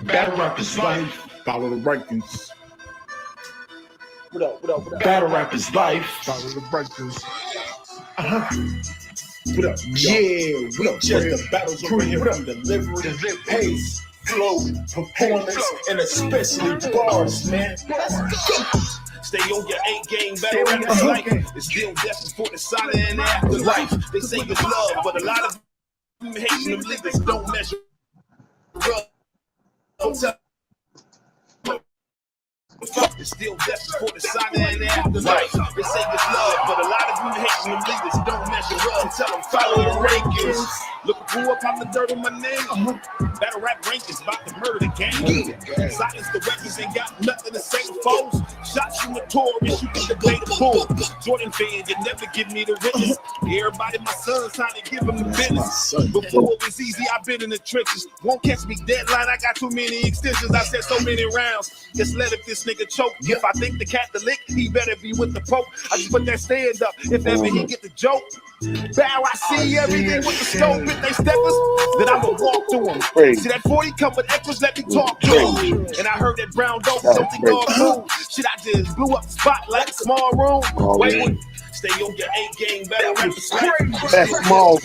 Battle rap is life. Follow the rankings. What up? Battle rap is life. Follow the rankings. What up? Yeah, what up? Just the battles over here from delivery, pace, flow, performance, and especially bars, man. Let's go. Stay on your A game, battle rap is life. It's still destined for the solid and afterlife. They say it's love, but a lot of them hating them niggas don't measure up. It's still destined for the solid and afterlife. They say it's love, but a lot of you hating them niggas don't measure up. Tell them follow the rankings. Look who up out the dirt on my name. Battle rap rankings about to murder the game. Silence the weapons, ain't got nothing to say to foes. Shots you notorious, you can debate the bull. Jordan fan, you never give me the witness. Everybody, my son's trying to give them the business. Before it was easy, I've been in the trenches. Won't catch me deadline, I got too many extensions. I said so many rounds. Just let if this nigga choke. If I think the cat the lick, he better be with the Pope. I just put that stand up. If ever he get the joke. Bow, I see everything with the scope. If they steppers, then I'ma walk through them. See that 40 come with echoes, let me talk to them. And I heard that brown dope, something all cool. Shit, I just blew up the spot like a small room. Wait, stay on your A game, battle rap is life. That small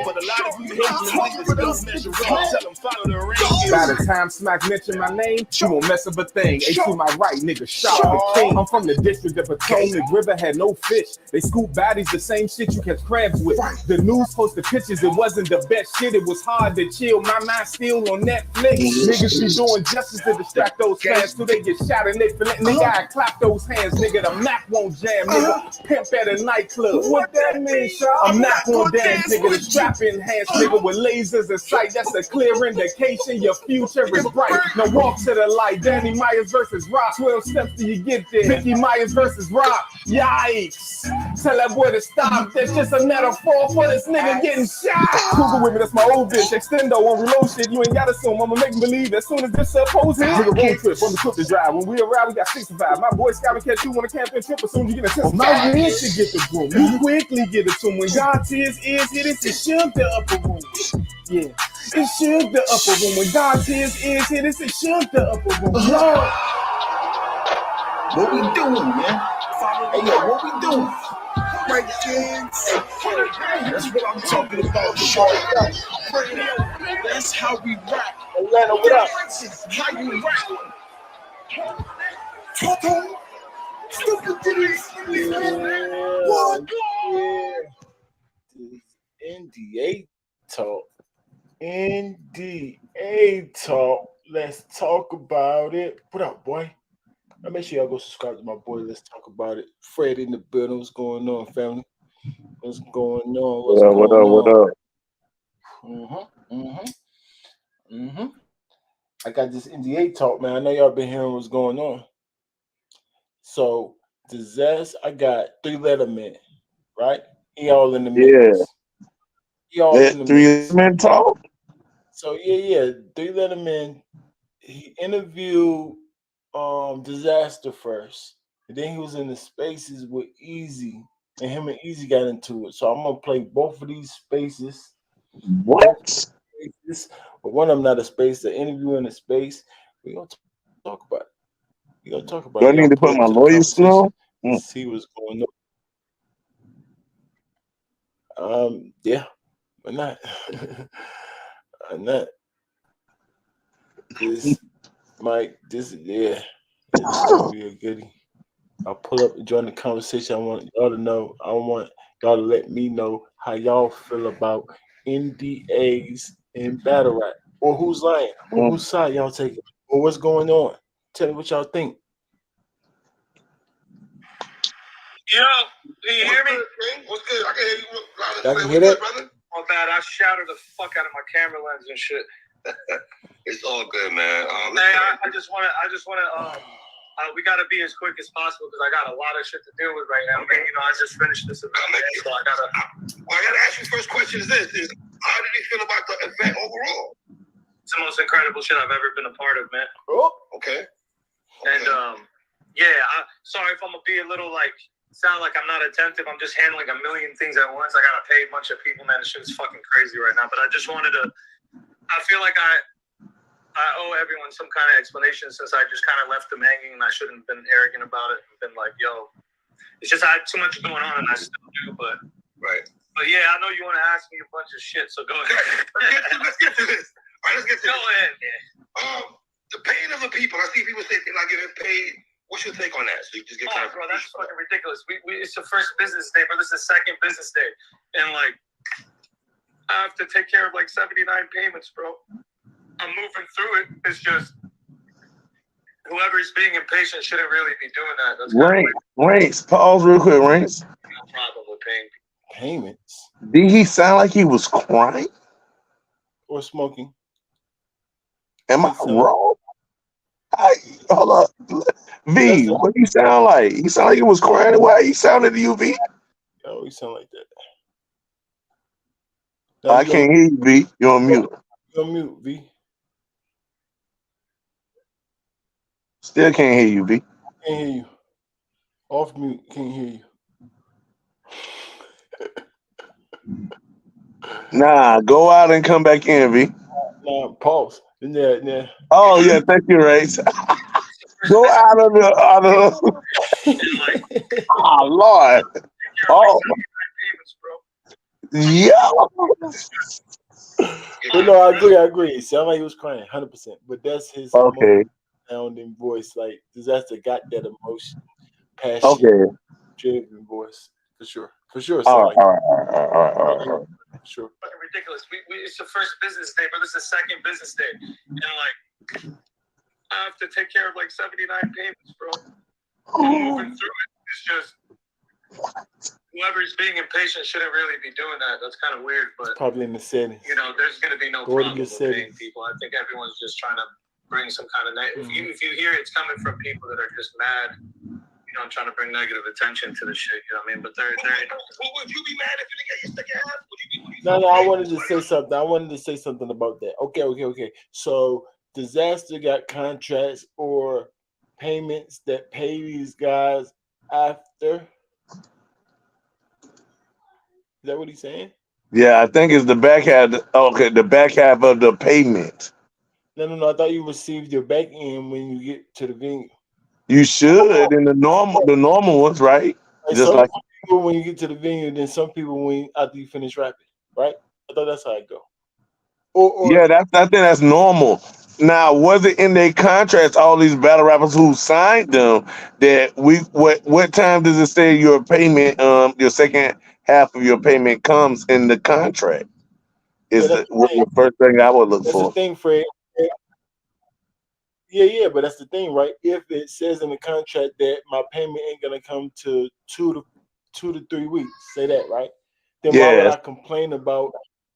But a lot of you hate niggas don't measure up. Tell them follow the rankings. By the time Smack mention my name, you won't mess up a thing. A to my right, nigga, shot the king. I'm from the district of Potomac. River had no fish. They scoop bodies, the same shit you catch crabs with. The news posted pictures, it wasn't the best shit. It was hard to chill. My mind still on Netflix. Niggas be doing justice to distract those fans till they get shot and they feel it. Nigga, I clap those hands, nigga. The Mac won't jam, nigga. Pimp at a nightclub. What that mean, Sean? I'm not gonna dance, nigga. The strap enhanced, nigga, with lasers in sight. That's a clear indication your future is bright. Now walk to the light. Danny Myers versus Rock. 12 steps till you get there. Mickey Myers versus Rock. Yikes. Tell that boy to stop. That's just a metaphor for this nigga getting shot. Google with me, that's my old bitch. Extendo on reload shit. You ain't gotta assume. I'ma make believe as soon as this supposed to. Nigga, road trip on the trip to drive. When we arrive, we got 65. My boy Scott and catch you on a camping trip as soon as you get a test. My win should get the room. You quickly get it to him. When God tears is hit, it's a shook the upper room. Yeah, it shook the upper room. When God tears is hit, it's a shook the upper room. Lord. What we doing, man? Hey, yo, what we doing? That's what I'm talking about, short. That's how we rap. Atlanta, what up? How you rap? What? NDA talk. NDA talk. Let's talk about it. What up, boy? Now make sure y'all go subscribe to my boy. Let's talk about it. Fred in the building. What's going on, family? What's going on? What up? I got this NDA talk, man. I know y'all been hearing what's going on. So, Dizaster, I got 3-letter men, right? He all in the mix. Yeah. He all in the 3 men talk? So, yeah. 3-letter men. He interviewed Dizaster first. And then he was in the spaces with Eazy. And him and Eazy got into it. So, I'm going to play both of these spaces. What? But one of them not a space. The interview in a space. We're going to talk about it. We're going to talk about Do it. I need to put my lawyers on? See what's going on. Yeah. Why not? Why not? This gonna be a goodie. I'll pull up and join the conversation. I want y'all to know. I want y'all to let me know how y'all feel about NDAs in battle rap, or who's lying, or whose side y'all taking, or what's going on. Tell me what y'all think. Yo, can you hear me? What's good? I can hear you. Y'all can hear that? Brother? Oh, bad. I shouted the fuck out of my camera lens and shit. It's all good, man. Hey, I just want to. We got to be as quick as possible because I got a lot of shit to deal with right now. Okay. You know, I just finished this event, so I gotta. Well, I gotta ask you. First question is this: how did you feel about the event overall? It's the most incredible shit I've ever been a part of, man. Oh, okay. And sorry if I'm gonna be a little sound like I'm not attentive. I'm just handling a million things at once. I gotta pay a bunch of people, man. This shit's fucking crazy right now. But I just wanted to I feel like I owe everyone some kind of explanation since I just kind of left them hanging and I shouldn't have been arrogant about it and been like, yo, it's just I had too much going on and I still do, but Right. But yeah, I know you want to ask me a bunch of shit, so go ahead. Let's get to this. All right, let's get to Go this. ahead, man. The pain of the people. I see people say they're not getting paid. What's your take on that? So you just get kind of bro, that's fucking ridiculous. It's the first business day, but this is the second business day. And like I have to take care of like 79 payments, bro. I'm moving through it. It's just whoever's being impatient shouldn't really be doing that. That's Ranks, pause real quick, Ranks. no problem with paying Payments Did he sound like he was crying? or smoking. Am I wrong? Hold up. V, what he sound like? He sound like he was crying. Why he sounded to you, V? Oh, he sound like that. I can't hear you, V. You're on mute. You're on mute, V. Still can't hear you, V. Can't hear you. Off mute. Can't hear you. Nah, go out and come back in, V. Nah, pause. Yeah. Oh yeah, thank you, Race. Go out of the. Oh Lord. Oh. Yeah. But no, I agree. It sounded like he was crying, 100%. But that's his sounding voice. Like Dizaster got that emotion, passion, driven voice for sure. All right. Sure. Fucking ridiculous. It's the first business day, but this is the second business day. And like I have to take care of like 79 payments, bro. I'm moving through it. It's just whoever's being impatient shouldn't really be doing that. That's kind of weird, but probably in the settings. You know, there's going to be no problem with paying people. I think everyone's just trying to bring some kind of if you hear it's coming from people that are just mad, you know, I'm trying to bring negative attention to the shit. You know what I mean? But they're. Well, would you be mad if you didn't get your stick ass? No, I wanted to say something. I wanted to say something about that. Okay. So Dizaster got contracts or payments that pay these guys after. Is that what he's saying? Yeah, I think it's the back half. Okay, the back half of the payment. No. I thought you received your back end when you get to the venue. You should in the normal ones, right? Just like people when you get to the venue, then some people when after you finish rapping, right? I thought that's how it go. Yeah, I think that's normal. Now, was it in their contracts? All these battle rappers who signed them that what time does it say your payment? Your second half of your payment comes in the contract. Is the first thing I would look for. That's the thing, Fred. Yeah, but that's the thing, right? If it says in the contract that my payment ain't gonna come to 2 to 3 weeks, say that, right? Then why would I complain about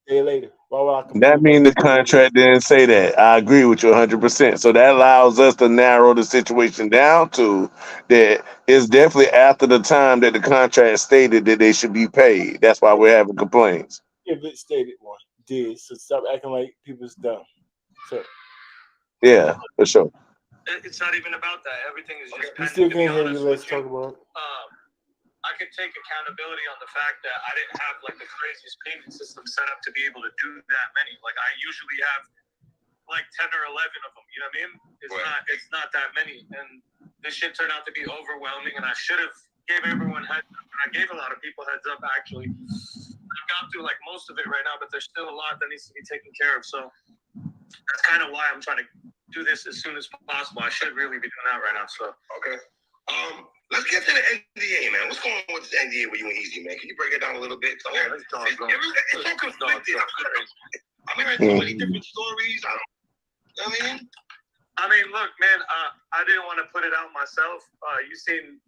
a day later? Why would I complain? That means the contract didn't say that. I agree with you 100%. So that allows us to narrow the situation down to that it's definitely after the time that the contract stated that they should be paid. That's why we're having complaints. If it stated one did, so stop acting like people's dumb. So. Yeah, for sure. It's not even about that. Everything is just. You still can't hear you. Let's talk about it. I can take accountability on the fact that I didn't have like the craziest payment system set up to be able to do that many. Like I usually have like 10 or 11 of them. You know what I mean? It's not that many, and this shit turned out to be overwhelming. And I should have gave everyone heads up. And I gave a lot of people heads up actually. I've got through like most of it right now, but there's still a lot that needs to be taken care of. So that's kind of why I'm trying to do this as soon as possible. I should really be doing that right now. So okay. Let's get to the NDA, man. What's going on with this NDA with you and Eazy, man? Can you break it down a little bit? It's so conflicted. I'm hearing so many different stories. I mean, look, man. I didn't want to put it out myself. You seen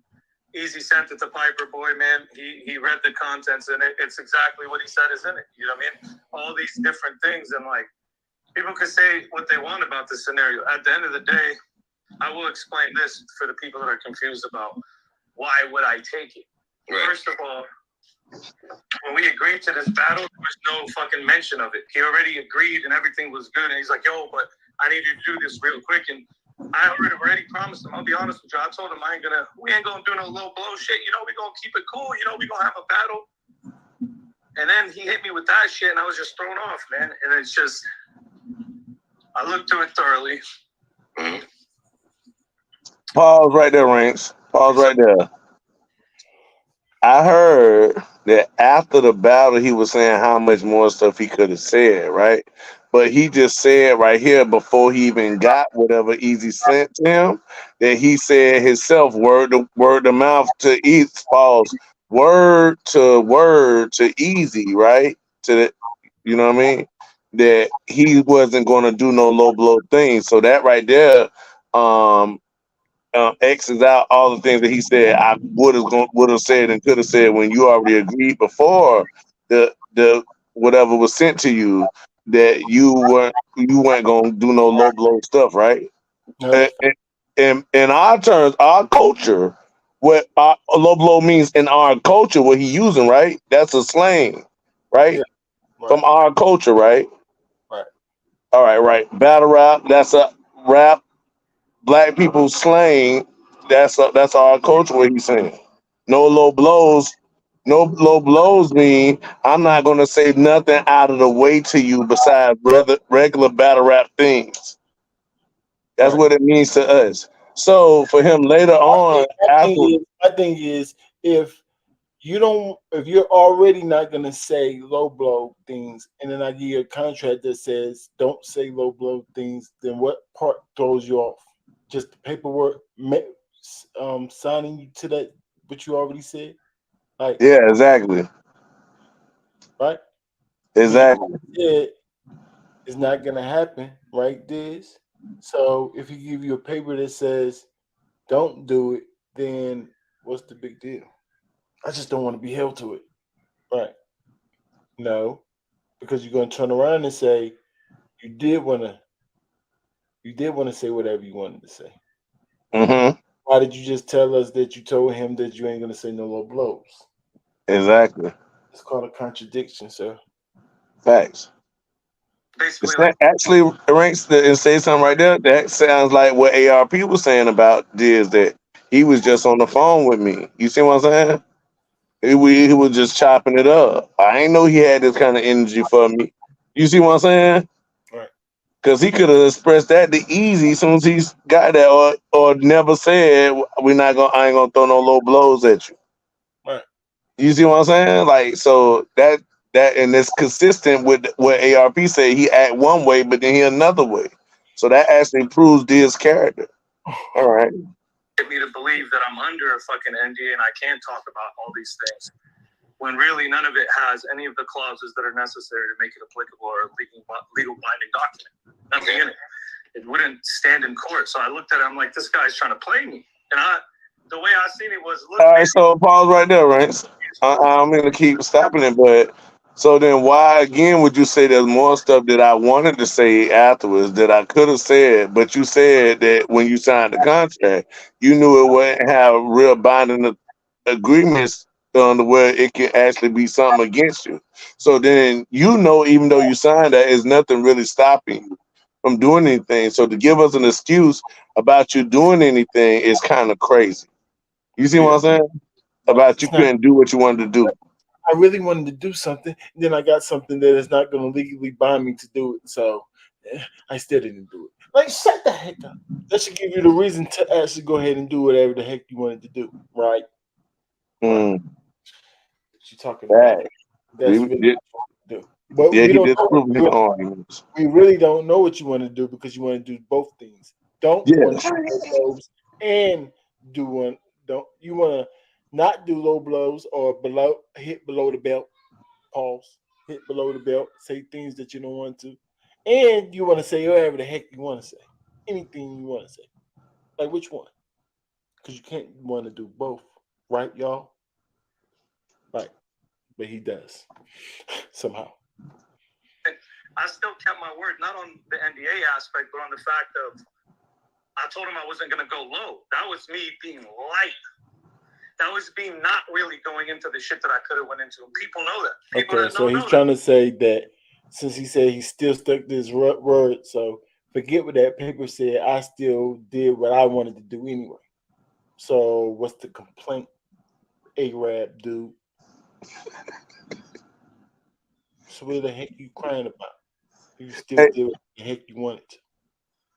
Eazy sent it to Piper Boy, man. He read the contents in it. It's exactly what he said is in it. You know what I mean? All these different things, and like people can say what they want about this scenario. At the end of the day, I will explain this for the people that are confused about why would I take it. Right. First of all, when we agreed to this battle, there was no fucking mention of it. He already agreed and everything was good. And he's like, yo, but I need you to do this real quick. And I already promised him, I'll be honest with you. I told him we ain't gonna do no low blow shit. You know, we gonna keep it cool. You know, we gonna have a battle. And then he hit me with that shit and I was just thrown off, man. And it's just, I looked through it thoroughly. Mhm. Pause right there, Ranks. Pause right there. I heard that after the battle, he was saying how much more stuff he could have said, right? But he just said right here before he even got whatever Easy sent to him that he said himself word to mouth to eat falls word to Easy, right? To the, you know what I mean? That he wasn't going to do no low blow thing. So that right there, um, X's out all the things that he said I would have said and could have said when you already agreed before the whatever was sent to you that you weren't gonna do no low blow stuff, right? No. In our terms, our culture, what low blow means in our culture, what he using, right? That's a slang, right? Yeah. Right. From our culture, right? Right. All right, right. Battle rap, that's a rap black people slang. That's our culture. What he's saying. No low blows. No low blows mean I'm not gonna say nothing out of the way to you besides regular battle rap things. That's Right. what it means to us. So for him later on, after My thing is if if you're already not gonna say low blow things, and then I give you a contract that says don't say low blow things, then what part throws you off? Just the paperwork, signing you to that what you already said, like yeah, exactly, right? You exactly. said it's not gonna happen, right? This. So if he give you a paper that says don't do it, then what's the big deal? I just don't want to be held to it, right? No, because you're gonna turn around and say you did want to say whatever you wanted to say. Mm-hmm. Why did you just tell us that you told him that you ain't gonna say no low blows? Exactly. It's called a contradiction, sir. Facts. Basically, It's like, actually ranks and say something right there. That sounds like what ARP was saying about this that he was just on the phone with me. You see what I'm saying? He was just chopping it up. I ain't know he had this kind of energy for me. You see what I'm saying? Right, Because he could have expressed that to Easy as soon as he got that, or never said we're not gonna. I ain't gonna throw no low blows at you. right. You see what I'm saying? Like so that and it's consistent with what ARP say. He act one way, but then he another way. So that actually proves this character. All right. get me to believe that I'm under a fucking NDA and I can't talk about all these things when really none of it has any of the clauses that are necessary to make it applicable or a legal binding document. Nothing in it. It wouldn't stand in court. So I looked at it. I'm like, this guy's trying to play me. And the way I seen it was, look, All right. So pause right there, Rance. I'm gonna keep stopping it, but so then why again would you say there's more stuff that I wanted to say afterwards that I could have said, but you said that when you signed the contract, you knew it wouldn't have real binding agreements on the where it can actually be something against you. So then even though you signed that, is nothing really stopping you from doing anything. So to give us an excuse about you doing anything is kind of crazy. You see what Yeah. I'm saying? No, About you it's not. couldn't do what you wanted to do. I really wanted to do something, and then I got something that is not going to legally bind me to do it. So I still didn't do it. Like, shut the heck up. That should give you the reason to actually go ahead and do whatever the heck you wanted to do. Right? Right. Mm, What you talking about? that. That's really what you do. But Yeah, we he don't know. disproved his arguments. We really don't know what you want to do because you want to do both things. Don't Yeah. want to do low blows and do one. Don't you want to not do low blows or hit below the belt? Pause. Hit below the belt. Say things that you don't want to, and you want to say whatever the heck you want to say. Anything you want to say. Like which one? Because you can't want to do both, right, y'all? Right. But he does somehow. I still kept my word, not on the NDA aspect, but on the fact of I told him I wasn't going to go low. That was me being light. That was being not really going into the shit that I could have went into. And people know that. People Okay, so he's trying to say that since he said he still stuck to his word, so forget what that paper said. I still did what I wanted to do anyway. So what's the complaint, A-Rab dude? So what the heck you crying about? You still Hey, did what the heck you wanted to.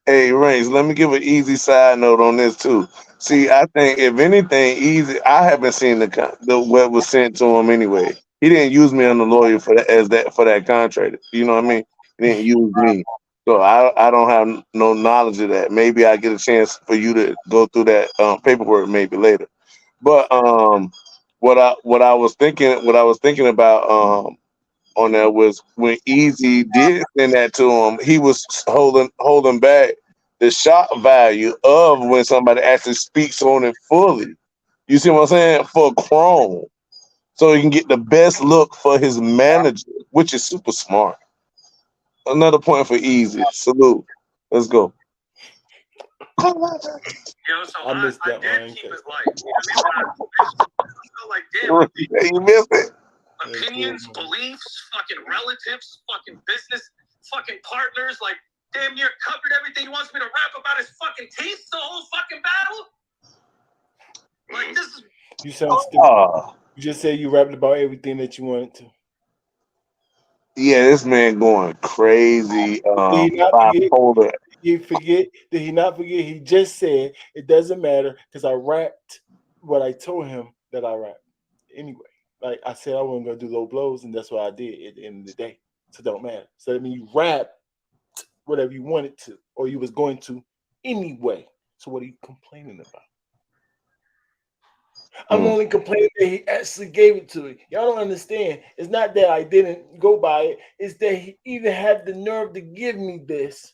Hey, Reigns, let me give an easy side note on this too. See, I think if anything, easy. I haven't seen the what was sent to him anyway. He didn't use me on the lawyer for that as that for that contract. You know what I mean? He didn't use me, so I don't have no knowledge of that. Maybe I get a chance for you to go through that paperwork maybe later. But what I was thinking about on that was when Easy did send that to him, he was holding back the shock value of when somebody actually speaks on it fully. You see what I'm saying? For Chrome. So he can get the best look for his manager, which is super smart. Another point for Easy. Salute. Let's go. You know, so I missed that did one. keep it light. You know what I mean? I felt like, damn, You missed it. opinions, beliefs, fucking relatives, fucking business, fucking partners, like damn near covered everything. He wants me to rap about his fucking teeth the whole fucking battle. Like this is You sound stupid. You just said you rapped about everything that you wanted to. Yeah, this man going crazy. Did he not forget? Bipolar. Did he not forget? He just said it doesn't matter because I rapped what I told him that I rapped. Anyway, like I said, I wasn't gonna do low blows, and that's what I did at the end of the day. So it don't matter. So I mean, you rapped whatever you wanted to, or you was going to anyway. So what are you complaining about? I'm only complaining that he actually gave it to me. Y'all don't understand. It's not that I didn't go by it. It's that he even had the nerve to give me this.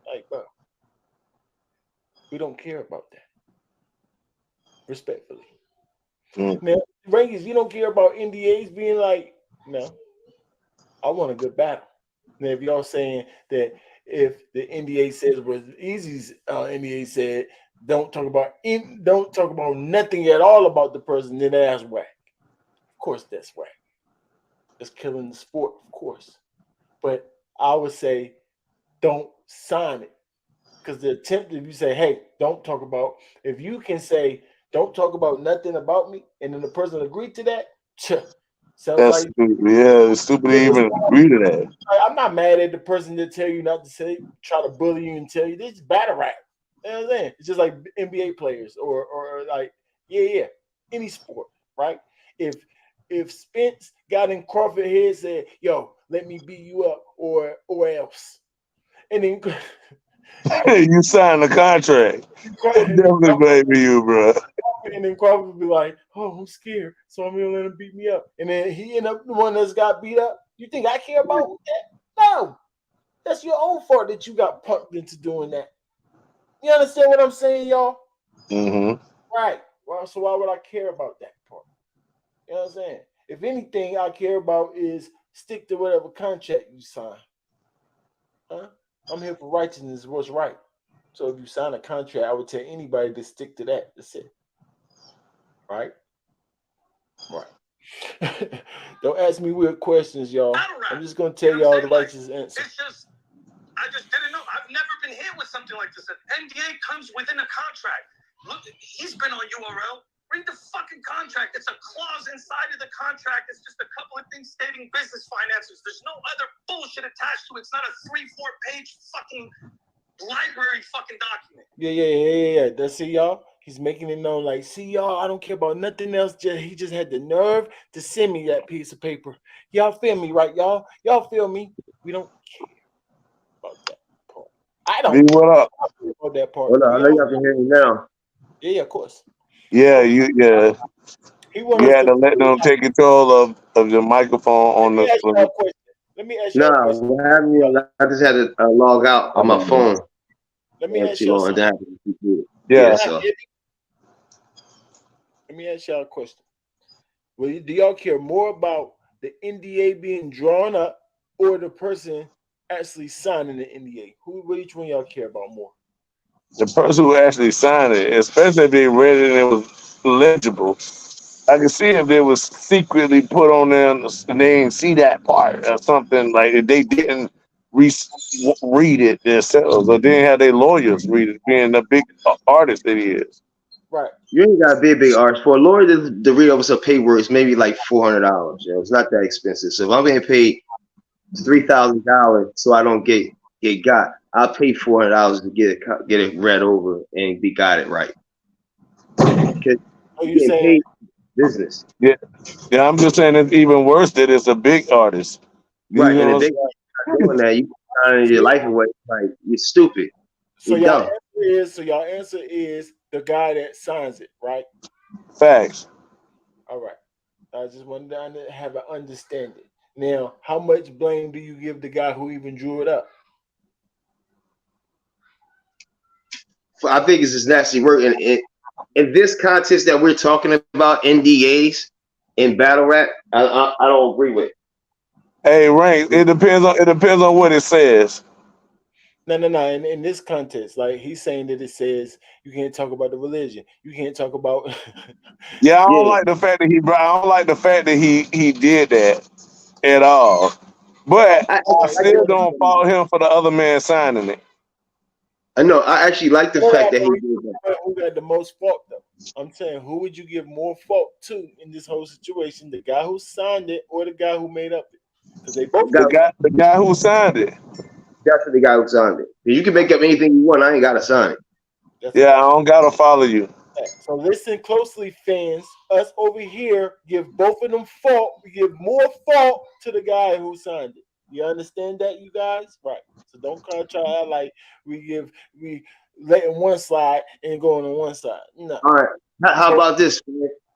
Like, bro, we don't care about that. Respectfully. Now, Rankins, you don't care about NDAs being like, no, I want a good battle. Now, if y'all saying that if the NDA says what Eazy's NDA said, don't talk about nothing at all about the person, then that's whack. Of course, that's whack. It's killing the sport, of course. But I would say don't sign it. Because the attempt, if you say, hey, don't talk about, if you can say, don't talk about nothing about me, and then the person agreed to that, sounds That's like stupid. Yeah, it's stupid to even agree to that. I'm not mad at the person that tell you not to say, try to bully you and tell you this is battle rap. You know what I'm saying? It's just like NBA players or like any sport, right? If Spence got in Crawford head said, "Yo, let me beat you up," or else, and then You signed the contract. Definitely blame you, bro. and then Crawford would be like, "Oh, I'm scared, so I'm gonna let him beat me up," and then he end up the one that's got beat up. You think I care about that? No, that's your own fault that you got punked into doing that. You understand what I'm saying, y'all? Mm-hmm. Right. Well, so why would I care about that part? You know what I'm saying? If anything, I care about is stick to whatever contract you sign. Huh? I'm here for righteousness, what's right. So if you sign a contract, I would tell anybody to stick to that. That's it. Right? Right. Don't ask me weird questions, y'all. I'm just gonna tell y'all the righteous answer. It's just I just didn't know. I've never been hit with something like this. An NDA comes within a contract. Look, he's been on URL. Read the fucking contract. It's a clause inside of the contract. It's just a couple of things stating business finances. There's no other bullshit attached to it. It's not a 3-4 page fucking library fucking document. Yeah. That's see y'all. He's making it known like, see y'all, I don't care about nothing else. He just had the nerve to send me that piece of paper. Y'all feel me, right, y'all? Y'all feel me? We don't care about that part. I don't what up? care about that part. Well, I know y'all can hear me now. Yeah, of course. Yeah, you had to let them take control of your microphone on the. Let me ask you a question. What happened? I just had to log out on my phone. Let me ask you something. Yeah. So. Let me ask y'all a question. Well, do y'all care more about the NDA being drawn up or the person actually signing the NDA? Which one y'all care about more? The person who actually signed it, especially if they read it and it was legible. I can see if it was secretly put on there and they didn't see that part or something, like if they didn't read it themselves or didn't have their lawyers read it, being the big artist that he is. Right. You ain't got to be a big artist. For a lawyer to read over some paperwork, it's maybe like $400. It's not that expensive. So if I'm getting paid $3,000 so I don't get get got, I'll pay $400 to get it read over and be got it right. Because you getting saying paid business. Yeah, I'm just saying it's even worse that it's a big artist. You Right, and know if what they not doing that, you signing your life away. Like, you're stupid. so? You're Y'all dumb. answer is the guy that signs it, right? I'm saying? Facts. All right. I just wanted to have an understanding. Now, how much blame do you give the guy who even drew it up? I think it's just nasty work. And in this contest that we're talking about, NDAs in battle rap, I don't agree with. Hey, Rank, it depends on what it says. No. In this context, like he's saying that it says you can't talk about the religion. You can't talk about. Yeah, I don't Yeah, like the fact that he did that at all. But I I still don't fault him for the other man signing it. know. I actually like the fact that he did that. Who got the most fault though? I'm saying, who would you give more fault to in this whole situation? The guy who signed it or the guy who made up it? Because they both. The guy who signed it. That's the guy who signed it. You can make up anything you want. I ain't got to sign it. That's Yeah, I don't gotta follow you. So listen closely, fans. Us over here give both of them fault. We give more fault to the guy who signed it. You understand that, you guys? Right. So don't try to act like we letting one slide and going on one side. No. All right. How about this?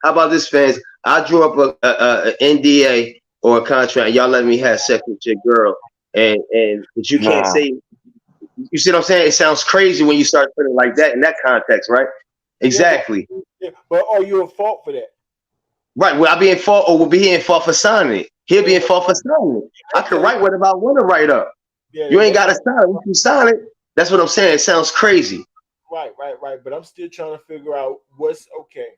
How about this, fans? I drew up a NDA or a contract. Y'all let me have sex with your girl, but you can't Nah. say. You see what I'm saying? It sounds crazy when you start putting it like that in that context, right? Exactly. But are you at fault for that? Right. Will I be in fault, or will be in fault for signing it? He'll be in fault for signing it. I could write whatever I want to write up. Yeah, You ain't got to sign it. If you sign it, that's what I'm saying. It sounds crazy. Right. But I'm still trying to figure out what's okay.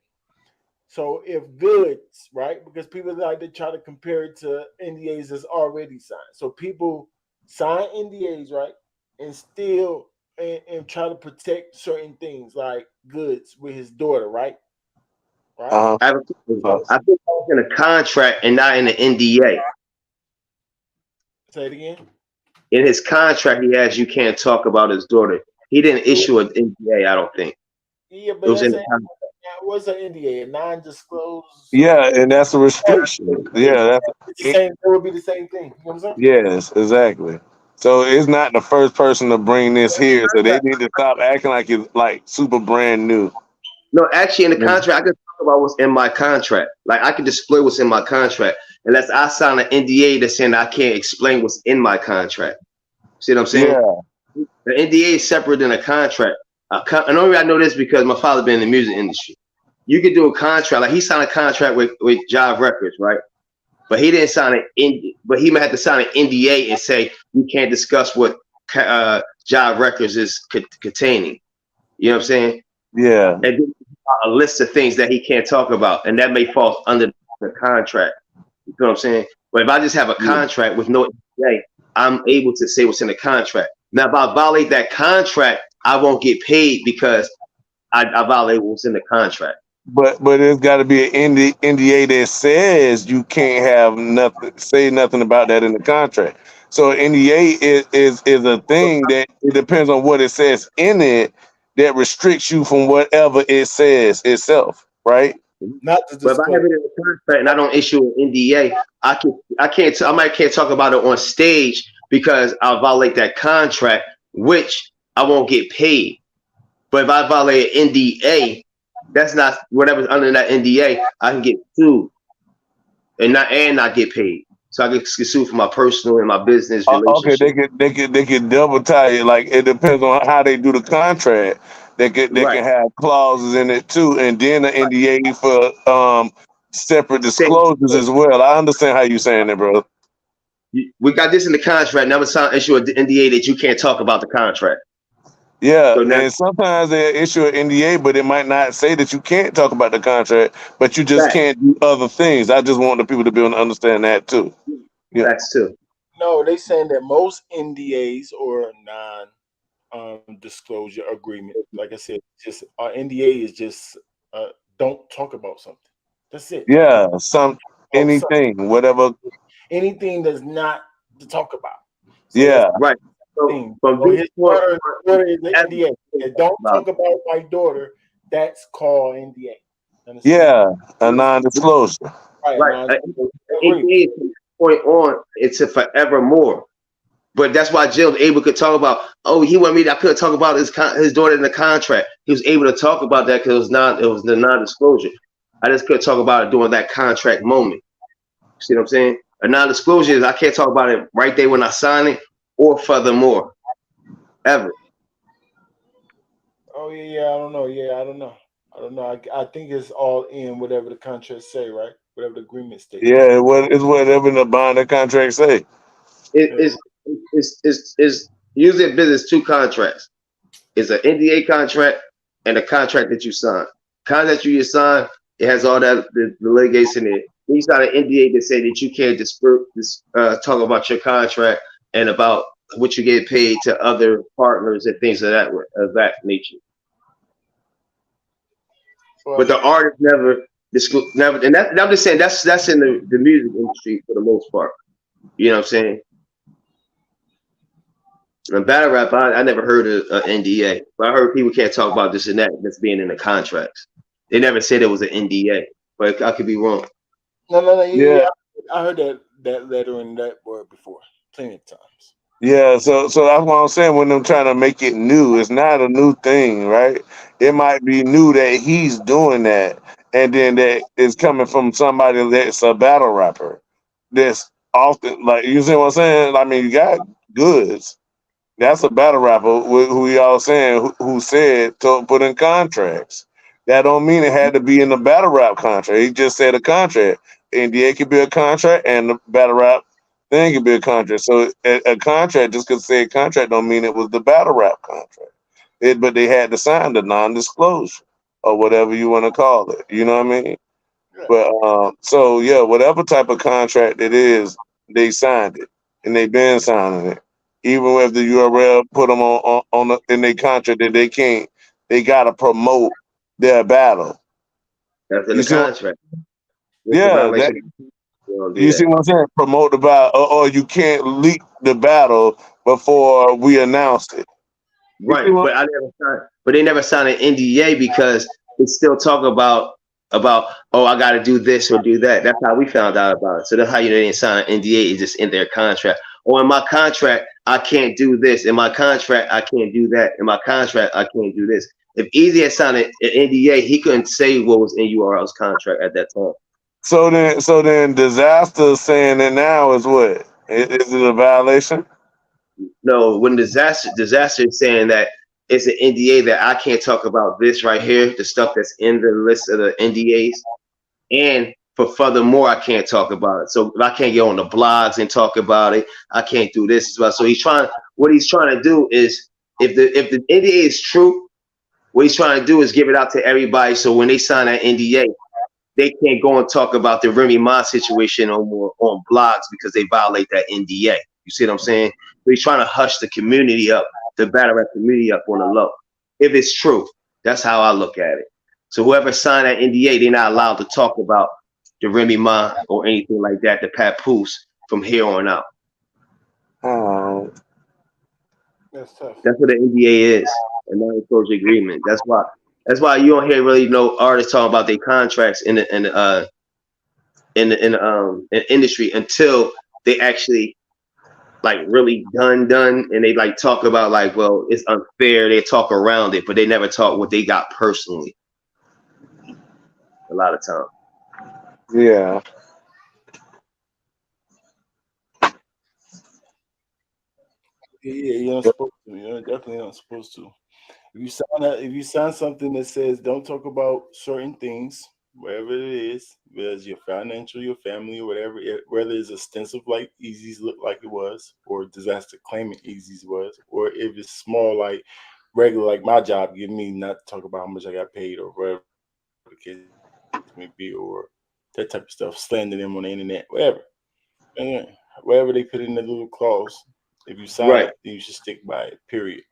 So if goods, right? Because people like to try to compare it to NDAs that's already signed. So people sign NDAs, right? And still and try to protect certain things like goods with his daughter, right? Right. Uh-huh. I think I was in a contract and not in an NDA. Say it again. In his contract, he has you can't talk about his daughter. He didn't issue an NDA, I don't think. Yeah, It but was in that's the contract. what's an NDA? A non-disclosed. Yeah, and that's a restriction. Yeah, It would be the same thing. You know what I'm saying? yes, exactly. So it's not the first person to bring this here, so they need to stop acting like it's like super brand new. No, actually, in the contract, I could talk about what's in my contract. Like, I can display what's in my contract, unless I sign an NDA that's saying I can't explain what's in my contract. See what I'm saying? Yeah. The NDA is separate than a contract. And only I know this because my father been in the music industry. You could do a contract, like he signed a contract with Jive Records, right? But he didn't sign but he might have to sign an NDA and say you can't discuss what Jive Records is containing. You know what I'm saying? Yeah. And then a list of things that he can't talk about, and that may fall under the contract. You know what I'm saying? But if I just have a contract with no NDA, I'm able to say what's in the contract. Now, if I violate that contract, I won't get paid because I violate what's in the contract. But it's got to be an NDA that says you can't have say nothing about that in the contract. So NDA is a thing that it depends on what it says in it that restricts you from whatever it says itself, right? Not to But if I have it in the contract and I don't issue an NDA, I might can't talk about it on stage because I'll violate that contract, which I won't get paid. But if I violate an NDA, that's not whatever's under that NDA. I can get sued and not get paid. So I get sued for my personal and my business Okay, relationship. they could double tie it. Like it depends on how they do the contract. They can have clauses in it too, and then an NDA for separate disclosures as well. I understand how you saying it, bro. We got this in the contract. Now it's issue an NDA that you can't talk about the contract. Yeah, So now, and sometimes they issue an NDA, but it might not say that you can't talk about the contract, but you just can't do other things. I just want the people to be able to understand that too. Yeah, that's too. No, they saying that most NDAs or non-disclosure agreement, like I said, just NDA is just don't talk about something. That's it. yeah, anything, whatever. Anything that's not to talk about. So yeah, Right. thing. from So this his point, daughter is the that's NDA. And don't talk about my daughter. That's called NDA. Understand? Yeah, a non-disclosure. Right. right. Now, An agree. NDA from this point on, it's a forevermore. But that's why Jim able could talk about. Oh, he wanted me. I couldn't talk about his daughter in the contract. He was able to talk about that because it was the non-disclosure. I just couldn't talk about it during that contract moment. See what I'm saying? A non-disclosure is I can't talk about it right there when I sign it, or furthermore, ever. Oh yeah. I don't know. Yeah, I don't know. I don't know. I think it's all in whatever the contract say, right? Whatever the agreement state. Yeah, it's whatever the bond contract say. It is usually in business two contracts. It's an NDA contract and a contract that you sign. Contract you sign, it has all that the litigation in it. Then you sign an NDA that say that you can't talk about your contract and about what you get paid to other partners and things of that nature. But Well, the artist never, and I'm just saying that's in the music industry for the most part. You know what I'm saying? And battle rap, I never heard of NDA, but I heard people can't talk about this and that that's being in the contracts. They never said it was an NDA, but I could be wrong. no. Yeah, Yeah. I heard that letter and that word before plenty of times. yeah. So that's what I'm saying. When I'm trying to make it new, it's not a new thing, right? It might be new that he's doing that, and then that is coming from somebody that's a battle rapper. That's often like you see what I'm saying. I mean, you got goods. That's a battle rapper who y'all saying who said to put in contracts. That don't mean it had to be in the battle rap contract. He just said a contract. NDA could be a contract, and the battle rap thing could be a contract. So a contract just because say a contract don't mean it was the battle rap contract. But they had to sign the non-disclosure or whatever you want to call it. You know what I mean? Yeah. But so yeah, whatever type of contract it is, they signed it and they've been signing it. Even if the URL put them in their contract that they gotta promote their battle. That's in You the see, contract. It's a yeah, that violation. You don't do you see that. what I'm saying? Promote the battle, or you can't leak the battle before we announce it. You see Right, what? but they never signed an NDA because they still talk about oh I got to do this or do that. That's how we found out about it. So that's how you didn't sign an NDA. It's just in their contract. Or in my contract, I can't do this. In my contract, I can't do that. In my contract, I can't do this. If Eazy had signed an NDA, he couldn't say what was in URL's contract at that time. So then, disaster saying it now is what? Is it a violation? No, when disaster is saying that it's an NDA that I can't talk about this right here, the stuff that's in the list of the NDAs, and for furthermore, I can't talk about it. So if I can't get on the blogs and talk about it, I can't do this as well. So what he's trying to do is, if the NDA is true, what he's trying to do is give it out to everybody. So when they sign that NDA, they can't go and talk about the Remy Ma situation on blogs because they violate that NDA. You see what I'm saying? So he's trying to hush the community up, the battle rap community up on the low. If it's true, that's how I look at it. So whoever signed that NDA, they're not allowed to talk about the Remy Ma or anything like that, the papoose from here on out. Oh, That's tough. That's what the NDA is, a non-disclosure agreement. That's why you don't hear really no artists talking about their contracts in the industry until they actually like really done and they like talk about like, well, it's unfair. They talk around it, but they never talk what they got personally. A lot of time. yeah. Yeah, you're not supposed to. You're definitely not supposed to. If you sign something that says don't talk about certain things, whatever it is, whether it's your financial, your family, or whatever, whether it's extensive like Easy's look like it was, or disaster claiming Easy's was, or if it's small like regular like my job give me not to talk about how much I got paid or whatever the case may be, or that type of stuff, slander them on the internet, whatever. And whatever they put in the little clause, if you sign Right. it, then you should stick by it. Period.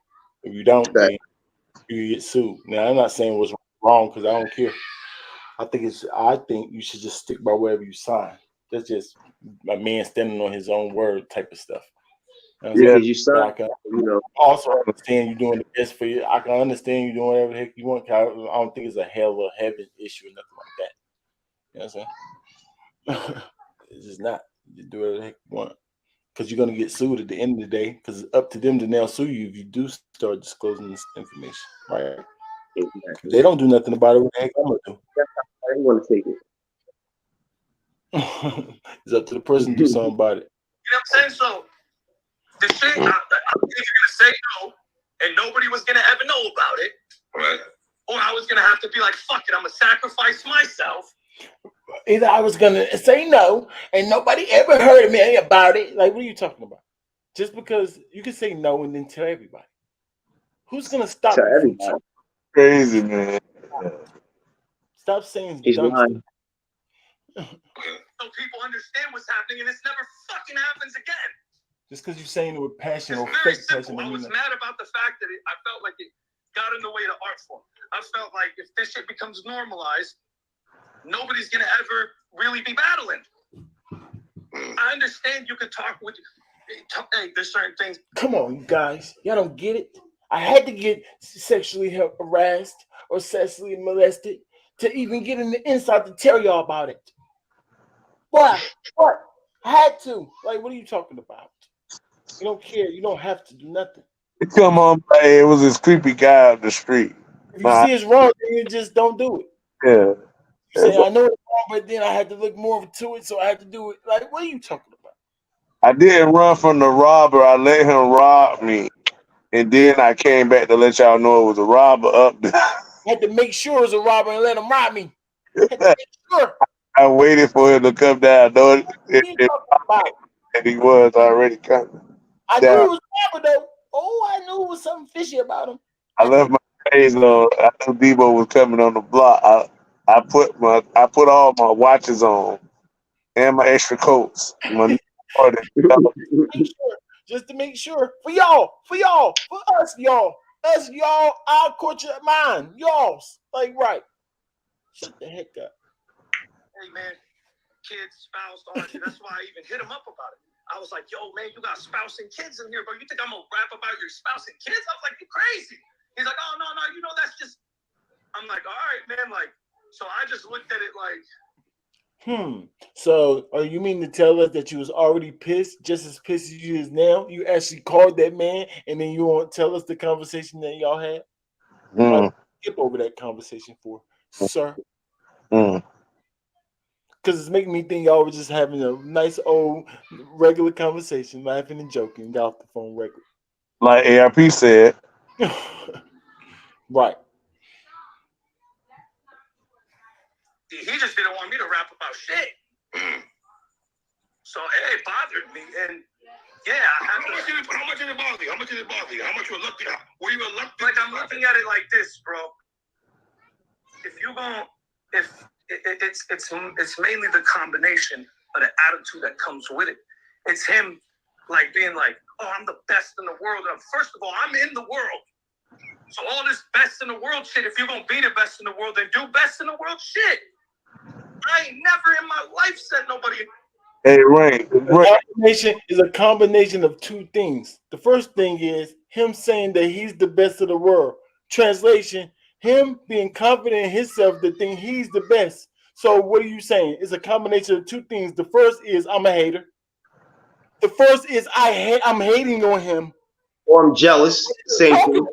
If you don't, That, then you get sued. Now I'm not saying what's wrong because I don't care. I think you should just stick by whatever you sign. That's just a man standing on his own word type of stuff. Because you son, I can also understand you doing the best for you. I can understand you doing whatever the heck you want. I don't think it's a hell of a heaven issue or nothing like that. You know what I'm saying? It's just not. You do whatever the heck you want. Because you're going to get sued at the end of the day. Because it's up to them to now sue you if you do start disclosing this information. Right? exactly. If they don't do nothing about it, what the heck I'm going to do? I didn't want to take it. It's up to the person to do something about it. You know what I'm saying? So the shit, I was either gonna say no, and nobody was gonna ever know about it, Right. or I was gonna have to be like, "Fuck it, I'm gonna sacrifice myself." Either I was gonna say no, and nobody ever heard of me about it. Like, what are you talking about? Just because you can say no and then tell everybody. Who's gonna stop Tell you from everybody. Crazy, man. stop saying He's dumb lying. stuff? So people understand what's happening, and this never fucking happens again. Just because you're saying it with passion or It's very fake simple. passion, I I was mean, mad about the fact that I felt like it got in the way of the art form. I felt like if this shit becomes normalized, nobody's gonna ever really be battling. I understand you could talk with. Hey, there's certain things. come on, you guys, y'all don't get it. I had to get sexually harassed or sexually molested to even get in the inside to tell y'all about it. Why? What? I had to. Like, what are you talking about? You don't care. You don't have to do nothing. Come on, man. It was this creepy guy up the street. If you see it's wrong, then you just don't do it. Yeah. You say, I know it's wrong, but then I had to look more to it, so I had to do it. Like, what are you talking about? I didn't run from the robber. I let him rob me. And then I came back to let y'all know it was a robber up there. I had to make sure it was a robber and let him rob me. I had to make sure. I waited for him to come down. No, What are you talking about? and he was already coming I knew down. it was a robber, though. Oh, I knew it was something fishy about him. I left my face on. I knew Debo was coming on the block. I put all my watches on and my extra coats. My Just to make sure. For y'all, for us, y'all. Us, y'all, our culture, mine, y'all's. Like, right. Shut the heck up. Hey man, kids, spouse, all that shit. That's why I even hit him up about it. I was like, yo, man, you got spouse and kids in here, bro. You think I'm gonna rap about your spouse and kids? I was like, you crazy. He's like, oh no, you know that's just. I'm like, all right, man. Like, so I just looked at it like. So, you mean to tell us that you was already pissed, just as pissed as you is now? You actually called that man, and then you won't tell us the conversation that y'all had? Skip over that conversation for, sir. Because it's making me think y'all were just having a nice old regular conversation, laughing and joking, got off the phone regular. Like ARP said. Right. He just didn't want me to rap about shit. So it bothered me, and yeah, How much did it bother you? How much did it bother you? How much were reluctant? Were you reluctant? like I'm looking at it like this, bro. If you gon' if it's mainly the combination of the attitude that comes with it. It's him like being like, oh, I'm the best in the world. And first of all, I'm in the world. So all this best in the world shit, if you're gonna be the best in the world, then do best in the world shit. I ain't never in my life said nobody. Hey, right. Is a combination of two things. The first thing is him saying that he's the best of the world. Translation, him being confident in himself that think he's the best. So what are you saying? It's a combination of two things. The first is I'm a hater. The first is I'm hating on him. Or I'm jealous. Same thing.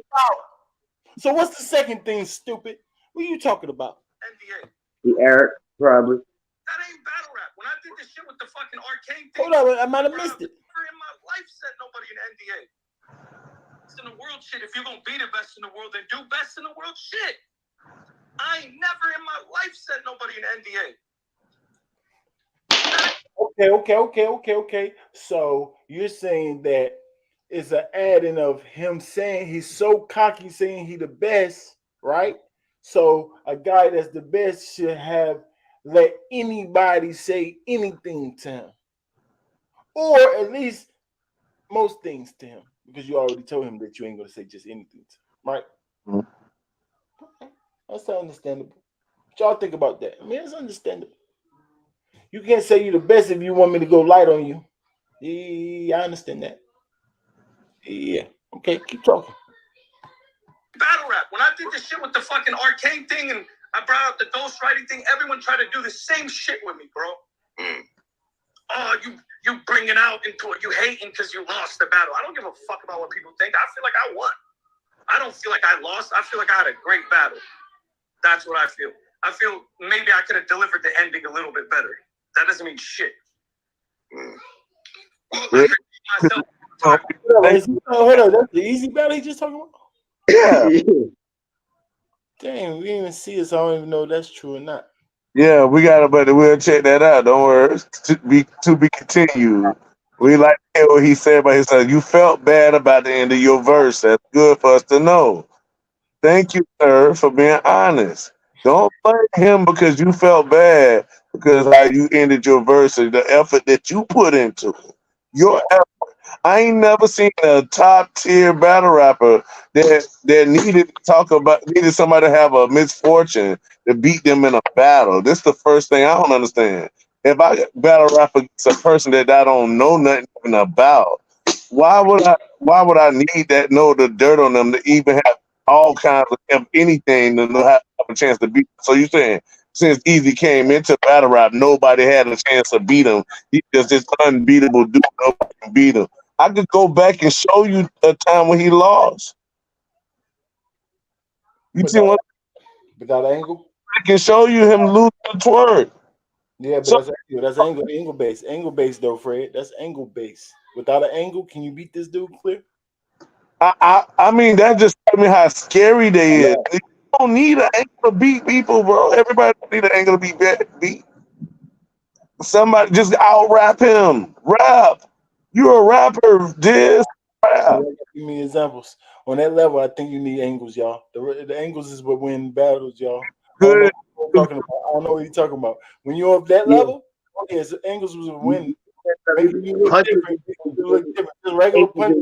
So what's the second thing, stupid? What are you talking about? NDA. The Eric, probably. That ain't battle rap. When I did this shit with the fucking arcane thing, Hold on, I might have missed it. Never in my life said nobody in NDA. It's in the world shit. If you're gonna be the best in the world, then do best in the world shit. I ain't never in my life said nobody in NDA. Okay. So you're saying that it's an adding of him saying he's so cocky, saying he the best, right? So a guy that's the best should have let anybody say anything to him, or at least most things to him, because you already told him that you ain't gonna say just anything to him, right? Okay. That's understandable. What y'all think about that? I mean, it's understandable. You can't say you're the best if you want me to go light on you. Yeah, I understand that. Yeah. Okay, keep talking. Battle rap. When I did this shit with the fucking arcane thing and I brought out the ghostwriting thing, everyone tried to do the same shit with me, bro. Oh, you bringing out into it, you hating because you lost the battle. I don't give a fuck about what people think. I feel like I won. I don't feel like I lost. I feel like I had a great battle. That's what I feel. I feel maybe I could have delivered the ending a little bit better. That doesn't mean shit. Well, I myself Hold on, that's the Eazy battle he just talking about? Yeah. Dang, we didn't even see it, so I don't even know if that's true or not. Yeah, we got it, but we'll check that out. Don't worry. To be continued. We like to hear what he said about himself. You felt bad about the end of your verse. That's good for us to know. Thank you, sir, for being honest. Don't blame him because you felt bad because how you ended your verse and the effort that you put into it. Your effort. I ain't never seen a top tier battle rapper that needed somebody to have a misfortune to beat them in a battle. This is the first thing I don't understand. If I battle rap against a person that I don't know nothing even about, why would I need that know the dirt on them to even have all kinds of anything to know how to have a chance to beat them? So you saying since Eazy came into battle rap, nobody had a chance to beat him. He just this unbeatable dude, nobody can beat him. I could go back and show you a time when he lost. You see what? Without angle? I can show you him losing the twerk. Yeah, but So that's angle based though, Fred. That's angle based. Without an angle, can you beat this dude clear? I mean that just tells me how scary they is. You don't need an angle to beat people, bro. Everybody don't need an angle to beat. Somebody just out rap him. Rap. You're a rapper, Diz. Rap. Give me examples. On that level, I think you need angles, y'all. The angles is what win battles, y'all. I don't know Good. what you're talking about. I don't know what you're talking about. When you're up that level, yes, angles was a win. Maybe you look different. You look different. Just regular punch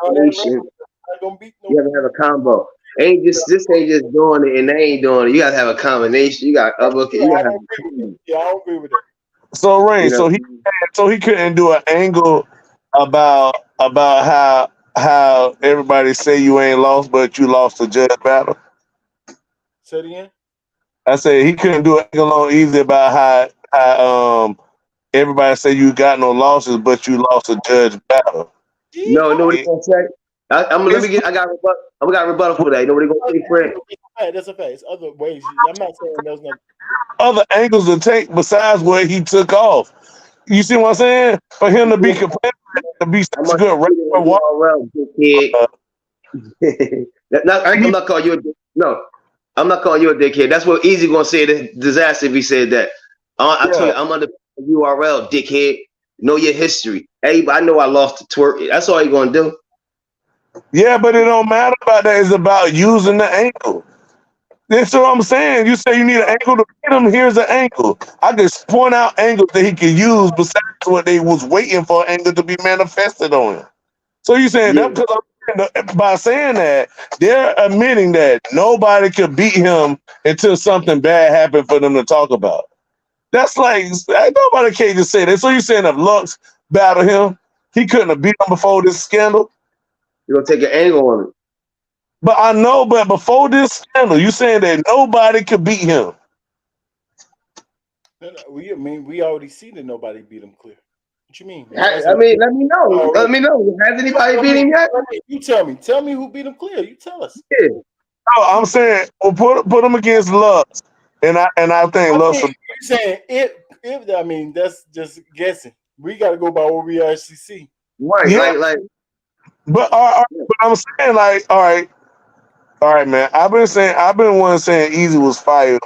all that regular, not gonna beat no. You have to have a combo. Ain't just this ain't just doing it and they ain't doing it. You gotta have a combination. You got uppercut. You gotta have a combo. Yeah, I don't agree with that. So Rain, You know, so he couldn't do an angle about how everybody say you ain't lost, but you lost the judge battle. Say it again. I said he couldn't do an angle on Easy about how everybody say you got no losses, but you lost a judge battle. no, know what he gonna say? I'm let me It's get. I got rebuttal for that. You know what he gonna say, Fred? That's a fact. It's other ways. I'm not saying there's no. other angles to take besides where he took off. You see what I'm saying? For him to be competitive, to be I'm such a gonna good see the rapper, URL, dickhead. I'm not calling you a dick. No, I'm not calling you a dickhead. That's what Eazy gonna say. The disaster if he said that. I told you I'm under URL, dickhead. Know your history. Hey, I know I lost the twerk. That's all you gonna do. yeah, but it don't matter about that. It's about using the ankle. That's what I'm saying. You say you need an ankle to beat him. Here's an ankle. I just point out angles that he can use besides what they was waiting for an angle to be manifested on him. So you saying Yeah. that because by saying that they're admitting that nobody could beat him until something bad happened for them to talk about. That's like nobody can't just say that. So you saying if Lux battled him, he couldn't have beat him before this scandal? You're gonna take an angle on it. But I know, but before this scandal, you saying that nobody could beat him. We already see that nobody beat him clear. What you mean? I mean, let me know. Let me know. Has anybody beat him yet? You tell me. Tell me who beat him clear. You tell us. Yeah. No, I'm saying, well, put him against Lux, and I think Lux. You saying if I mean that's just guessing. We got to go by what we actually see. Right. Yeah, Like. but I'm saying like, all right, man. I've been one saying Eazy was fired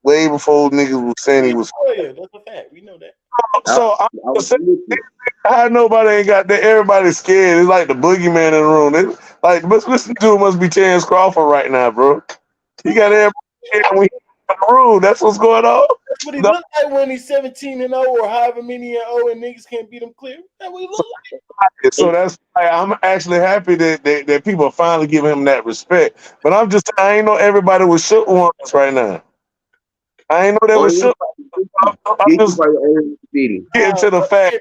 way before niggas was saying he was. Yeah, that's a fact. We know that. So I'm just saying, how nobody ain't got that. Everybody's scared. It's like the boogeyman in the room. Like, listen to it must be Terrence Crawford right now, bro. He got everybody scared when he in the room. That's what's going on. That's what he look like when he's 17-0 or however many and 0 and niggas can't beat him clear. That's what he look like. So that's like, I'm actually happy that people are finally giving him that respect. But I'm just I ain't know everybody was shook once right now. I ain't know they was shook. I'm just getting to the fact.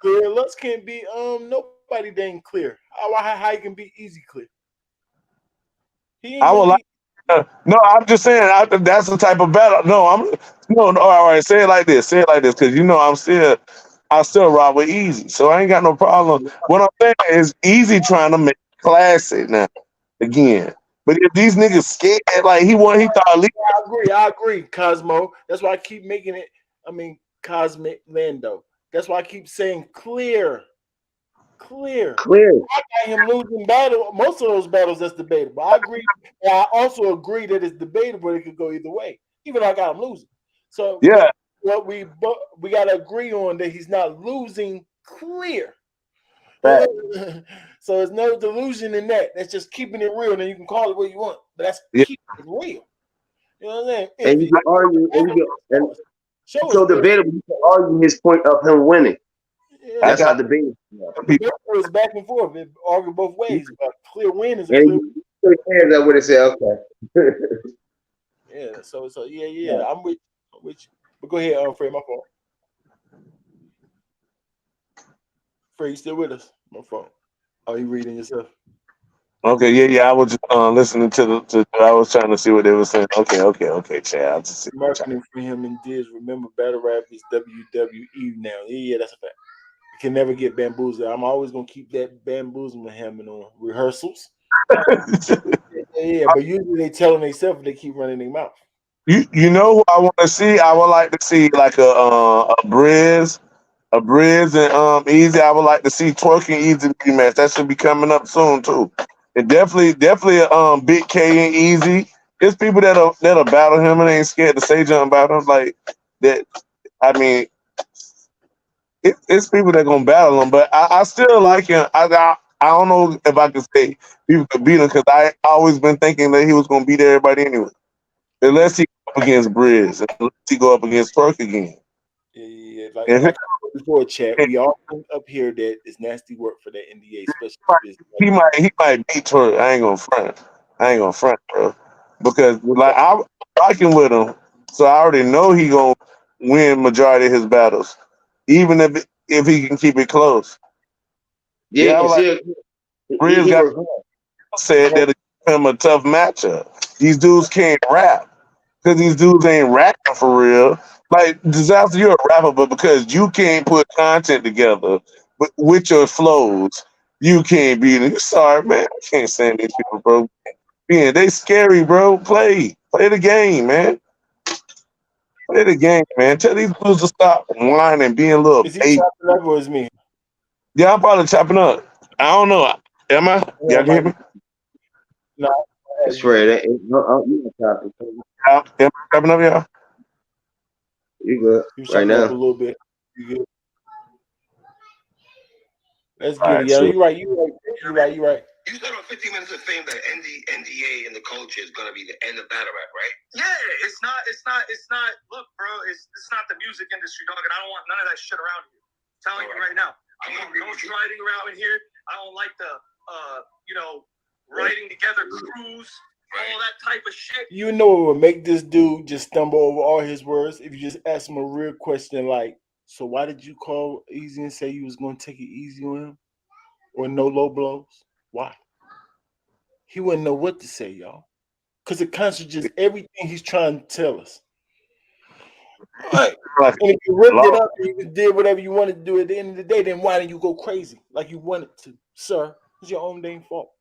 Lux can't be nobody nobody dang clear. How he can be Eazy clear? He ain't I would really. like. No, I'm just saying that's the type of battle. No. All right, say it like this. Say it like this, because I still rock with Easy, so I ain't got no problem. What I'm saying is Easy trying to make it classic now again. But if these niggas scared, like he thought least. I agree, Cosmo. That's why I keep making it. I mean, Cosmic Lando. That's why I keep saying clear. I got him losing battle. Most of those battles that's debatable. I agree. And I also agree that it's debatable. It could go either way. Even though I got him losing. So Yeah. what we got to agree on that he's not losing clear. Right. So there's no delusion in that. That's just keeping it real. And you can call it what you want, but that's keeping it real. You know what I'm saying? And you can argue, so debatable. You can argue his point of him winning. Yeah. That's how debatable. It was back and forth. It argued both ways. But clear win is a and clear. You hands up with it. Say okay. Yeah. So yeah. I'm with you. But go ahead, Fred. My fault. Fred, you still with us? My fault. Oh, you reading yourself? Okay, yeah. I was just listening to. I was trying to see what they were saying. Okay, Chad. Marketing for him and Diz. Remember, battle rap is WWE now. Yeah, that's a fact. You can never get bamboozled. I'm always gonna keep that bamboozlement hammering on rehearsals. Yeah, but usually they telling themselves they keep running their mouth. You know who I want to see? I would like to see like a Briz and Easy. I would like to see Tawk and Easy rematch. That should be coming up soon too. And definitely Big K and Easy. There's people that'll battle him and ain't scared to say something about him like that. I mean, it's people that gonna battle him, but I still like him. I don't know if I could say people could beat him because I always been thinking that he was gonna beat everybody anyway. Unless he go up against Briz, unless he go up against Tawk again. Yeah. Like I said before, chat, we all think up here that it's nasty work for that NDA, especially he might beat Tawk. I ain't gonna front, bro. Because like I'm rocking with him, so I already know he gonna win majority of his battles, even if he can keep it close. Yeah, I was like, Briz got said that it give him a tough matchup. These dudes can't rap because these dudes ain't rapping for real. Like Dizaster, you're a rapper, but because you can't put content together with your flows, you can't beat it. Sorry, man. I can't stand these people, bro. Man, they scary, bro. Play the game, man. Play the game, man. Tell these dudes to stop whining, being a little Is he chopping up or is me? Yeah, I'm probably chopping up. I don't know. Am I? Y'all can hear me? No. That's right. You Am I chopping up, y'all? You good right now? A little bit. You good? Let's get Right, it. Yeah, sure. you're right. You said on 15 Minutes of Fame that NDA and the culture is gonna be the end of battle rap, right? Yeah, it's not. Look, bro, it's not the music industry, dog, and I don't want none of that shit around here. I'm telling you right now. I don't want no writing around in here. I don't like the writing together crews, all that type of shit. You know what would make this dude just stumble over all his words if you just ask him a real question like, so why did you call Eazy and say you was gonna take it easy on him? Or no low blows? Why? He wouldn't know what to say, y'all. Because it contradicts everything he's trying to tell us. Right. And if you ripped it up and you did whatever you wanted to do at the end of the day, then why didn't you go crazy like you wanted to? Sir, it's your own dang fault.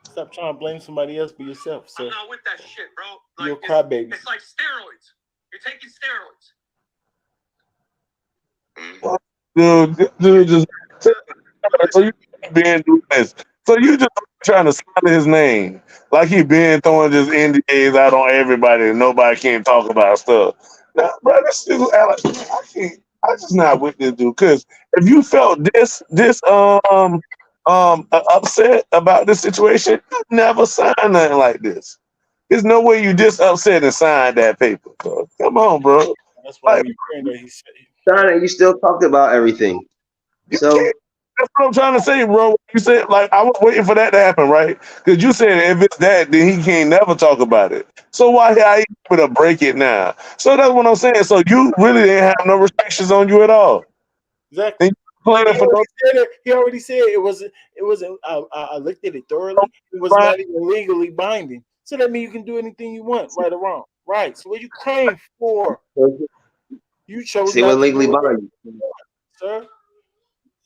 Stop trying to blame somebody else for yourself, sir. I'm not with that shit, bro. Like, you're a crybaby. It's like steroids. You're taking steroids. Dude, just so you been doing this. So you just trying to slaughter his name. Like he been throwing just NDAs out on everybody and nobody can't talk about stuff. Now, bro, this is I just not with this dude. Cause if you felt this upset about this situation, you never signed nothing like this. There's no way you just upset and signed that paper. Bro. Come on, bro. That's why we praying that he said. You still talked about everything. So that's what I'm trying to say, bro. You said like I was waiting for that to happen, right? Because you said if it's that, then he can't never talk about it. So why I able to break it now? So that's what I'm saying. So you really didn't have no restrictions on you at all. Exactly. Planning for no He already said it wasn't. It wasn't. I looked at it thoroughly. It was not even legally binding. So that means you can do anything you want, right or wrong. Right. So what you crying for? You chose See not what to legally do it, binding, sir.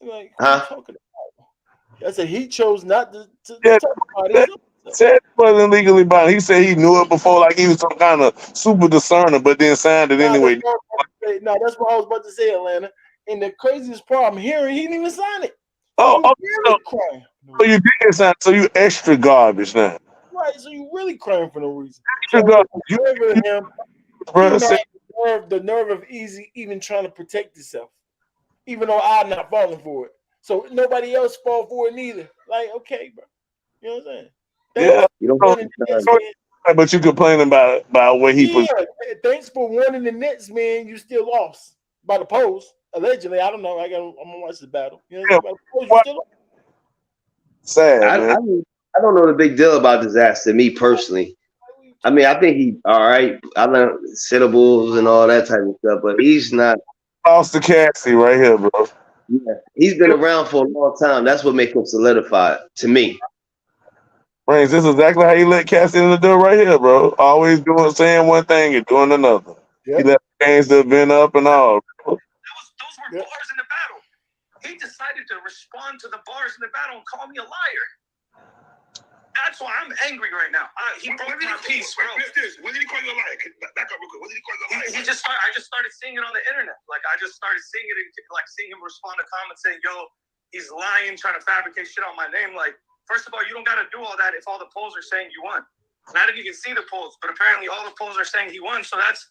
Like, what are you huh? talking about? I said he chose not to yeah, talk about that it. said it wasn't legally bound. He said he knew it before, like he was some kind of super discerner, but then signed it anyway. That's what I was about to say, Atlanta. And the craziest part I'm hearing, he didn't even sign it. So Oh, you oh really so, crying. so you did sign, so you extra garbage now. Right, so you really crying for no reason. Extra So garbage. the nerve of him, he Bro, don't said, have the nerve of Eazy even trying to protect himself, even though I'm not falling for it. So nobody else fall for it neither. Like, okay, bro. You know what I'm saying? yeah. Thanks You don't for have warning to the sign. Nets, man. But you complaining about what he put. Yeah, thanks for warning the Nets, man. You still lost by the polls. Allegedly, I don't know. I'm gonna watch the battle. You know what I'm Yeah, saying? By the polls, you what? still lost. Sad, I, man. I I don't know the big deal about Disaster. Me personally, I mean, I think he all right. I learned syllables and all that type of stuff, but he's not. Lost to Cassie right here, bro. Yeah, he's been around for a long time. That's what makes him solidified to me. Brains, this is exactly how you let Cassie in the door right here, bro. Always saying one thing and doing another. He Yep. let the games that have been up and all. Those were bars in the battle. He decided to respond to the bars in the battle and call me a liar. That's why I'm angry right now. He broke my peace, bro. When did he call you a liar? Back up real quick. When did he call you a liar? I just started seeing it on the internet. Like, I just started seeing it, like, seeing him respond to comments saying, yo, he's lying, trying to fabricate shit on my name. Like, first of all, you don't got to do all that if all the polls are saying you won. And I didn't even see the polls, but apparently all the polls are saying he won. So that's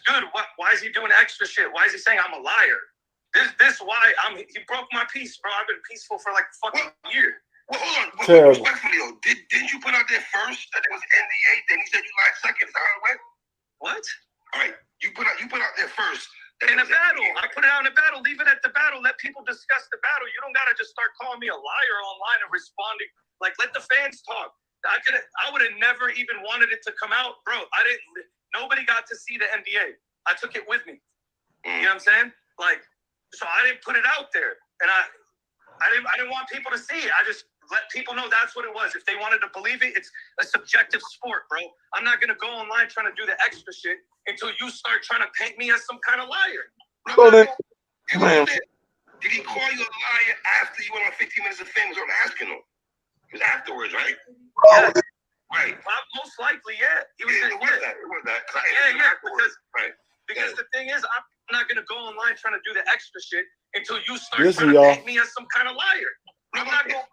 good. Why is he doing extra shit? Why is he saying I'm a liar? This why he broke my peace, bro. I've been peaceful for like a fucking year. Well, hold on. Terrible. Respectfully, though, didn't you put out there first that it was NDA? Then you said you lied second. Is that how it went? What? All right. You put out there first. In a battle. I put it out in a battle. Leave it at the battle. Let people discuss the battle. You don't gotta just start calling me a liar online and responding. Like, let the fans talk. I would have never even wanted it to come out, bro. Nobody got to see the NDA. I took it with me. You know what I'm saying? Like, so I didn't put it out there, and I didn't want people to see it. I just let people know that's what it was. If they wanted to believe it, it's a subjective sport, bro. I'm not gonna go online trying to do the extra shit until you start trying to paint me as some kind of liar. So then, Man. Did he call you a liar after you went on 15 Minutes of Fame? Is what I'm asking him. It was afterwards, right? Yeah. Right. Most likely, yeah. It was that. Because the thing is, I'm not gonna go online trying to do the extra shit until you start Listen, trying to y'all. paint me as some kind of liar. I'm not gonna.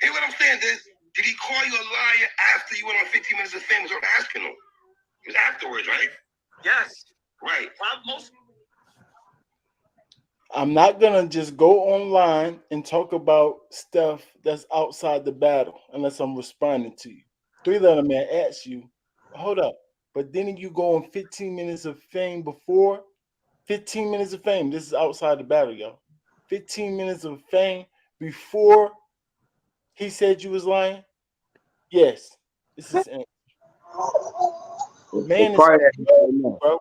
Hey, what I'm saying is, did he call you a liar after you went on 15 Minutes of Fame? Is what I'm asking him. It was afterwards, right? Yes. Right. I'm not gonna just go online and talk about stuff that's outside the battle unless I'm responding to you. 3LETTER man asks you, hold up, but didn't you go on 15 Minutes of Fame before? 15 Minutes of Fame. This is outside the battle, y'all. 15 Minutes of Fame before he said you was lying? Yes. This is it. Man is bro.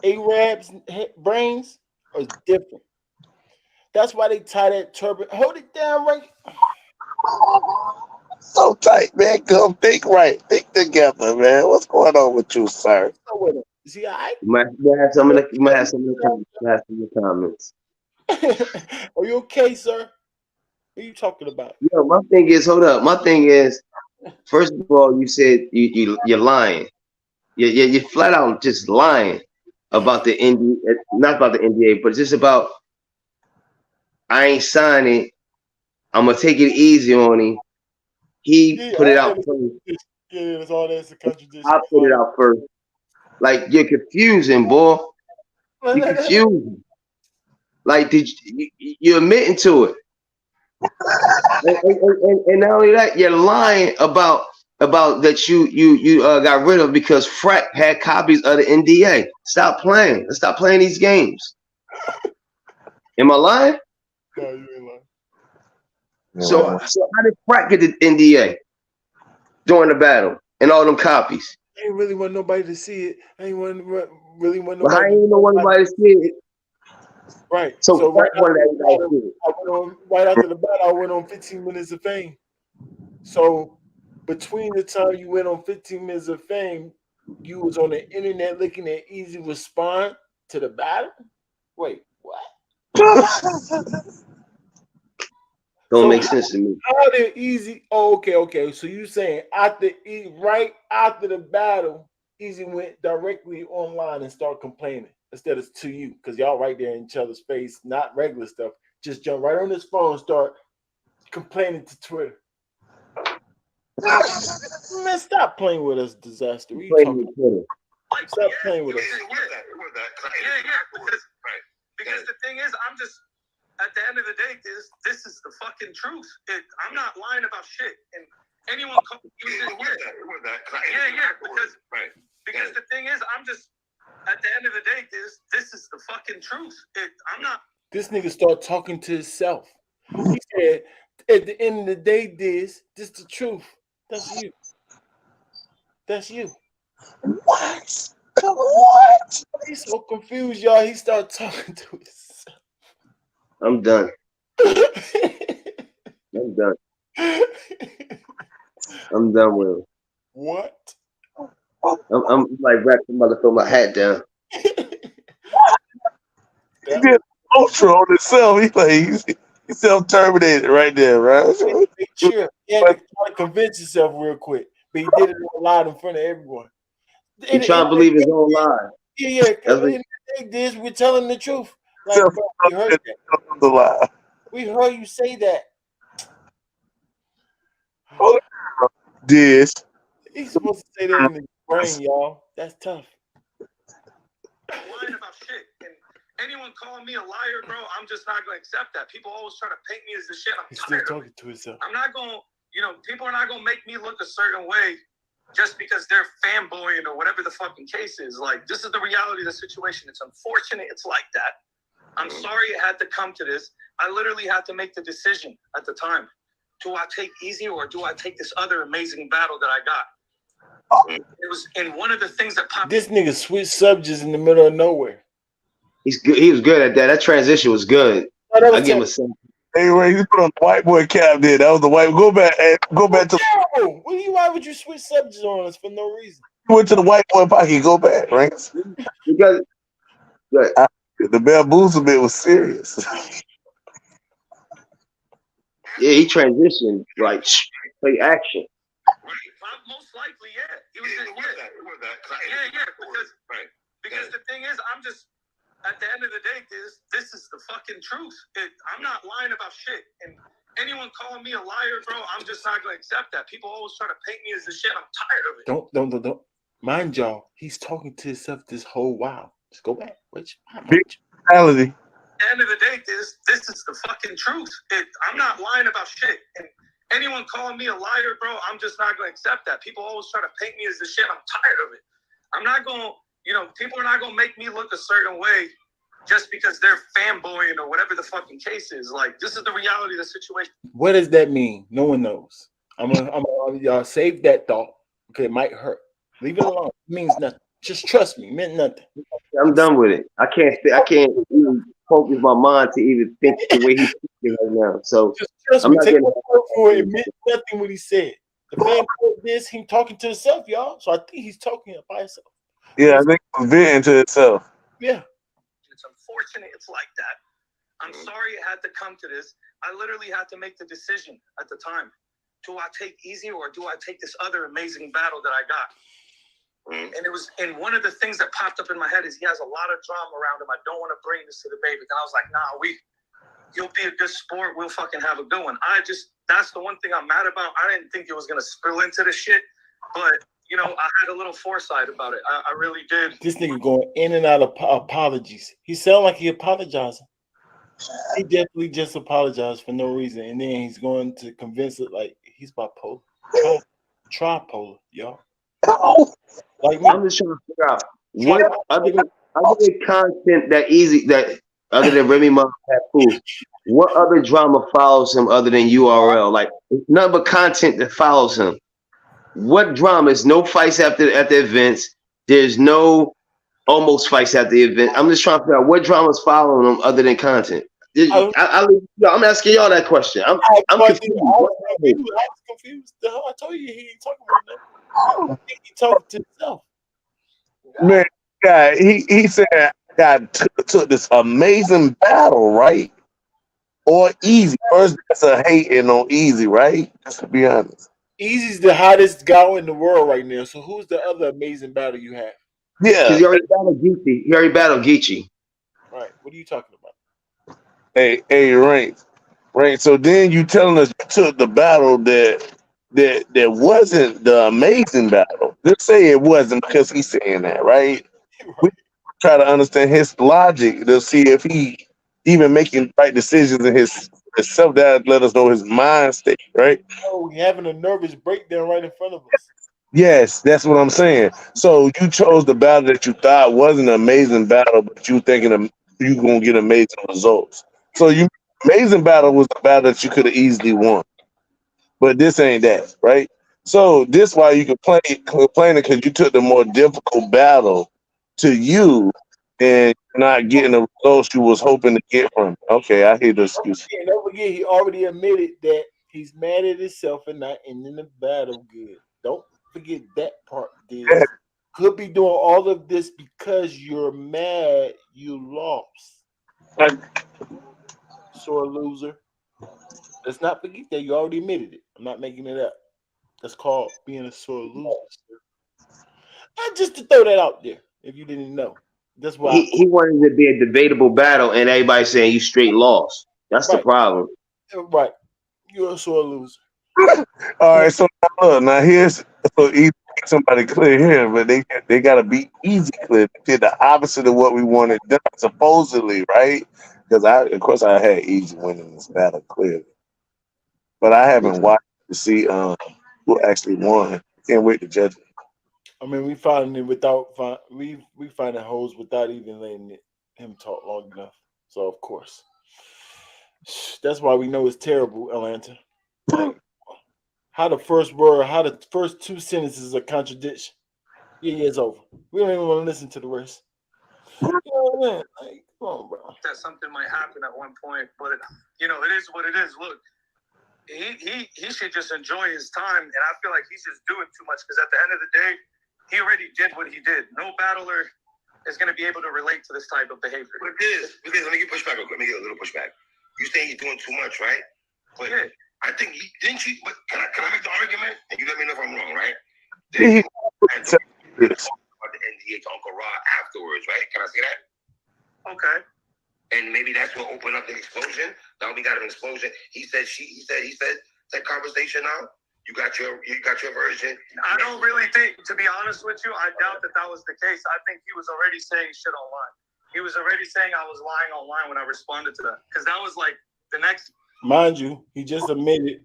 Arab's brains are different. That's why they tie that turban. Hold it down right. so tight, man. Come think right. Think together, man. What's going on with you, sir? See, I You might have some of the comments. Are you okay, sir? What are you talking about? Yo, my thing is, hold up. My thing is, first of all, you said you're lying. You're flat out just lying about the NDA, not about the NDA, but just about I ain't signing. I'm gonna take it easy on him. He put it out first. Yeah, that's all that's a contradiction. I put it out first. Like, you're confusing, boy. You're confusing. Like, you're admitting to it. And not only that, you're lying about that you got rid of because Frack had copies of the NDA. Stop playing. Let's stop playing these games. Am I lying? No, you ain't lying. So how did Frack get the NDA during the battle and all them copies? I ain't really want nobody to see it. I ain't really want But nobody. I ain't know nobody to see it. Right. So right that's one after that the battle, right after the battle, I went on 15 minutes of fame. So between the time you went on 15 minutes of fame, you was on the internet looking at Eazy respond to the battle. Wait, what? don't make sense to me. How did Eazy? Oh, okay. So you saying right after the battle, Eazy went directly online and started complaining instead of to you because y'all right there in each other's face, not regular stuff. Just jump right on his phone and start complaining to Twitter. Man, stop playing with us, Dizaster. What are you talking about? Stop playing with us. Because the thing is, I'm just at the end of the day, this is the fucking truth. I'm not lying about shit. And anyone because the thing is, I'm just at the end of the day, this is the fucking truth. I'm not. This nigga start talking to himself. He said, at the end of the day, this the truth. That's you. That's you. What? What? He's so confused, y'all. He started talking to himself. I'm done. I'm done. I'm done with him. What? I'm like wrap the mother throw my hat down. He did ultra on himself. He self-terminated right there, right? Sure. He had to try to convince himself real quick, but he did it loud in front of everyone. He trying to believe his own lie. Yeah. This we're telling the truth. Like, bro, we heard that. We heard you say that. This. He's supposed to say that in his brain, y'all. That's tough. I'm lying about shit. And anyone calling me a liar, bro, I'm just not going to accept that. People always try to paint me as the shit. He's still talking to himself. I'm not going to, people are not going to make me look a certain way just because they're fanboying or whatever the fucking case is. Like, this is the reality of the situation. It's unfortunate it's like that. I'm sorry it had to come to this. I literally had to make the decision at the time. Do I take Eazy or do I take this other amazing battle that I got? It was in one of the things that popped. This nigga switched subjects in the middle of nowhere. He's good. He was good at that. That transition was good. I give him a sense. Hey, Ray, you put on the white boy cap there. That was the white. Go back to. Terrible. Why would you switch subjects on us for no reason? You went to the white boy pocket. Go back, right? Because the bamboozle bit was serious. Yeah, he transitioned like play action. Most likely, yeah. He was because the thing is, I'm just at the end of the day, this is the fucking truth. I'm not lying about shit. And anyone calling me a liar, bro, I'm just not gonna accept that. People always try to paint me as the shit. I'm tired of it. Don't. Mind y'all, he's talking to himself this whole while. Just go back. Big reality. At the end of the day, this is the fucking truth. I'm not lying about shit. And anyone calling me a liar, bro, I'm just not going to accept that. People always try to paint me as the shit. I'm tired of it. I'm not going to, people are not going to make me look a certain way just because they're fanboying or whatever the fucking case is. Like, this is the reality of the situation. What does that mean? No one knows. I'm gonna y'all save that thought. Okay, it might hurt. Leave it alone. It means nothing. Just trust me. It meant nothing. I'm done with it. I can't even focus my mind to even think the way he's thinking right now. So just trust I'm me. not Take getting my word for it. It meant nothing what he said. The man put this, he talking to himself, y'all. So I think he's talking by himself. Yeah, I think it was venting to itself. Yeah. It's unfortunate it's like that. I'm sorry it had to come to this. I literally had to make the decision at the time. Do I take Eazy or do I take this other amazing battle that I got? And it was, and one of the things that popped up in my head is he has a lot of drama around him. I don't want to bring this to the baby. And I was like, nah, you'll be a good sport. We'll fucking have a good one. That's the one thing I'm mad about. I didn't think it was going to spill into the shit, but I had a little foresight about it. I really did. This nigga going in and out of apologies. He sound like he apologizing. He definitely just apologized for no reason. And then he's going to convince it like he's bipolar. Tripolar, y'all. Like I'm just trying to figure out what other than content that Eazy, that other than Remy Ma Papoose, what other drama follows him other than URL? Like nothing but content that follows him. What drama? Is no fights after events. There's no almost fights at the event. I'm just trying to figure out what dramas following them other than content. I'm asking y'all that question. I'm confused. I was confused. The hell I told you he ain't talking about that. He talking to himself. Man, guy, he said God took this amazing battle, right? Or Easy. First, that's a hating on Easy, right? Just to be honest. Easy's the hottest guy in the world right now. So who's the other amazing battle you have? Because Yeah. he already battled Geechee. He already battled Geechee. Right. What are you talking about? Hey, right. So then you telling us you took the battle that wasn't the amazing battle. Just say it wasn't because he's saying that, right? We try to understand his logic to see if he even making right decisions in his self. That let us know his mind state, right? Oh, we having a nervous breakdown right in front of us. Yes, that's what I'm saying. So you chose the battle that you thought wasn't an amazing battle, but you thinking you gonna get amazing results. So you amazing battle was the battle that you could have easily won, but this ain't that, right? So this why you complaining because you took the more difficult battle to you and not getting the results you was hoping to get from it. Okay, I hear the excuse. Don't forget, he already admitted that he's mad at himself and not ending the battle good. Don't forget that part, Diz. Could be doing all of this because you're mad you lost. Sore loser. Let's not forget that you already admitted it. I'm not making it up. That's called being a sore loser. And just to throw that out there, if you didn't know. That's why He wanted it to be a debatable battle, and everybody saying you straight lost. That's the right. problem. Right. You're a sore loser. All right, so now here's so easy make somebody clear here, but they gotta be easy clear. They did the opposite of what we wanted done, supposedly, right? Because of course I had Easy winning this battle clearly, but I haven't watched to see who actually won. Can't wait to judge it. I mean, we finding it without we finding holes without even letting him talk long enough. So of course, that's why we know it's terrible, Atlanta. Like how the first two sentences are contradiction. Yeah, it's over. We don't even want to listen to the rest. You know what I mean? Like, come on, bro. That something might happen at one point, but it is what it is. Look, he should just enjoy his time, and I feel like he's just doing too much because at the end of the day, he already did what he did. No battler is going to be able to relate to this type of behavior. But let me get pushback real quick. Let me get a little pushback. You saying he's doing too much, right? But yeah. I think didn't you? But can I make the argument? And you let me know if I'm wrong, right? Then about the NDA to Uncle Rod afterwards, right? Can I say that? Okay. And maybe that's what opened up the explosion. Now we got an explosion. He said that conversation now. You got your version. I don't really think, to be honest with you, I doubt that was the case. I think he was already saying shit online. He was already saying I was lying online when I responded to that. Because that was like the next. Mind you, he just admitted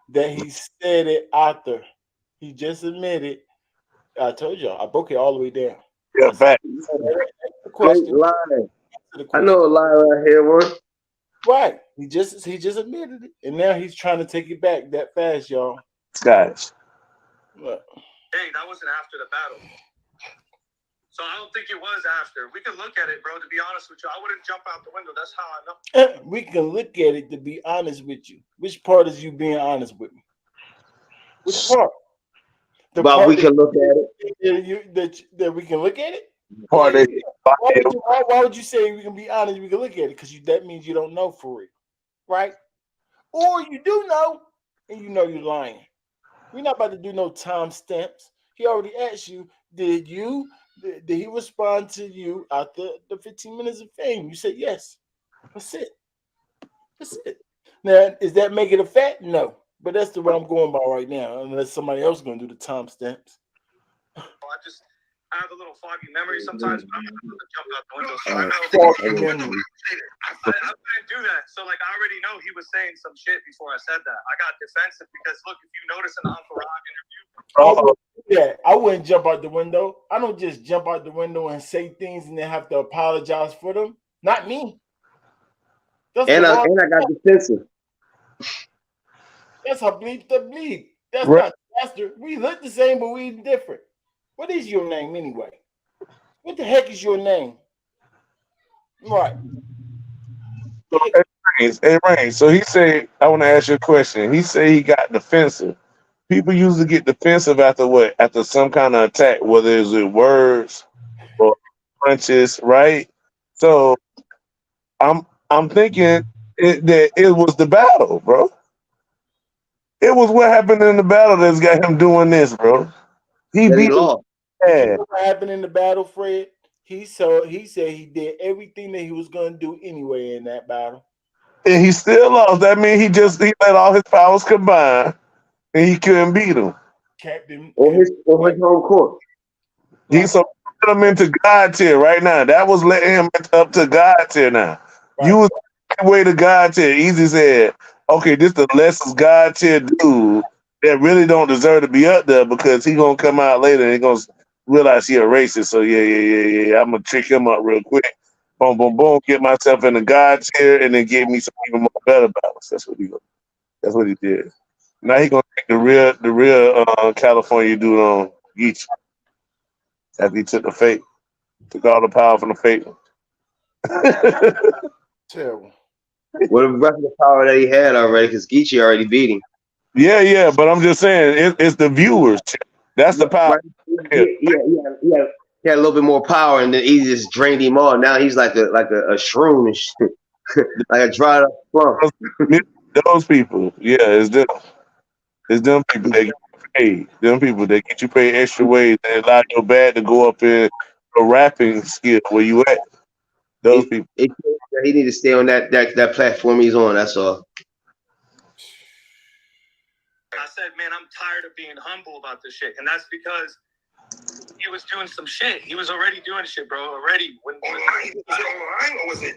that he said it after. He just admitted. I told y'all, I broke it all the way down. Yeah, fact. Question. I know a lie right here, one. Right. He just admitted it. And now he's trying to take it back that fast, y'all. Guys. What? Hey, that wasn't after the battle. So I don't think it was after. We can look at it, bro. To be honest with you, I wouldn't jump out the window. That's how I know. We can look at it to be honest with you. Which part is you being honest with me? Which part? But we can look at it. That we can look at it? Part Why would you say we can be honest? We can look at it because that means you don't know for real, right? Or you do know and you know you're lying. We're not about to do no timestamps. He already asked you, did he respond to you after the 15 minutes of fame? You said yes. That's it. Now, is that making a fact? No. But that's the way I'm going by right now, unless somebody else is going to do the timestamps. I have a little foggy memory sometimes, but I'm not going to jump out the window. So I wouldn't do that. So, like, I already know he was saying some shit before I said that. I got defensive because, look, if you notice in the Uncle Rock interview, I wouldn't jump out the window. I don't just jump out the window and say things and then have to apologize for them. Not me. And I got defensive. That's how bleep the bleep. That's not Dizaster. We look the same, but we different. What is your name anyway? What the heck is your name? Right. So, hey, Rain. So he said, I want to ask you a question. He said he got defensive. People usually get defensive after what? After some kind of attack, whether it's with words or punches, right? So I'm thinking that it was the battle, bro. It was what happened in the battle that's got him doing this, bro. He That he beat his lost. Did you ass, know what happened in the battle, Fred? He said he did everything that he was gonna do anyway in that battle. and he still lost. That means he let all his powers combine, and he couldn't beat him. Captain On could his home court. He right, so put him into God tier right now. That was letting him up to God tier now. right. You was on your way to God tier. Easy said, okay, this the lessest God tier dude that really don't deserve to be up there because he gonna come out later and he gonna realize he a racist. So yeah. I'm gonna trick him up real quick. Boom, boom, boom. Get myself in the God tier and then give me some even more better battles. That's what he did. Now he gonna take the real California dude on Geechee after he took all the power from the fake. Terrible. With the rest of the power that he had already, because Geechee already beat him. Yeah, but I'm just saying it's the viewers. That's the power. Right? He had a little bit more power, and then he just drained him all. Now he's like a shroom and shit, like a dried up plum. Those people, yeah, it's them people that get you paid. Them people that get you paid extra ways and allow your bad to go up in a rapping skill where you at. Those people. He need to stay on that platform he's on. That's all. I said, man, I'm tired of being humble about this shit, and that's because he was doing some shit. He was already doing shit, bro. Already. Was it online or was it?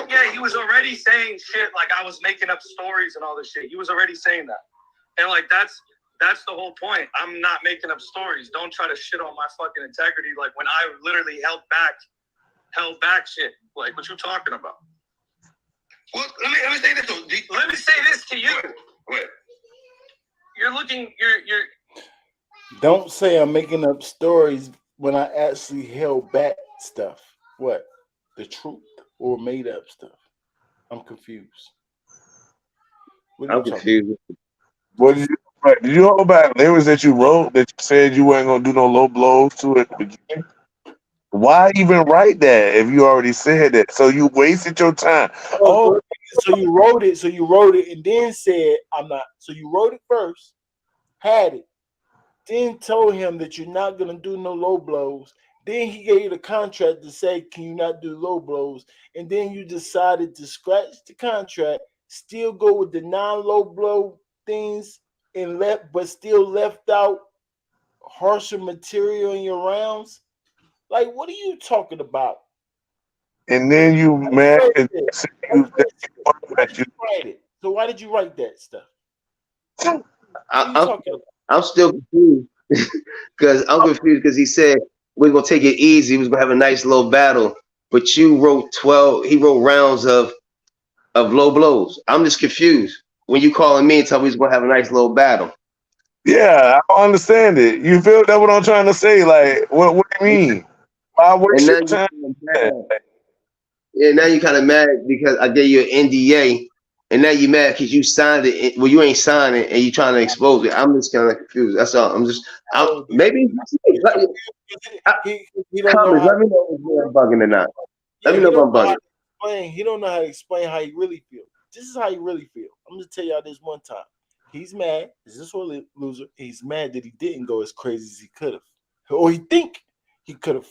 Yeah, he was already saying shit like I was making up stories and all this shit. He was already saying that, and like that's the whole point. I'm not making up stories. Don't try to shit on my fucking integrity. Like when I literally held back shit. Like what you talking about? Well, let me say this. Let me say this to you. What? You're looking. You're. Don't say I'm making up stories when I actually held back stuff. What? The truth or made up stuff? I'm confused. What are I'm you talking confused. What did you hold back lyrics that you wrote that you said you weren't gonna do no low blows to at the beginning? Why even write that if you already said that? So you wasted your time. Oh, So you wrote it. So you wrote it and then said I'm not. So you wrote it first, had it, then told him that you're not gonna do no low blows. Then he gave you the contract to say, "Can you not do low blows?" And then you decided to scratch the contract, still go with the non-low blow things, and but still left out harsher material in your rounds. Like, what are you talking about? and then you mad and say that you Write it. So why did you write that stuff? What are you I'm talking about? I'm still confused because he said we're gonna take it easy. We're gonna have a nice little battle, but you wrote 12. He wrote rounds of low blows. I'm just confused when you calling me and tell me we're gonna have a nice little battle. Yeah, I don't understand it. You feel that what I'm trying to say? Like, what do you mean? Why And waste now your you time? yeah, now you kind of mad because I gave you an NDA, and now you mad because you signed it. Well, you ain't signed it, and you trying to expose it. I'm just kind of confused. That's all. Oh, Maybe he don't know comments. how. Let me know if I'm bugging or not. Let Yeah, me he know if don't I'm know how bugging. to explain. He don't know how to explain how he really feels. This is how he really feels. I'm gonna tell y'all this one time. He's mad. Is this what loser? He's mad that he didn't go as crazy as he could have, or he think he could have.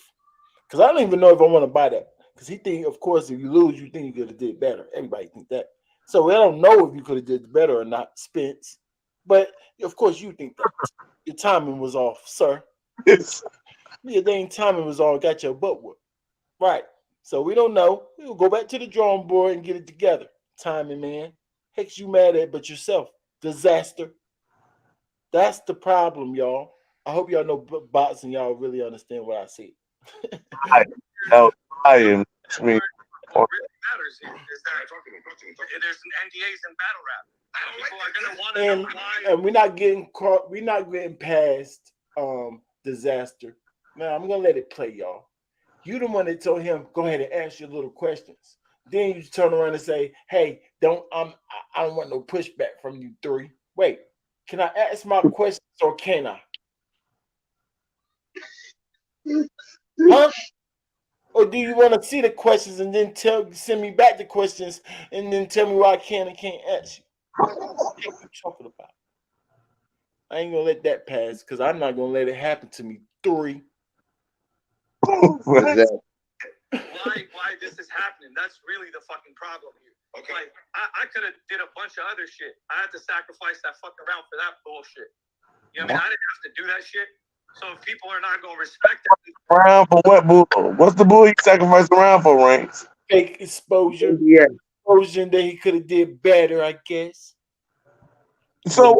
Because I don't even know if I want to buy that. Because he think, of course, if you lose, you think you could have did better. Everybody think that. So I don't know if you could have did better or not, Spence. But of course, you think that your timing was off, sir. Your dang timing was all got your butt whooped. Right. So we don't know. We'll go back to the drawing board and get it together. Timing, man. Heck, you mad at but yourself. Disaster. That's the problem, y'all. I hope y'all know bots and y'all really understand what I said. I am. I mean, What really matters here is that there's an NDAs in battle rap. People are gonna want to know why. And we're not getting caught. We're not getting past Dizaster. Now I'm gonna let it play, y'all. You the one that told him go ahead and ask your little questions. Then you turn around and say, "Hey, I don't want no pushback from you 3. Wait, can I ask my questions or can I? Huh? Or do you want to see the questions and then send me back the questions and then tell me why I can and can't ask you? What are you talking about? I ain't gonna let that pass because I'm not gonna let it happen to me 3. Why this is happening? That's really the fucking problem here. Okay. Like I could have did a bunch of other shit. I had to sacrifice that fucking round for that bullshit. You know what I mean? I didn't have to do that shit. So if people are not gonna respect that, Round for what bull? What's the bull you sacrificed around for, Ranks? Fake exposure. Yeah. Exposure that he could have did better, I guess. So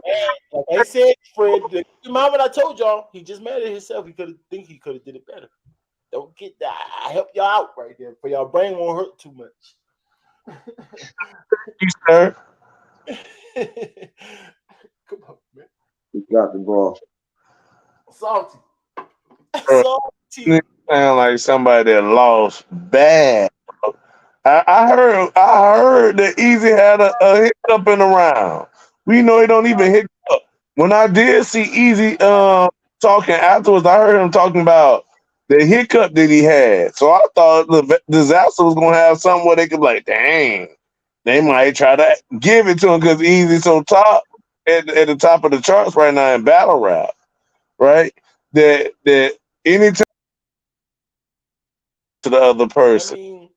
like I said, Fred, remember what I told y'all? He just mad at himself. He could have did it better. Don't get that. I help y'all out right there, for y'all brain won't hurt too much. you, sir. Come on, man. He got the ball. Salty. You sound like somebody that lost bad. I heard that Eazy had a hiccup in the round. We know he don't even hiccup. When I did see Eazy talking afterwards, I heard him talking about the hiccup that he had. So I thought the Dizaster was gonna have something where they could be like, dang, they might try to give it to him because Eazy's so top at the top of the charts right now in battle rap, right? That anytime to the other person. I mean,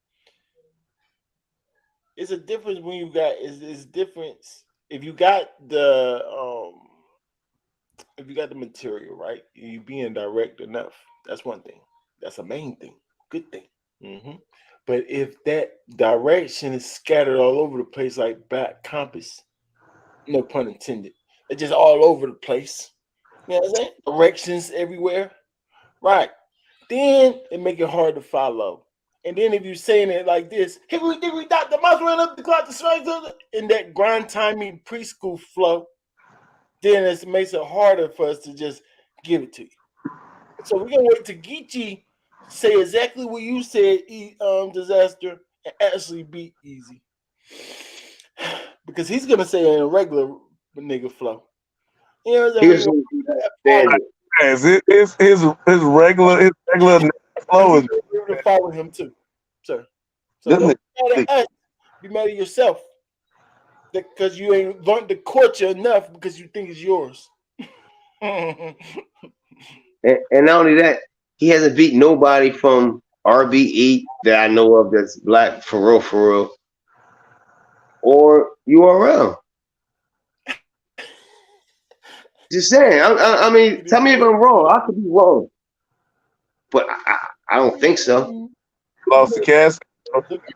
it's a difference when you got it's difference if you got the material, right? You being direct enough. That's one thing. That's a main thing. Good thing. Mm-hmm. But if that direction is scattered all over the place like back compass, no pun intended, it's just all over the place. You know what I'm saying? Directions everywhere. Right. Then it make it hard to follow. And then if you're saying it like this, hickory dickory dock, the mouse ran up the clock, the strength in that grind timing preschool flow, then it makes it harder for us to just give it to you. So we're gonna wait to Geechee say exactly what you said, Dizaster, and actually beat Eazy. Because he's gonna say it in a regular nigga flow. You know what I'm saying? His regular flow is to follow him too, sir. So don't be mad at us. Be mad at yourself because you ain't learned the culture enough because you think it's yours. And not only that, he hasn't beat nobody from RBE that I know of that's black for real, or URL. Just saying. I mean, tell me if I'm wrong. I could be wrong, but I don't think so. Lost the cast.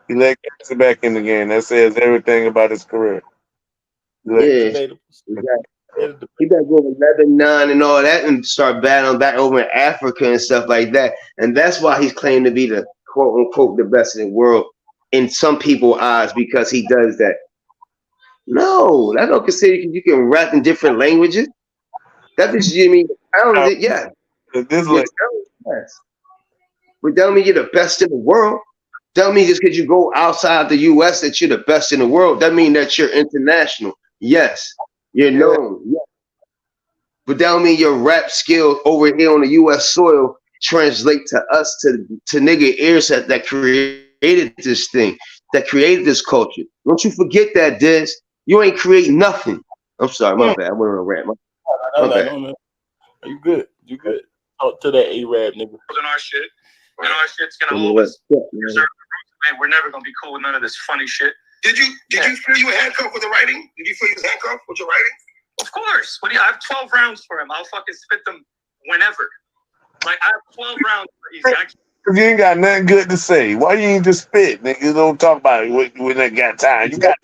He let Cassie back in the game. That says everything about his career. Yeah, exactly. He better go 11-9 and all that and start battling back over in Africa and stuff like that. And that's why he's claimed to be the quote unquote the best in the world in some people's eyes because he does that. No, that's not considered you can rap in different languages. That is you mean talented, yeah. This like yes. But don't mean you're the best in the world. Don't mean just because you go outside the US that you're the best in the world. That mean that you're international. Yes. You're known. Yes. But that don't mean your rap skill over here on the US soil translate to us to nigga ears that created this thing, that created this culture. Don't you forget that, Diz. You ain't create nothing. I'm sorry, my bad. I went on a rant. My bad. No. You good. You good. Talk to that A-Rab nigga. And our shit. And our shit's gonna always preserve the roots, man. We're never gonna be cool with none of this funny shit. Did you feel you were handcuffed with the writing? Did you feel you was handcuffed with your writing? Of course. What do you? I have 12 rounds for him. I'll fucking spit them whenever. Like I have 12 rounds for Eazy. If you ain't got nothing good to say, why you ain't just spit, nigga? You don't talk about it when they got time. You got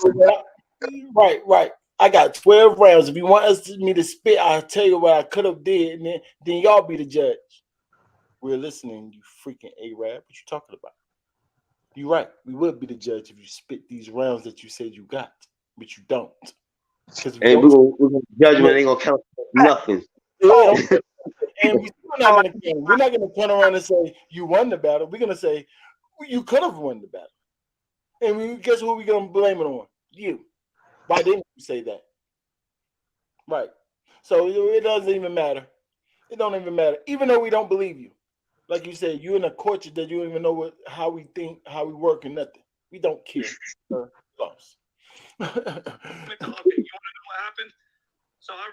right. I got 12 rounds. If you want me to spit, I'll tell you what I could have did, and then y'all be the judge. We're listening, you freaking A-Rab. What you talking about? You're right. We would be the judge if you spit these rounds that you said you got, but you don't. And we're gonna judgment ain't gonna count nothing. And we're not gonna turn around and say you won the battle. We're gonna say you could have won the battle. And guess who we're gonna blame it on? You. Why didn't you say that? Right. So it doesn't even matter. It don't even matter. Even though we don't believe you. Like you said, you're in a culture that you don't even know how we think, how we work, and nothing. We don't care. Lost. You want to know what happened? So I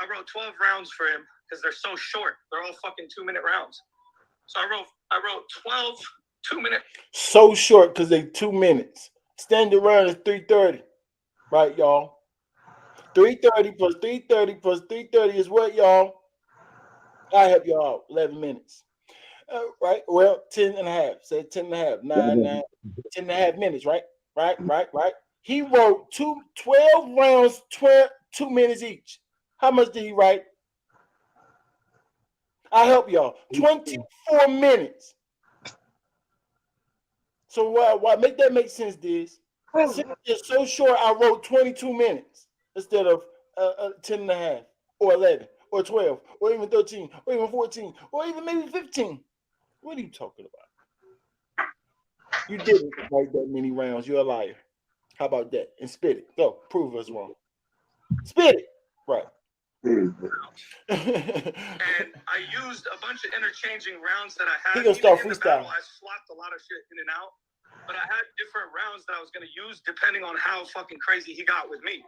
wrote 12 rounds for him because they're so short. They're all fucking 2-minute rounds. So I wrote 12 2-minute. So short because they 2 minutes. Standard round is 3:30. Right, y'all? 3:30 plus 3:30 plus 3:30 is what, y'all? I help y'all out. 11 minutes. Right? Well, 10 and a half. Say 10 and a half. 9, 10 and a half minutes, right? Right. He wrote 12 rounds, 2 minutes each. How much did he write? I help y'all. 24 minutes. So why make that make sense, Diz? Since it's so short, I wrote 22 minutes instead of 10 and a half, or 11, or 12, or even 13, or even 14, or even maybe 15. What are you talking about? You didn't write that many rounds. You're a liar. How about that? And spit it. Go. Prove us wrong. Spit it. Right. And I used a bunch of interchanging rounds that I had. He gonna start even in the freestyle. battle, I swapped a lot of shit in and out. But I had different rounds that I was going to use depending on how fucking crazy he got with me.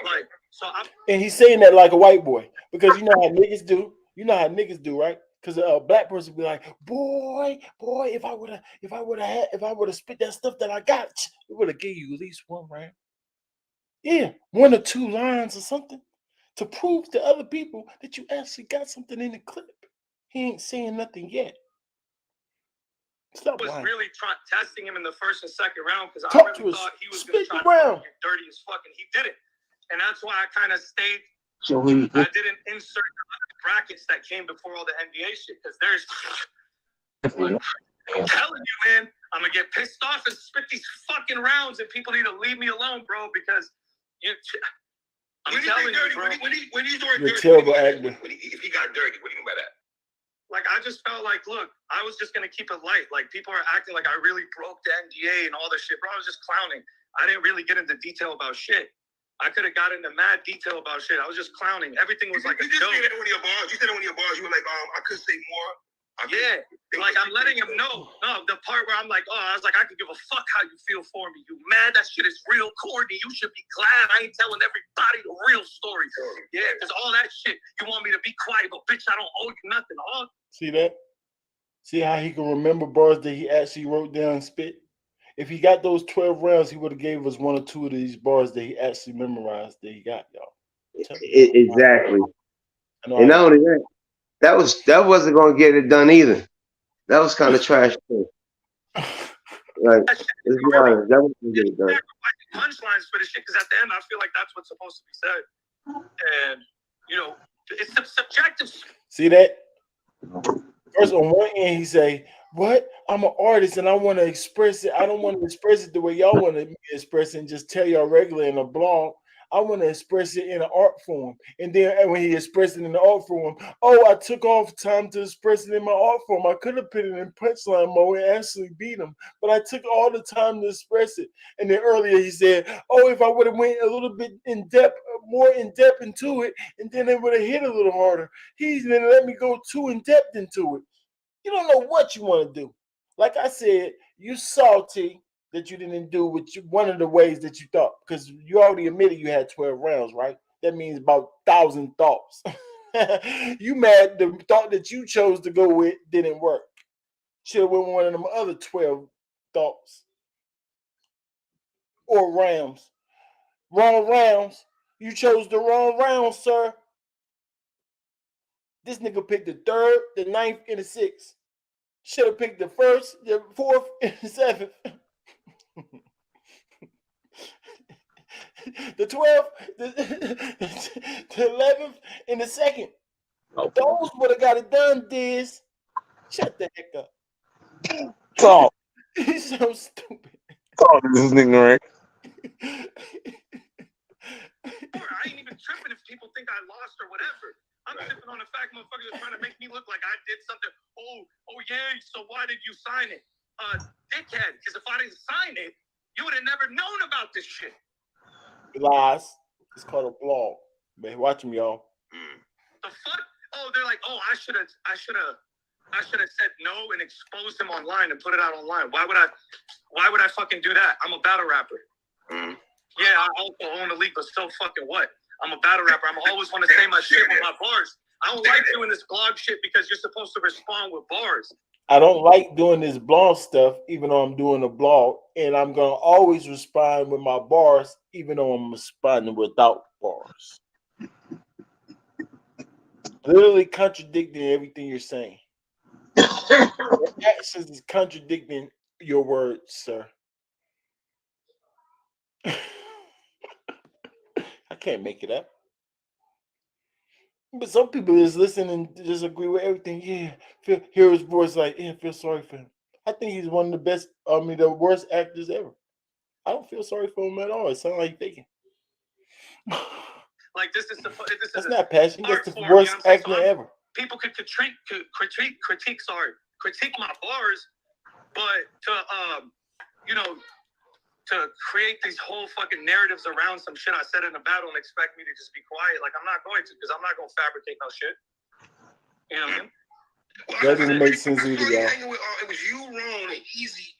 Like, so and he's saying that like a white boy because you know how niggas do. You know how niggas do, right? Because a black person be like, boy, if I would have spit that stuff that I got, it would have gave you at least one round. Yeah, 1 or 2 lines or something to prove to other people that you actually got something in the clip. He ain't saying nothing yet. Stop was lying. really testing him in the first and second round because I really thought he was going to try to get dirty as fuck, and he didn't. And that's why I kind of stayed. I didn't insert the brackets that came before all the NBA shit because there's. I'm telling you, man, I'm gonna get pissed off and spit these fucking rounds, and people need to leave me alone, bro, because I'm telling you, bro. When he's doing dirty, terrible actor. If he got dirty, what do you mean by that? Like, I just felt like, look, I was just going to keep it light. Like, people are acting like I really broke the NDA and all this shit. Bro, I was just clowning. I didn't really get into detail about shit. I could have got into mad detail about shit. I was just clowning. Everything was like a joke. You said that one of your bars. You said that one of your bars. You were like, I could say more. Like, I'm letting him know. No, the part where I'm like, I was like, I could give a fuck how you feel for me. You mad? That shit is real corny. You should be glad I ain't telling everybody the real story. Yeah, because all that shit, you want me to be quiet, but bitch, I don't owe you nothing. See that? See how he can remember bars that he actually wrote down and spit? If he got those 12 rounds, he would have gave us 1 or 2 of these bars that he actually memorized that he got, y'all. Exactly. And not only that wasn't going to get it done either. That was kind of trash too. Like, let's be honest, that wasn't going to get it done. Punchlines for this shit, because at the end, I feel like that's what's supposed to be said. And, it's subjective. See that? First, on one end, he say, what? I'm an artist and I want to express it. I don't want to express it the way y'all want to express it and just tell y'all regular in a blog. I want to express it in an art form. And then when he expressed it in the art form, I took off time to express it in my art form. I could have put it in punchline mode and actually beat him, but I took all the time to express it. And then earlier he said, if I would have went a little bit more in depth into it, and then it would have hit a little harder. He didn't let me go too in depth into it. You don't know what you want to do. Like I said, you salty that you didn't do one of the ways that you thought, because you already admitted you had 12 rounds, right? That means about 1,000 thoughts. You mad the thought that you chose to go with didn't work. Should have went with one of them other 12 thoughts or rounds. Wrong rounds. You chose the wrong rounds, sir. This nigga picked the 3rd, the 9th, and the 6th. Should have picked the 1st, the 4th, and the 7th. The 12th, the 11th, and the 2nd. Those would have got it done, Diz. Shut the heck up. Talk. He's so stupid. Talk, this nigga, right? I ain't even tripping if people think I lost or whatever. I'm sipping on the fact motherfuckers are trying to make me look like I did something. Oh yeah. So why did you sign it? Dickhead. Because if I didn't sign it, you would have never known about this shit. Lies. It's called a blog. Man, watch me, y'all. The fuck? Oh, they're like, oh, I should have said no and exposed him online and put it out online. Why would I fucking do that? I'm a battle rapper. Yeah, I also own a league, but so fucking what? I'm a battle rapper. I'm always want to say my shit with my bars. I don't like doing this blog shit because you're supposed to respond with bars. I don't like doing this blog stuff, even though I'm doing a blog, and I'm gonna always respond with my bars, even though I'm responding without bars. Literally contradicting everything you're saying. Your actions is contradicting your words, sir. I can't make it up. But some people just listen and just agree with everything. Yeah, hear his voice like, yeah, feel sorry for him. I think he's one of the best, the worst actors ever. I don't feel sorry for him at all. It sounds like faking. Like this is that's not passion. That's the worst actor ever. People could critique my bars, but to create these whole fucking narratives around some shit I said in a battle and expect me to just be quiet, like I'm not going to, because I'm not going to fabricate no shit. You know what I mean? That didn't make sense either, y'all. It was you, Ron, and Eazy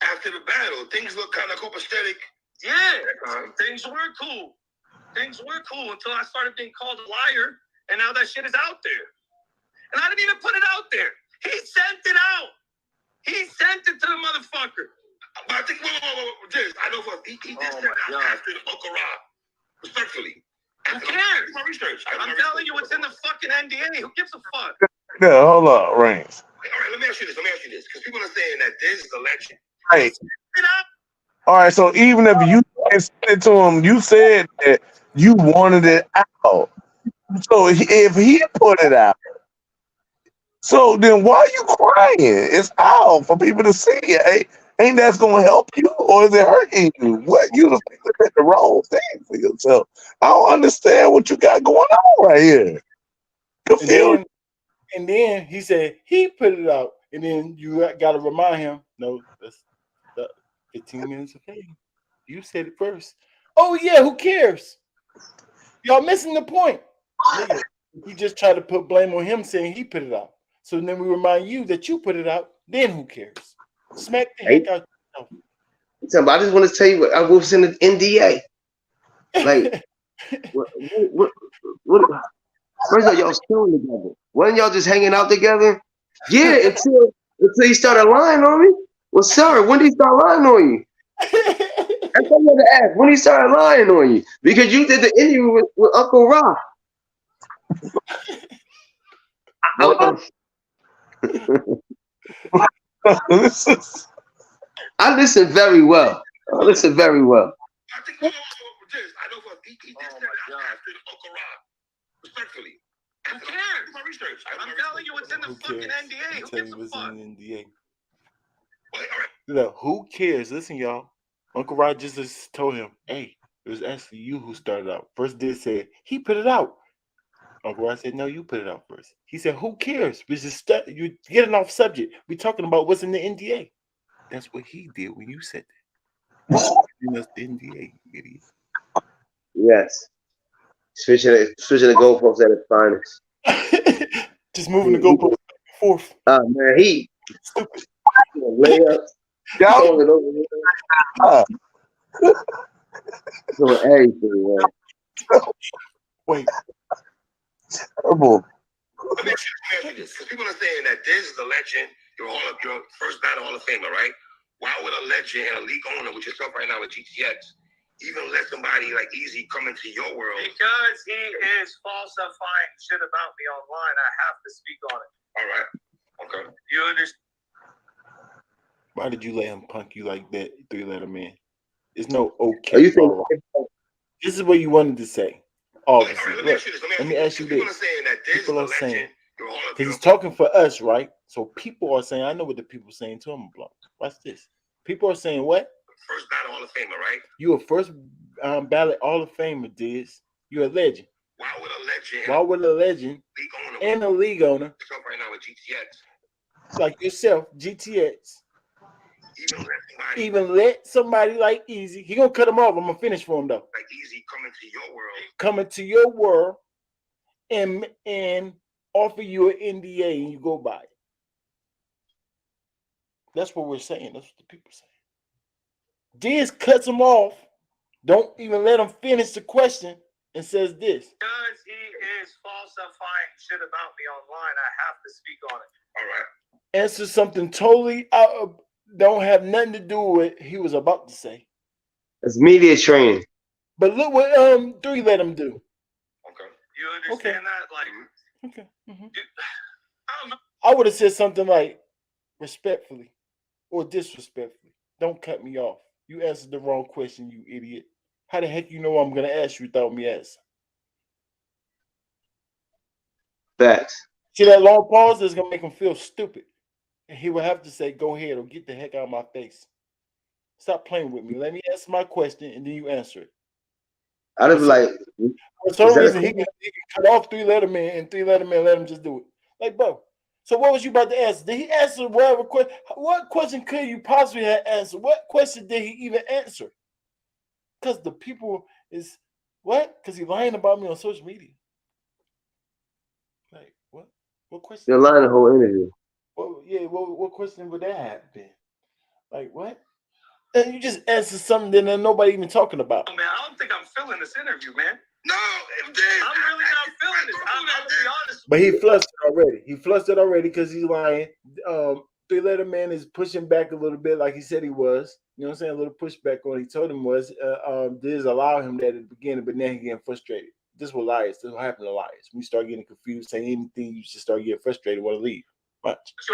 after the battle. Things look kind of copacetic. Yeah, things were cool. Things were cool until I started being called a liar, and now that shit is out there. And I didn't even put it out there. He sent it out. He sent it to the motherfucker. But I think, I know he did send it out after the Uncle Rob. Respectfully. Who cares? My research. I'm telling you what's in the fucking NDA. Who gives a fuck? Yeah, hold up, Reigns. All right, let me ask you this. Because people are saying that this is a legend. Right. All right, so even if you sent it to him, you said that you wanted it out. So if he put it out, so then why are you crying? It's out for people to see it. Ain't that going to help you, or is it hurting you? What, you looking at the wrong thing for yourself? I don't understand what you got going on right here. Confused. And then he said he put it out, and then you got to remind him, no, that's 15 minutes of fame. You said it first. Oh yeah, who cares? Y'all missing the point. Nigga, we just try to put blame on him saying he put it out. So then we remind you that you put it out. Then who cares? Smack the heck out yourself. I just want to tell you what I was in the NDA. Like, what first of all, y'all chilling together. Wasn't y'all just hanging out together? Yeah, until he started lying on me. Well, sir, when did he start lying on you? I told you to ask when he started lying on you, because you did the interview with Uncle Rob. I listen very well. I think, I know he did send it out after the Uncle Rob. Respectfully. Who cares? My research. I'm telling you what's in the fucking NDA. Who gives a fuck? NDA. Who cares? Listen, y'all. Uncle Rod just told him, hey, it was actually you who started out. First did say he put it out. Uncle Rod said, no, you put it out first. He said, who cares? You're getting off subject. We're talking about what's in the NDA. That's what he did when you said that. That's the NDA, idiot. Yes. Switching the goalposts at its finest. Just moving the goalposts back and forth. Man, he stupid. Layups. Doing everything, man. Wait. Terrible. Let me ask you this, because people are saying that this is the legend. You're first battle Hall of Famer, right? Why would a legend and a league owner, which yourself right now with GTX, even let somebody like Eazy come into your world? Because he is falsifying shit about me online. I have to speak on it. All right. Okay. You understand? Why did you let him punk you like that, 3-letter man? There's no okay. Are you thinking? This is what you wanted to say. Obviously. Right, let me ask you this. People are saying that this people are is the saying, legend. because he's talking for us, right? So people are saying, I know what the people are saying to him. Watch this. People are saying what? First battle Hall of Famer, right? You a first ballot Hall of Famer, Diz. You're a legend. Why would a legend? Why would a legend and a league owner right now with GTX, like yourself, GTX, even let somebody like Eazy? He gonna cut him off. I'm gonna finish for him though. Like Eazy coming to your world, and offer you an NDA and you go by it. That's what we're saying. That's what the people say. Diz cuts him off. Don't even let him finish the question and says this. Because he is falsifying shit about me online, I have to speak on it. All right. Answer something totally out of, don't have nothing to do with he was about to say. It's media training. But look what 3 let him do. Okay. You understand that? Like, okay. Mm-hmm. I don't know. I would have said something like respectfully or disrespectfully. Don't cut me off. You answered the wrong question, you idiot. How the heck you know I'm gonna ask you without me asking? Facts. See that long pause is gonna make him feel stupid. And he will have to say, go ahead or get the heck out of my face. Stop playing with me. Let me answer my question and then you answer it. I'd have like for some reason he can cut off 3-letter man and 3-letter man let him just do it. Like, bro. So what was you about to answer? Did he answer whatever question? What question could you possibly have answered? What question did he even answer? Because the people is what? Because he's lying about me on social media. Like what? What question? You're lying the whole interview. Well, yeah. What question would that have been? Like what? And you just answer something that nobody even talking about. Oh, man, I don't think I'm feeling this interview, man. No, I'm really not feeling this. I'm gonna be honest. But he flustered already. He flustered already because he's lying. 3-letter man is pushing back a little bit, like he said he was. You know what I'm saying? A little pushback on what he told him was Diz allow him that at the beginning, but then he getting frustrated. This is what liars. This is what happened to liars. We start getting confused, saying anything, you just start getting frustrated, want to leave. Watch. So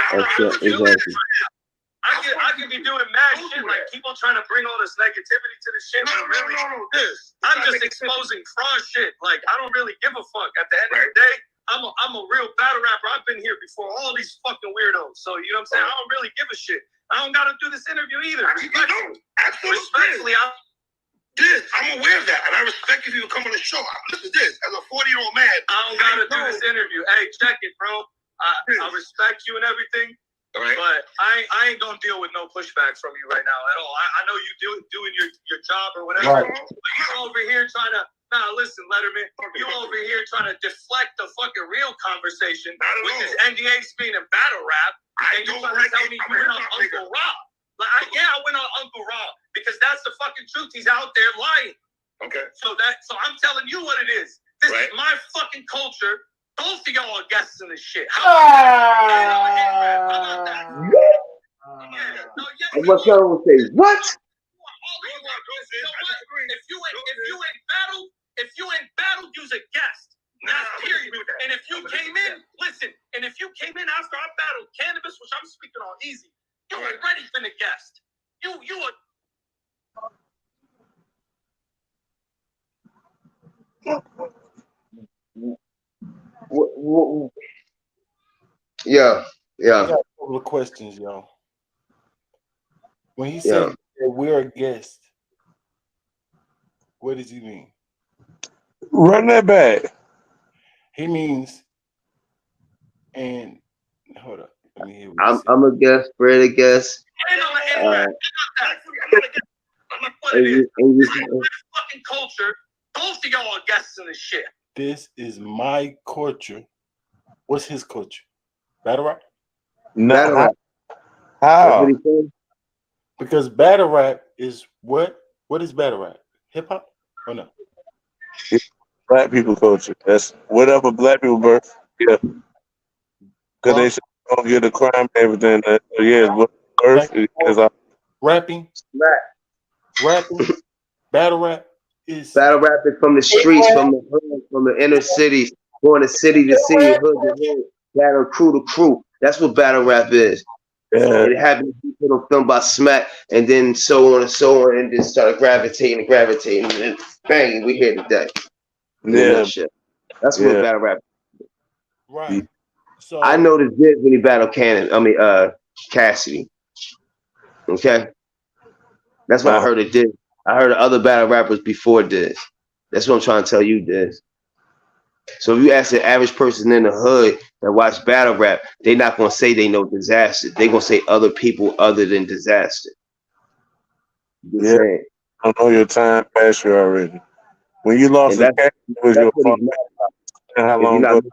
exactly. I can be doing mad shit, like people trying to bring all this negativity to the shit, but really, I'm just exposing fraud shit. Like, I don't really give a fuck. At the end of the day, I'm a real battle rapper. I've been here before all these fucking weirdos. So, you know what I'm saying? I don't really give a shit. I don't got to do this interview either. Respectfully, I'm aware of that, and I respect if you come on the show. Listen to this, as a 40-year-old man, I don't got to do this interview. Hey, check it, bro. I respect you and everything. Right. But I ain't gonna deal with no pushback from you right now at all. I know you doing your job or whatever. Right. But you over here trying to listen, Letterman. You over here trying to deflect the fucking real conversation with this NDA spin and battle rap, and you trying to tell me you went on Uncle Rob. Like, I went on Uncle Rob because that's the fucking truth. He's out there lying. Okay. So I'm telling you what it is. This is my fucking culture. Both of y'all are guests in this shit. How about that? And what y'all will say? What? If you ain't battle, you's a guest. Period. And if you came in, listen. And if you came in after I battled Cannabis, which I'm speaking on Eazy, you already been a guest. You Yeah. I got a couple of questions, y'all. When he said that we're a guest, what does he mean? Run that back. He means, and hold up. Let me hear what I'm a guest, Fred a guest. fucking culture. Both of y'all are guests in this shit. This is my culture. What's his culture? Battle rap? No. Battle rap. How? Because battle rap is what? What is battle rap? Hip hop or no? It's black people culture. That's whatever black people birth. Yeah. Because they don't get the crime and everything. Rapping. Battle rap is from the streets, from the hood, from the inner cities, going to city to city, hood to hood, battle crew to crew. That's what battle rap is. Yeah. It happened to be filmed by Smack, and then so on and so on, and then started gravitating, and then bang, we here today. Yeah. That's what battle rap is. Right. So I noticed this when he battled Cassidy. Okay? That's what I heard it did. I heard other battle rappers before this. That's what I'm trying to tell you, Diz. So if you ask the average person in the hood that watch battle rap, they're not gonna say they know Dizaster. They're gonna say other people other than Dizaster. Just Yeah, saying. I know your time passed you already. When you lost And the cat, it was that's your what fault. he's mad And how if you're long not ago?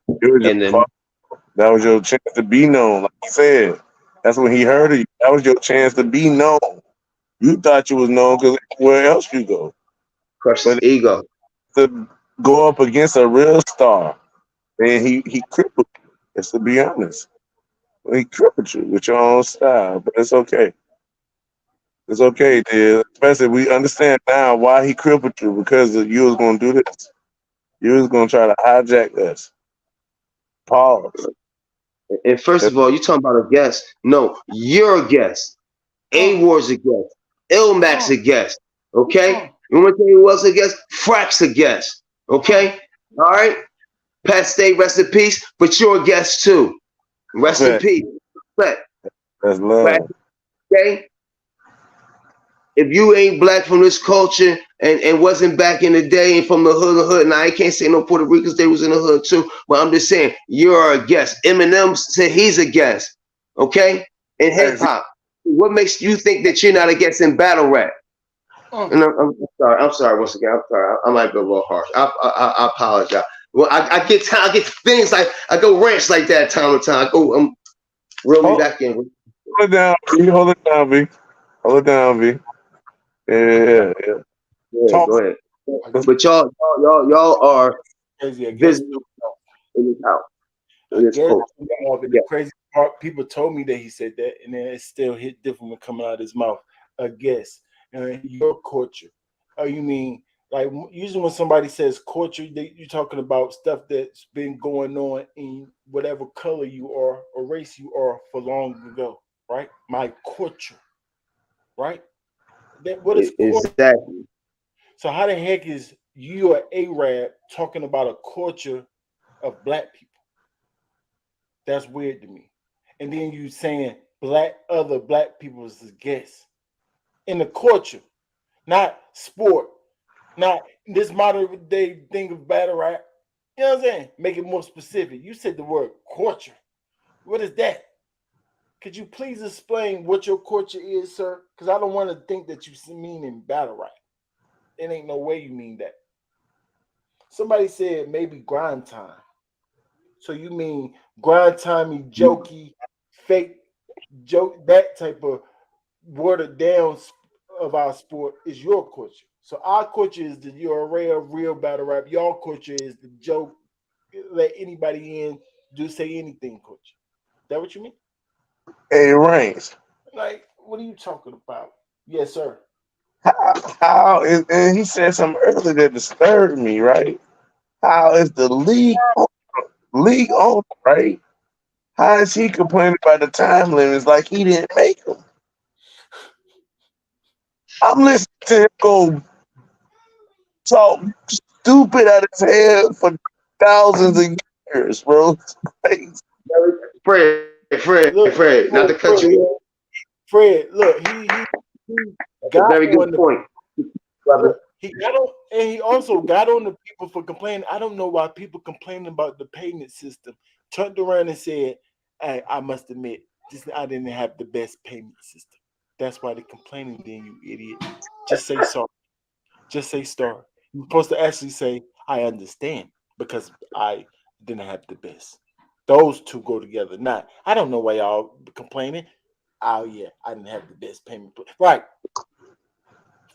It was your and then fault. That was your chance to be known. Like he said, that's when he heard of you. That was your chance to be known. You thought you was known because where else you go? crush his But ego. to go up against a real star, and he crippled you. Just to be honest, he crippled you with your own style. But it's okay. It's okay, dear. Especially we understand now why he crippled you because you was gonna do this. You was gonna try to hijack us. Pause. And first of all, you talking about a guest. No, you're a guest. A-War's a guest. Ilmax a guest. Okay? You want to tell you who else a guest? Frack's a guest. Okay? All right? Pat Stay, rest in peace, but you're a guest too. Rest in Respect. peace. Respect. That's But love. okay, if you ain't black from this culture and wasn't back in the day and from the hood, now I can't say no Puerto Ricans, they was in the hood too, but I'm just saying, you're a guest. Eminem said he's a guest, okay? In hip hop. What makes you think that you're not a guest in battle rap? And I'm sorry once again. I'm sorry. I might be a little harsh. I apologize. Well, I get things like I go rants like that time to time. I go reel me back in. Hold it down, B. Hold it down, B. Hold it down, B. Yeah. Yeah, Talk. go ahead. But y'all are Crazy, I guess. visible in this house, I in this guess. culture. The Yeah. crazy part, people told me that he said that, and then it still hit different when coming out of his mouth. I guess. Your culture. Oh, you mean like usually when somebody says culture, you're talking about stuff that's been going on in whatever color you are or race you are for long ago, right? My culture, right? What is culture? Exactly. So how the heck is you or Arab talking about a culture of black people? That's weird to me. And then you saying other black people as guests in the culture, not sport, not this modern day thing of battle rap. You know what I'm saying? Make it more specific. You said the word culture. What is that? Could you please explain what your culture is, sir? Because I don't want to think that you mean in battle rap. It ain't no way you mean that. Somebody said maybe grind time. So you mean grind timey, jokey, fake joke, that type of watered down of our sport is your culture. So our culture is the you're a real battle rap. Your culture is the joke, let anybody in, do say anything culture. That what you mean? Hey, Ranks. Like, what are you talking about? Yes, sir. How is, and he said something earlier that disturbed me, right? How is the league on, right? How is he complaining about the time limits like he didn't make them? I'm listening to him go talk stupid out his head for thousands of years, bro. It's crazy. Look, Fred, not to cut you off. Fred, look, he That's a got very on good the point, brother. he got on, and he also got on the people for complaining. I don't know why people complaining about the payment system. Turned around and said, "Hey, I must admit, I didn't have the best payment system. That's why they're complaining." Then you idiot, just say sorry. Just say sorry. You're supposed to actually say, "I understand," because I didn't have the best. Those two go together. Not, I don't know why y'all complaining. Oh yeah, I didn't have the best payment. Right.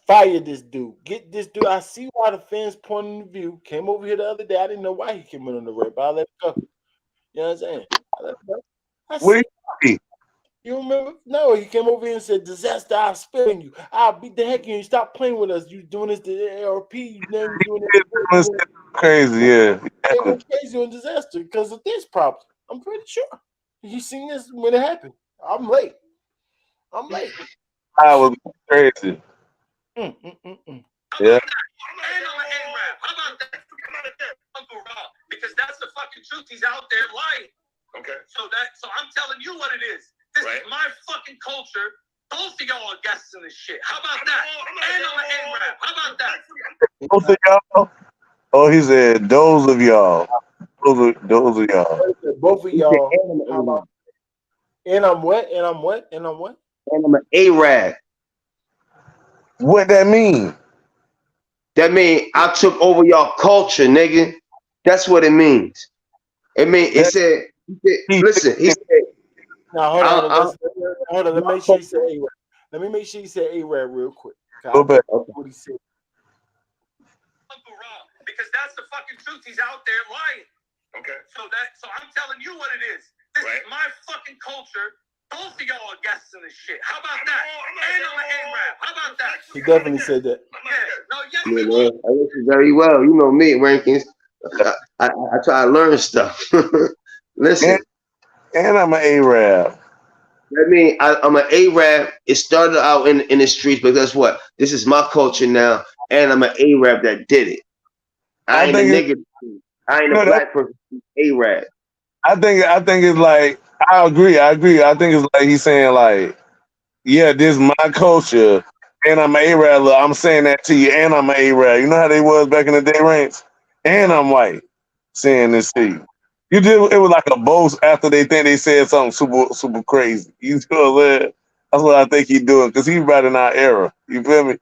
Fire this dude. Get this dude. I see why the fans pointing the view. Came over here the other day. I didn't know why he came in on the red, but I let it go. You know what I'm saying? I let it go. I What do see. you mean? You remember? No, he came over here and said, "Dizaster, I'll spill on you. I'll beat the heck out of you. Stop playing with us. You doing this to ARP. You never doing It's it." crazy, yeah. They went crazy on Dizaster because of this problem. I'm pretty sure. You seen this when it happened. I'm late. I was crazy. Yeah. How about that? Uncle Rob, because that's the fucking truth. He's out there lying. Okay. So I'm telling you what it is. This is my fucking culture. Both of y'all are guests in this shit. How about that? And I'm an A-rap. How about that? Both of y'all. Oh, he said those of y'all. Those of y'all. Both of He said, y'all. and How I'm about? And I'm what? And I'm what? And I'm what? an Arab. What that mean? That mean I took over y'all culture, nigga. That's what it means. It mean it That said, he listen, he said, Now hold on, I, hold on. Let me my make sure he said culture. A-Rab. Let me make sure he said A-Rab real quick. go I back. think what he said. Uncle Rob, because that's the fucking truth. He's out there lying. Okay. So I'm telling you what it is. This Right. is my fucking culture. Both of y'all are guests in this shit. How about I'm that? not And I'm an A-Rab. How about that? He definitely said that. Yeah. No, yes, Yeah, we man, will. I listen very well. You know me, rankings. I try to learn stuff. And, Listen, and I'm an Arab. I mean, I'm an Arab. It started out in the streets, but guess what? This is my culture now, and I'm an Arab that did it. I I ain't a think it's nigga. I ain't you a know that black person. Arab. I think it's like I agree. I think it's like he's saying like, yeah, this is my culture, and I'm an Arab. Look, I'm saying that to you, and I'm an Arab. You know how they was back in the day, Rance? And I'm white, saying this to you. You did it was like a boast after they think they said something super crazy. You know what I'm saying? That's what I think he's doing because he's right in our era. You feel me?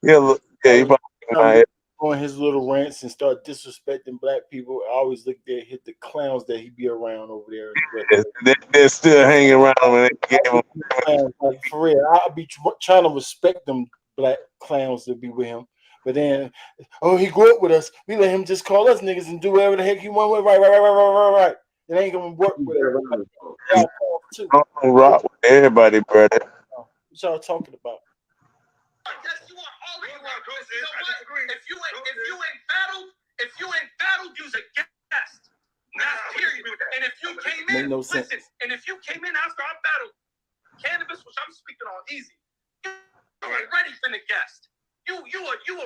Yeah, look, yeah, he probably in our era. On his little rants and start disrespecting black people. I always look there, hit the clowns that he be around over there. They're still hanging around and they gave him. Like for real, I'll be trying to respect them black clowns that be with him. But then, oh, he grew up with us. We let him just call us niggas and do whatever the heck he want with. Right. It ain't gonna work with everybody. Y'all too. Don't rock with everybody, brother. What y'all talking about? Yes, you are. All of you are. You know what? If you ain't battled, you's a guest. That's period. And if you came Make in, no listen. sense. And if you came in after I battled cannabis, which I'm speaking on Eazy, you ain't ready for the guest. You a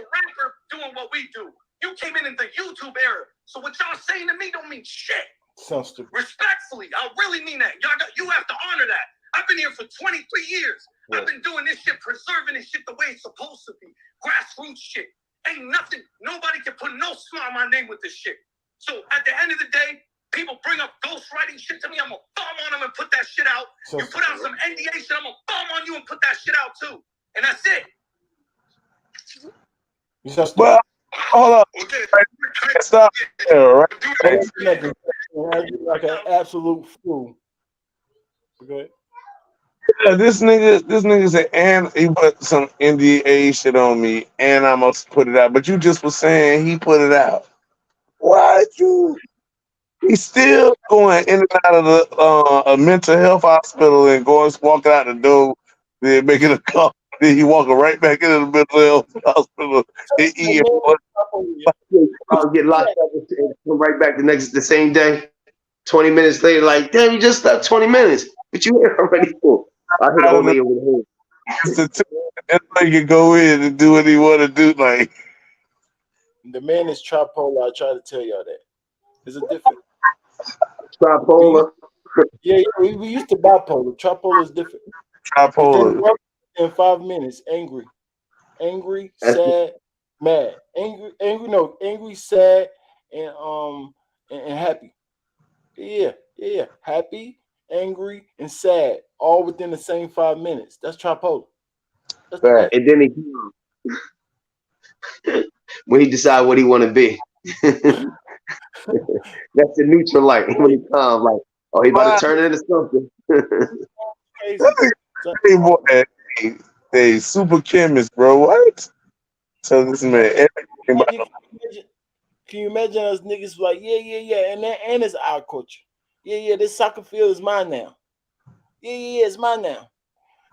rapper doing what we do. You came in the YouTube era. So what y'all saying to me don't mean shit. Sounds stupid. Respectfully, I really mean that. You have to honor that. I've been here for 23 years. Yeah. I've been doing this shit, preserving this shit the way it's supposed to be. Grassroots shit. Ain't nothing. Nobody can put no smile on my name with this shit. So at the end of the day, people bring up ghostwriting shit to me. I'm gonna bomb on them and put that shit out. So you put out some NDA shit, I'm gonna bomb on you and put that shit out too. And that's it. You sound stupid. Well, hold up. Okay. Stop there, right? Like an absolute fool. Go ahead. Yeah, this nigga said, and he put some NDA shit on me, and I must put it out. But you just was saying he put it out. Why'd you? He's still going in and out of the a mental health hospital and walking out the door, then making a call. Then he walking right back into the mental health hospital. I'll get locked up and come right back the same day. 20 minutes later, like, damn, you just slept 20 minutes. But you here already full. I hit Out of old the lady over the head. he can go in and do what he want to do. Like The man is tripolar. I try to tell y'all that. There's a difference. Tripolar. We used to bipolar. Tripolar is different. tripolar. In 5 minutes, angry, sad, mad, angry, sad, and happy. Yeah, happy, angry, and sad, all within the same 5 minutes. That's tripolar. That's Right. And then when he decide what he want to be. That's the neutral light when he calm, like, oh, he about to turn it into something. crazy. Hey, boy, hey, super chemist, bro. What? So this man, everything about Can you imagine us niggas like, yeah, and it's our culture. Yeah, this soccer field is mine now. Yeah, it's mine now.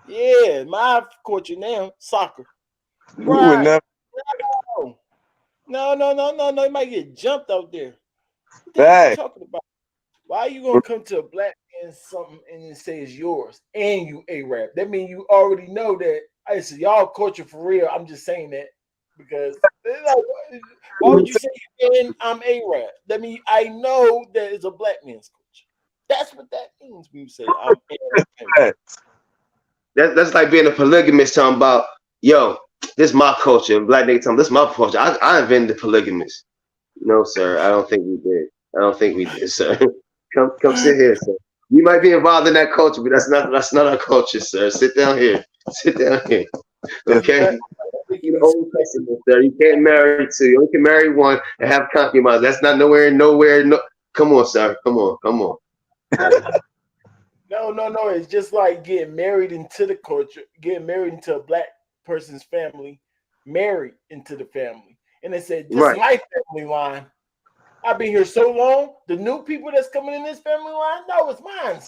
Yeah, my culture now, soccer. you would never No. You might get jumped out there. What the heck back. you talking about? Why are you gonna come to a black man something and then say it's yours and you Arab? That means you already know that it's y'all culture for real. I'm just saying that because why would you say and I'm Arab? That means I know that it's a black man's culture. That's what that means when you say I'm Arab. That's like being a polygamist talking about, yo, this is my culture. Black nigga tell me this is my culture. I invented the polygamist. No, sir. I don't think we did. I don't think we did, sir. Come sit here, sir. You might be involved in that culture, but that's not our culture, sir. Sit down here. Sit down here. Okay? The Old Testament, sir. You can't marry two. You only can marry one and have concubines. That's not nowhere. No. Come on, sir. Come on. No. It's just like getting married into the culture, getting married into a black person's family, married into the family. And they said, this is my family line. I've been here so long. The new people that's coming in this family line, no, it's mine.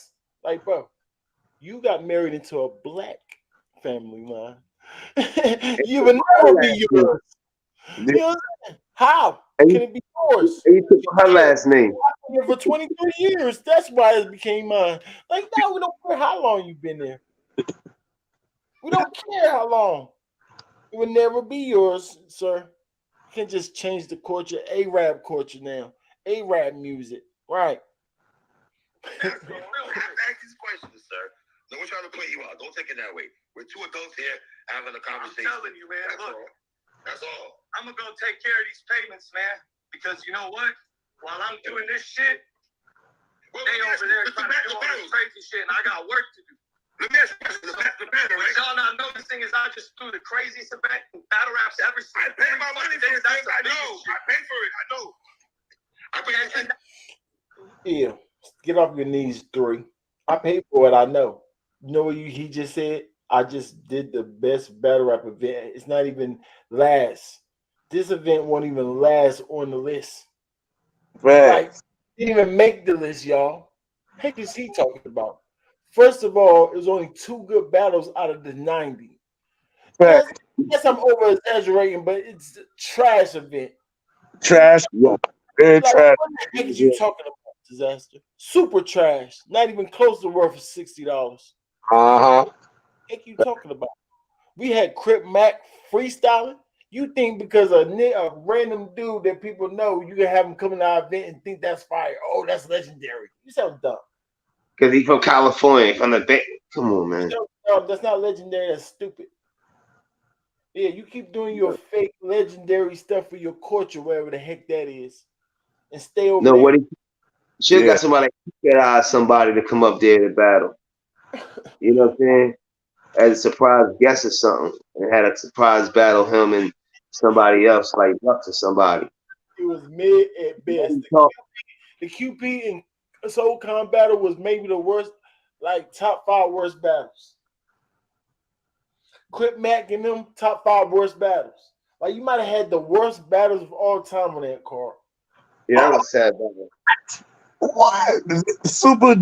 Like, bro, you got married into a black family line. You would never be yours. You know what I'm saying? How can it be yours? You took her last name. For 23 years. That's why it became mine. Like, no, we don't care how long you've been there. We don't care how long. It would never be yours, sir. You can't just change the culture. Arab culture now. Arab music. Right. I have to ask these questions, sir. No one's trying to play you out. Don't take it that way. We're two adults here having a conversation. I'm telling you, man. That's all. I'm gonna go take care of these payments, man. Because you know what? While I'm doing this shit, they over there trying to do all this crazy shit, and I got work to do. Let me ask you the battle, right? What y'all not noticing is I just threw the craziest event in battle raps ever seen. I paid my money for it. I know. I paid for it. I know. I paid. Yeah. Get off your knees, 3. I paid for it. I know. You know what he just said? I just did the best battle rap event. It's not even last. This event won't even last on the list. Right. Like, didn't even make the list, y'all. Heck is he talking about? First of all, it was only 2 good battles out of the 90. Right. Yes, I'm over exaggerating, but it's a trash event. Trash. Yeah. Very Like, trash. what the heck is you talking about, Dizaster? Super trash. Not even close to worth $60. Uh-huh. What you talking about? We had Crip Mac freestyling. You think because a random dude that people know, you can have him come to our event and think that's fire? Oh, that's legendary. You sound dumb. Because he's from California, from the Bay. Come on, man. No, that's not legendary. That's stupid. Yeah, you keep doing your fake legendary stuff for your culture, wherever the heck that is, and stay over there. What he should have got somebody to come up there to battle. You know what I'm saying? As a surprise guest or something, and had a surprise battle him and somebody else, like Lux or somebody. It was mid at best. The QP and Soul Con battle was maybe the worst, like top 5 worst battles. Crip Mac and them top 5 worst battles. Like, you might have had the worst battles of all time on that card. Yeah, that was sad battle. What? Super.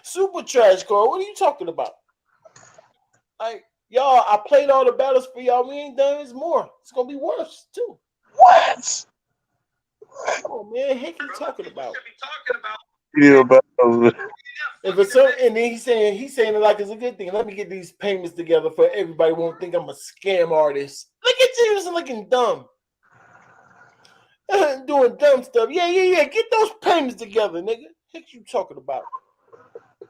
Super trash card. What are you talking about? Like, y'all, I played all the battles for y'all. We ain't done this more. It's gonna be worse too. What? Oh man, heck you talking about? Video battles. If it's so, and then he's saying it like it's a good thing. Let me get these payments together for everybody won't think I'm a scam artist. Look at you, just looking dumb. Doing dumb stuff. Yeah. Get those payments together, nigga. Heck you talking about?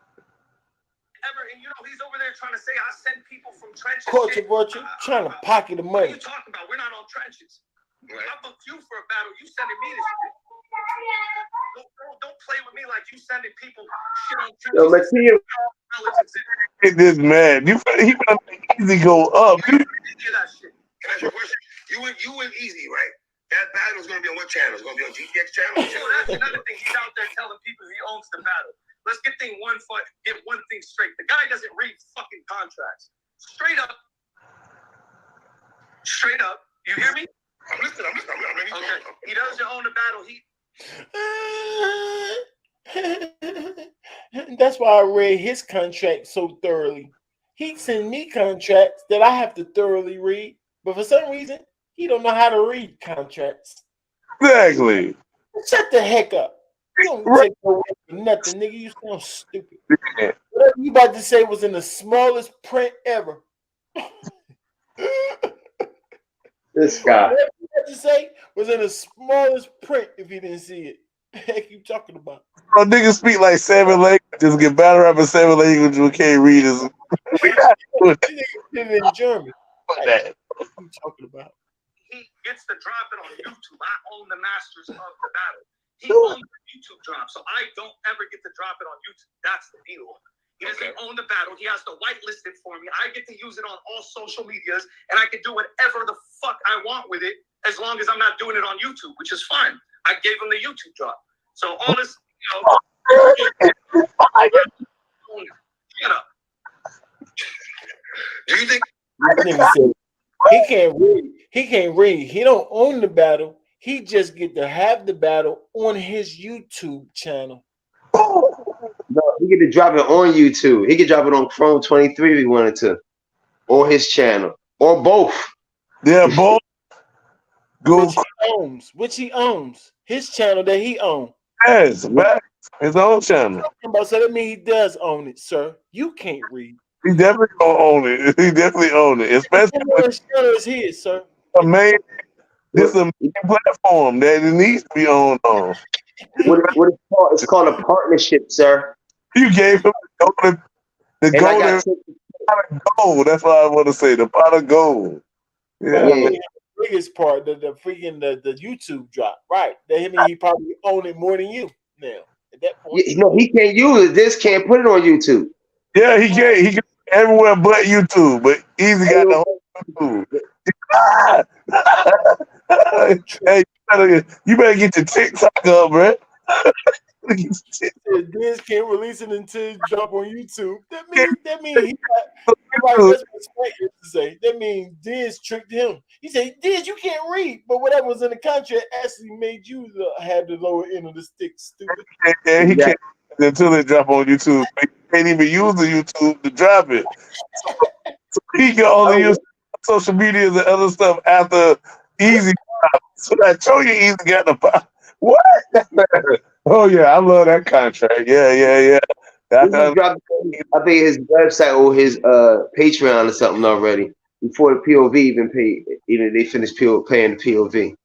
And you know, he's over there trying to say I send people from trenches. Culture virtue, trying to pocket the money. What are you talking about? We're not on trenches. Right. I booked you for a battle. You sending me this shit. Don't play with me like you sending people shit on trenches. Get this man. He gonna make Eazy go up. Can I ask you a question? You and Eazy, right? That battle is going to be on what channel? It's going to be on GTX channel? Well, that's another thing. He's out there telling people he owns the battle. Let's get one thing straight. The guy doesn't read fucking contracts. Straight up. You hear me? I'm listening. I'm ready. Okay. He doesn't own the battle. That's why I read his contract so thoroughly. He sent me contracts that I have to thoroughly read, but for some reason, he don't know how to read contracts. Exactly. Shut the heck up. You don't take no way for nothing, nigga. You sound stupid. Yeah. Whatever you about to say was in the smallest print ever. This guy. Whatever you about to say was in the smallest print if you didn't see it. The heck you talking about? Bro, niggas speak like 7 languages, get battle rap in 7 languages, we can't read this. in Germany. That. What are you talking about? He gets to drop it on YouTube. I own the masters of the battle. He owns the YouTube drop, so I don't ever get to drop it on YouTube. That's the deal. He doesn't own the battle. He has to whitelist it for me. I get to use it on all social medias, and I can do whatever the fuck I want with it, as long as I'm not doing it on YouTube, which is fine. I gave him the YouTube drop. So all this, shut up. Do you think he can't read? He can't read. He don't own the battle. He just get to have the battle on his YouTube channel. No, he get to drop it on YouTube. He could drop it on Chrome 23 if he wanted to, or his channel, or both. Yeah, both. Which he owns. His channel that he owns. Yes, his own channel. So that means he does own it, sir. You can't read. He definitely gonna own it. He definitely own it, especially his channel is his, sir. This is a main platform that it needs to be owned on. What it's called? It's called a partnership, sir. You gave him the golden pot of gold. That's what I want to say. The pot of gold. Yeah. The biggest part, the freaking the YouTube drop, right? That means he probably own it more than you now. At that point, no, he can't use it. This can't put it on YouTube. Yeah, he can. He can everywhere but YouTube. But Eazy got the whole YouTube. Hey, you better get your TikTok up, bro. Diz can't release it until it drop on YouTube. That means he got. That's what Spike used to say. That means Diz tricked him. He said, "Diz, you can't read," but whatever was in the contract actually made you have the lower end of the stick. Stupid. Yeah, he can't until it drop on YouTube. He can't even use the YouTube to drop it. So he can only use social media and other stuff after Eazy. So I show you Eazy got the what? Oh yeah, I love that contract. Yeah. I think his website or his Patreon or something already before the POV even paid. Even they finished paying the POV.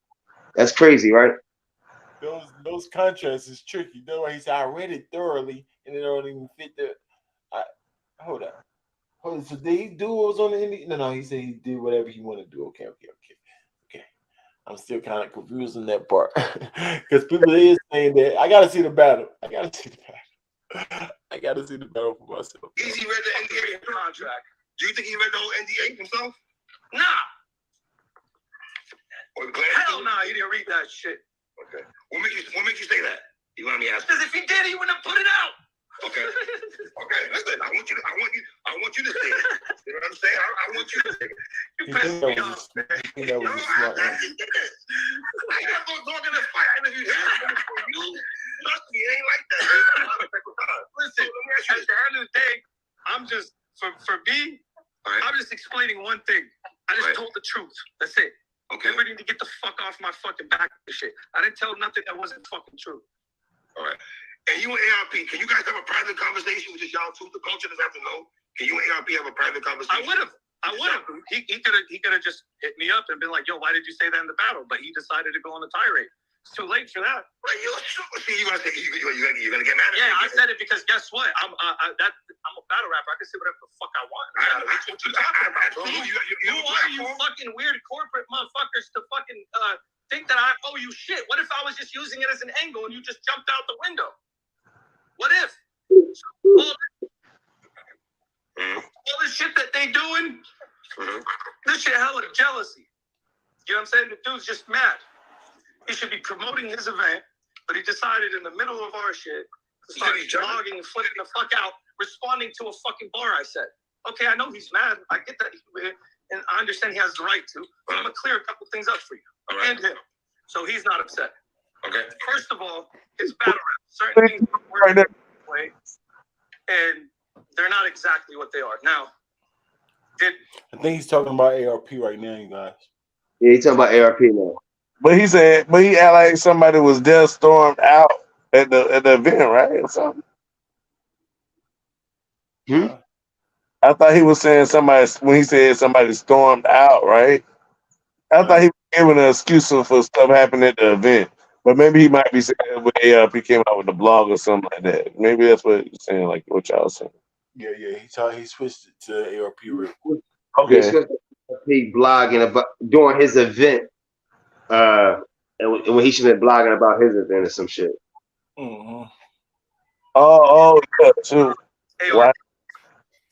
That's crazy, right? Those contracts is tricky. That's why he said I read it thoroughly and it don't even fit the. Hold on. So did he do what was on the indie? No. He said he did whatever he wanted to do. Okay. I'm still kind of confused in that part because people is saying that I gotta see the battle. I gotta see the battle for myself. Eazy read the NDA contract. Do you think he read the whole NDA himself? Nah. Hell nah, he didn't read that shit. Okay. What makes you say that? You want me to ask? Because if he did, he wouldn't have put it out. Okay. Listen, I want you to say it. You know what I'm saying? I want you to say it. You pissed me off, man. I got no dog in the fight. I interviewed him for you. Trust me, it ain't like that. Listen, at the end of the day, I'm just for me. Right. I'm just explaining one thing. I just told the truth. That's it. Okay. Everybody need to get the fuck off my fucking back with shit. I didn't tell nothing that wasn't fucking true. All right. And you and ARP, can you guys have a private conversation with just y'all two? The culture doesn't have to know. Can you and ARP have a private conversation? I would have. He could have just hit me up and been like, "Yo, why did you say that in the battle?" But he decided to go on a tirade. It's too late for that. Well, you're gonna get mad at me. Yeah, I said it because guess what? I'm a battle rapper. I can say whatever the fuck I want. What you talking about, bro? Who are you fucking weird corporate motherfuckers to fucking think that I owe you shit? What if I was just using it as an angle and you just jumped out the window? What if? All this shit that they doing, this shit hella jealousy. You know what I'm saying? The dude's just mad. He should be promoting his event, but he decided in the middle of our shit to start vlogging and flipping the fuck out, responding to a fucking bar I said. Okay, I know he's mad. I get that, and I understand he has the right to, but I'm going to clear a couple things up for you and him. So he's not upset. Okay. First of all, his battle rap, certain things work that way, and they're not exactly what they are. Now, I think he's talking about ARP right now, you guys. Yeah, he's talking about ARP now. But he act like somebody was there stormed out at the event, right? Or something. I thought he was saying when he said somebody stormed out, right? I thought he was giving an excuse for stuff happening at the event. But maybe he might be saying when ARP came out with the blog or something like that. Maybe that's what he's saying, like what y'all saying. Yeah, he switched it to ARP real. Okay. It's he blogging about during his event, and when he should have been blogging about his event or some shit. Mm-hmm. Oh, yeah, too. ARP Right.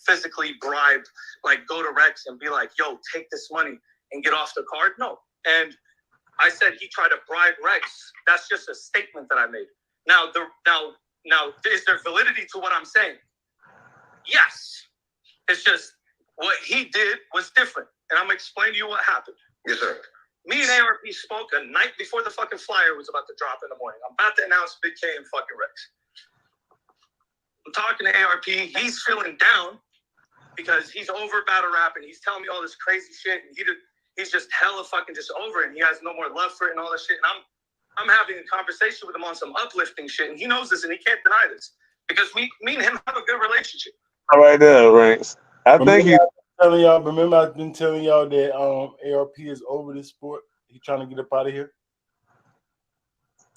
physically bribe, like go to Rex and be like, yo, take this money and get off the card? No. And I said he tried to bribe Rex. That's just a statement that I made. Now, is there validity to what I'm saying? Yes. It's just what he did was different. And I'm going to explain to you what happened. Yes, sir. Me and ARP spoke a night before the fucking flyer was about to drop in the morning. I'm about to announce Big K and fucking Rex. I'm talking to ARP. He's feeling down because he's over battle rap and he's telling me all this crazy shit. And he's just hella fucking just over it. And he has no more love for it and all this shit. And I'm having a conversation with him on some uplifting shit. And he knows this and he can't deny this because me and him have a good relationship. All right there, Ranks. I think he. Remember I've been telling y'all that ARP is over this sport. He's trying to get up out of here.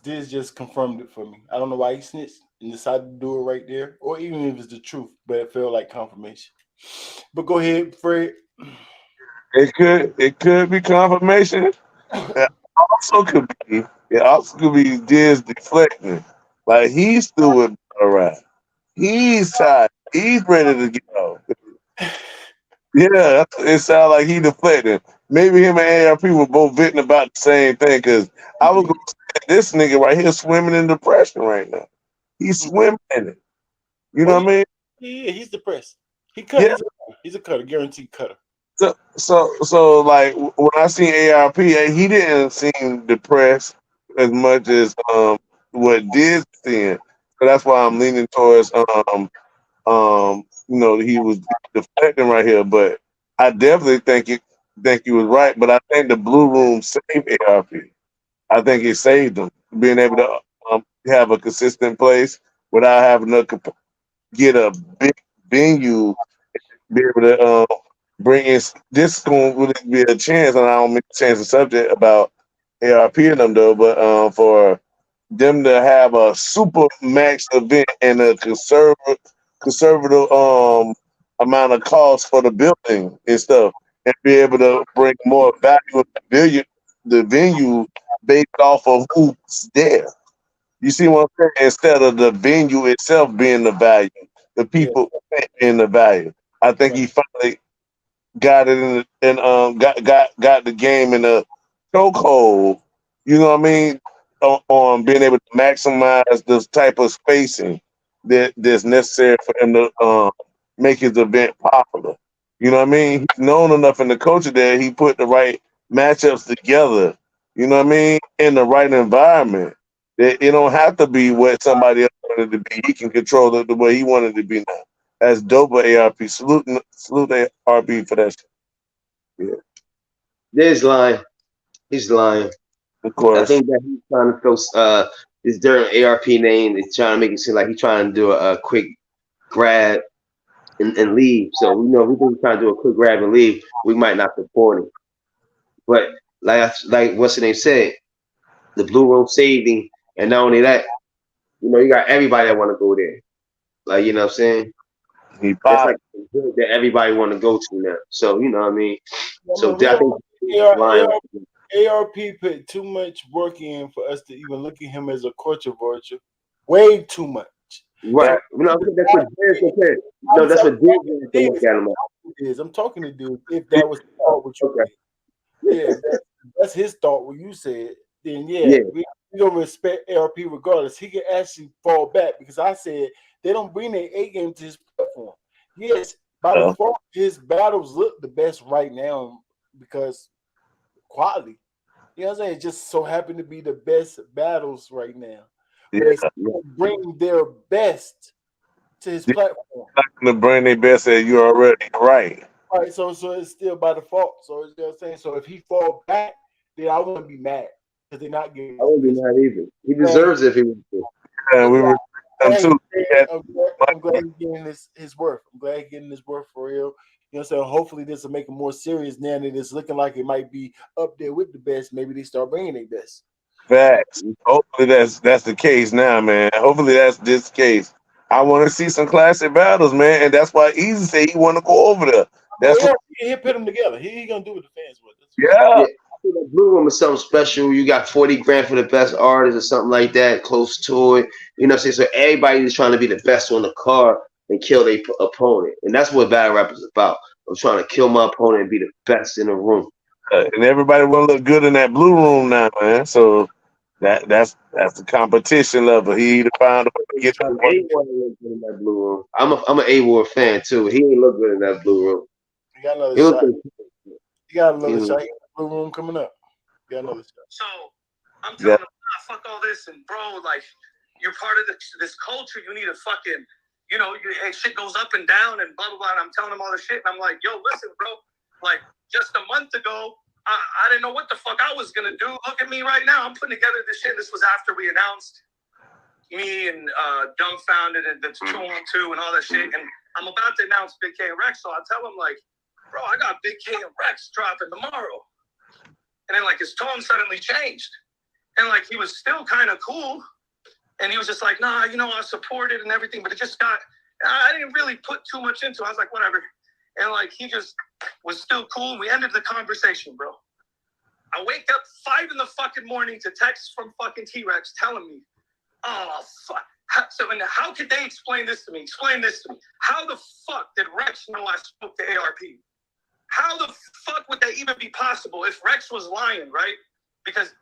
This just confirmed it for me. I don't know why he snitched and decided to do it right there, or even if it's the truth, but it felt like confirmation. But go ahead, Fred. It could be confirmation. It also could be Diz deflecting. Like he's through it, all right. He's tired. He's ready to go. Yeah, it sounds like he deflected. Maybe him and ARP were both venting about the same thing. Because I was going to say this nigga right here swimming in depression right now. He's swimming in it. You know what I mean? Yeah, he's depressed. He cut. Yeah. He's a cutter, guaranteed cutter. So like when I seen ARP, he didn't seem depressed as much as what Diz seeing. So that's why I'm leaning towards he was deflecting right here, but I definitely think he was right. But I think the Blue Room saved ARP. I think it saved them being able to have a consistent place without having to get a big venue, be able to bring in. This is going to be a chance, and I don't mean to change the subject about ARP and them though, but for them to have a super max event and a conservative amount of cost for the building and stuff, and be able to bring more value to the venue based off of who's there. You see what I'm saying? Instead of the venue itself being the value, the people being the value. I think he finally got it got the game in a chokehold. You know what I mean? On being able to maximize this type of spacing that's necessary for him to make his event popular. You know what I mean? He's known enough in the culture that he put the right matchups together. You know what I mean? In the right environment. That it don't have to be what somebody else wanted to be. He can control it the way he wanted to be now. That's dope with ARP. Salute ARP for that shit. Yeah. There's lying. He's lying. Of course. I think that he's trying to throw this dirty ARP name. He's trying to make it seem like he's trying to do a quick grab and leave. So we know if we think he's trying to do a quick grab and leave, we might not support him. But like what's the name said, the Blue Room saved him, and not only that, you got everybody that want to go there. Like you know what I'm saying? That's like that everybody want to go to now. So you know what I mean? So I think ARP put too much work in for us to even look at him as a culture vulture. Way too much. Right. That's what Diz said. No, that's what Diz said. Look at him. I'm talking to Diz. If that was the thought, what you said. Yeah, that's his thought. What you said. Then we gonna respect ARP regardless. He can actually fall back because I said they don't bring their A game to his platform. Yes, by default, his battles look the best right now because quality. You know what I'm saying? It just so happen to be the best battles right now. But they still bring their best to his platform. Not gonna bring their best at you already, right? All right, so it's still by default. So you know what I'm saying? So if he fall back, then I wouldn't be mad because they're not getting. I wouldn't be mad either. He deserves it if he was. Yeah, we were too. I'm glad he's getting his worth. I'm glad he's getting his worth for real. You know what I'm saying? Hopefully this will make it more serious now that it's looking like it might be up there with the best. Maybe they start bringing their best. Facts. Hopefully that's the case now, man. Hopefully that's this case. I want to see some classic battles, man, and that's why Eazy said he want to go over there. That's what. He'll put them together. He gonna do what the fans want. Yeah. Yeah, I think the Blue Room is something special. You got 40 grand for the best artist or something like that, close to it. You know what I'm saying? So everybody is trying to be the best on the card and kill their opponent. And that's what battle rap is about. I'm trying to kill my opponent and be the best in the room. And everybody want to look good in that blue room now, man. So that's the competition level. He either found a way to get A-Ward that. look good in that Blue Room. I'm an A-Ward fan too. He ain't look good in that Blue Room. You got another He shot. look You got another shot. You got the Blue Room coming up. You got another shot. So I'm telling him, fuck all this, and bro, like you're part of this culture. You need to fucking, shit goes up and down and blah blah blah. And I'm telling him all this shit, and I'm like, yo, listen, bro, like just a month ago, I didn't know what the fuck I was gonna do. Look at me right now. I'm putting together this shit. This was after we announced me and Dumbfounded and the 212 and all that shit. And I'm about to announce Big K and Rex. So I tell him like, bro, I got Big K and Rex dropping tomorrow. And then like his tone suddenly changed. And like he was still kind of cool. And he was just like, nah, I support it and everything. But it just I didn't really put too much into it. I was like, whatever. And like he just was still cool. We ended the conversation, bro. I wake up 5 in the fucking morning to text from fucking T-Rex telling me, oh, fuck. So, and how could they explain this to me? Explain this to me. How the fuck did Rex know I spoke to ARP? How the fuck would that even be possible if Rex was lying, right? Because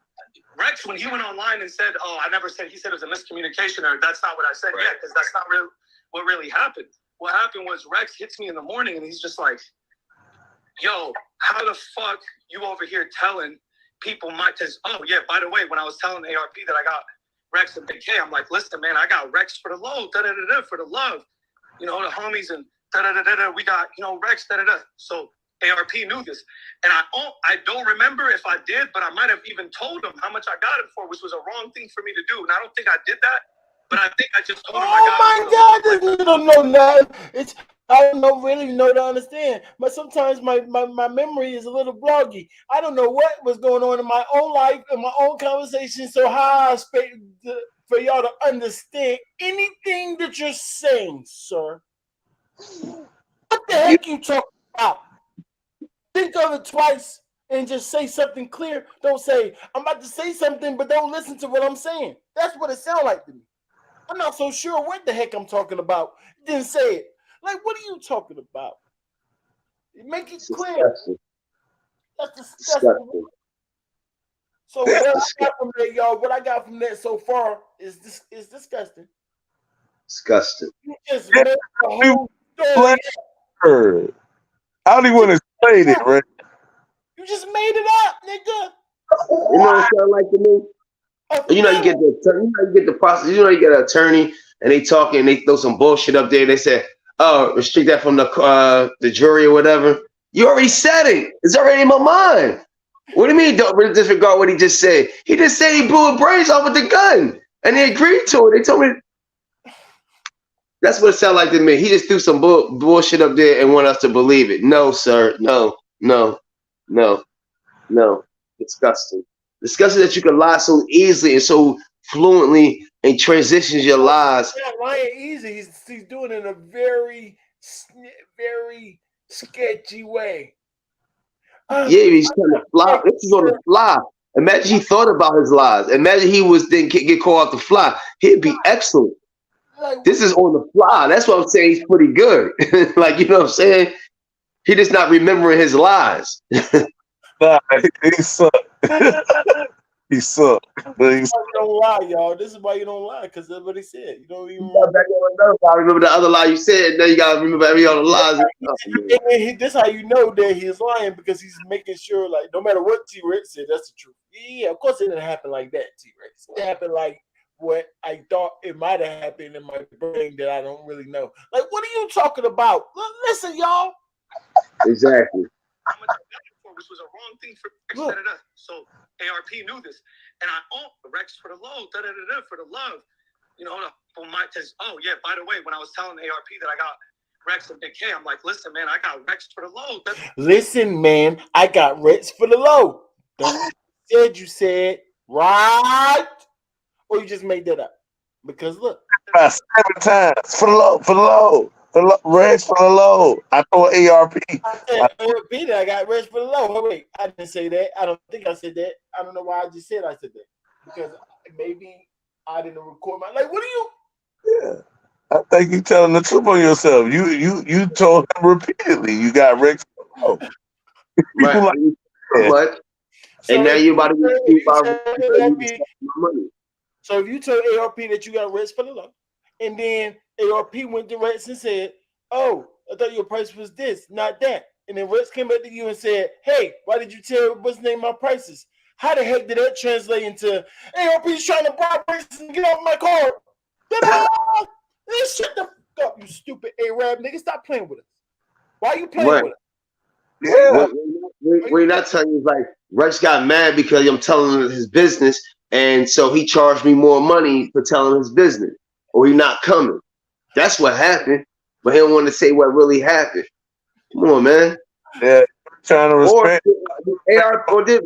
Rex, when he went online and said, oh, I never said, he said it was a miscommunication, or that's not what I said. Right. Yeah, because that's not really what really happened. What happened was Rex hits me in the morning and he's just like, yo, how the fuck you over here telling people because, oh, yeah, by the way, when I was telling ARP that I got Rex and Big K, I'm like, listen, man, I got Rex for the low, da-da-da-da, for the love. The homies and da-da-da-da-da, we got, Rex, da-da-da. So ARP knew this. And I don't remember if I did, but I might have even told him how much I got it for, which was a wrong thing for me to do. And I don't think I did that, but I think I just told him I got it. Oh, my God, you don't know that. I don't really know to understand. But sometimes my memory is a little bloggy. I don't know what was going on in my own life, in my own conversation. So how I expect for y'all to understand anything that you're saying, sir? What the heck you talking about? Think of it twice and just say something clear. Don't say, I'm about to say something, but don't listen to what I'm saying. That's what it sounds like to me. I'm not so sure what the heck I'm talking about. Didn't say it. Like, what are you talking about? Make it clear. That's disgusting. So what I got from there, y'all, what I got from that so far is disgusting. Disgusting. You just made the whole story. I don't even want to explain it, right? You just made it up, nigga. You know what it sounds like to me? You get the process. You get an attorney and they talk and they throw some bullshit up there. They say, "Oh, restrict that from the jury or whatever." You already said it. It's already in my mind. What do you mean? Don't disregard what he just said. He just said he blew a brains off with the gun, and they agreed to it. They told me. That's what it sounded like to me. He just threw some bullshit up there and want us to believe it. No, sir. No. Disgusting. Disgusting that you can lie so easily and so fluently and transitions your lies. Yeah, lying easy. He's doing it in a very, very sketchy way. He's trying to fly. This is on the fly. Imagine he thought about his lies. Imagine he didn't get caught off the fly. He'd be excellent. This is on the fly. That's what I'm saying. He's pretty good. Like, you know what I'm saying? He just not remembering his lies. Nah, he sucked. He sucked. You don't lie, y'all. This is why you don't lie, because that's what he said. You don't even I remember the other lie you said. Now you gotta remember every other lies. This how you know that he's lying, because he's making sure, like, no matter what T-Rex said, that's the truth. Yeah, of course it didn't happen like that, T-Rex. It happened like what I thought it might have happened in my brain that I don't really know. Like, what are you talking about? Listen, y'all. Exactly. Which was a wrong thing for Rex, so ARP knew this, and Rex for the low, for the love, because by the way, when I was telling ARP that I got Rex and Big K, I'm like, listen, man, I got Rex for the low. Listen, man, I got Rex for the low. That's what you said, right? Or you just made that up? Because look, 7 times for the low, Rex for the low. I throw ARP. I said ARP that I got rest for the low. Oh, wait, I didn't say that. I don't think I said that. I don't know why I just said I said that. Because maybe I didn't record my like. What are you? Yeah. I think you telling the truth on yourself. You told him repeatedly you got Rex for the low. Right. Like, yeah. But and So now if you about to get you by tell ARP, my money. so if you told ARP that you got rest for the low, and then ARP went to Rex and said, "Oh, I thought your price was this, not that," and then Rex came back to you and said, "Hey, why did you tell what's name my prices?" How the heck did that translate into ARP's trying to buy prices and get off my card? Shut the fuck up, you stupid Arab nigga! Stop playing with us. Why are you playing Right. with us? Yeah. We're not telling you like Rex got mad because I'm telling him his business, and so he charged me more money for telling his business, or he not coming. That's what happened, but he don't want to say what really happened. Come on, man. Yeah. Trying to Or respect. or did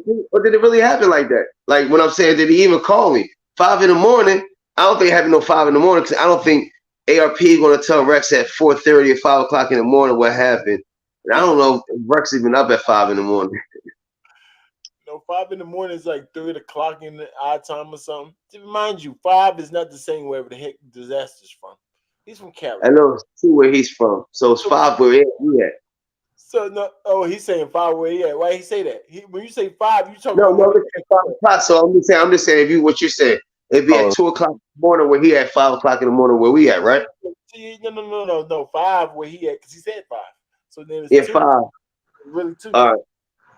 it really happen like that? Like when I'm saying, did he even call me 5 in the morning? I don't think it happened no 5 in the morning because I don't think ARP going to tell Rex at 4:30 or 5 o'clock in the morning what happened. And I don't know if Rex even up at 5 in the morning. You know, 5 in the morning is like 3 o'clock in the odd time or something. Mind you, 5 is not the same wherever the heck Dizaster's from. He's from Cali. I know it's 2 where he's from, so it's 5 where he at. So no, oh, he's saying 5 where he at. Why he say that? When you say 5, you talking No, about it's 5 o'clock. So I'm just saying, if you what you said, it'd be at 2 o'clock in the morning where he at, 5 o'clock in the morning where we at, right? No, 5 where he at because he said 5. So then it's 2. 5. Really 2. All right.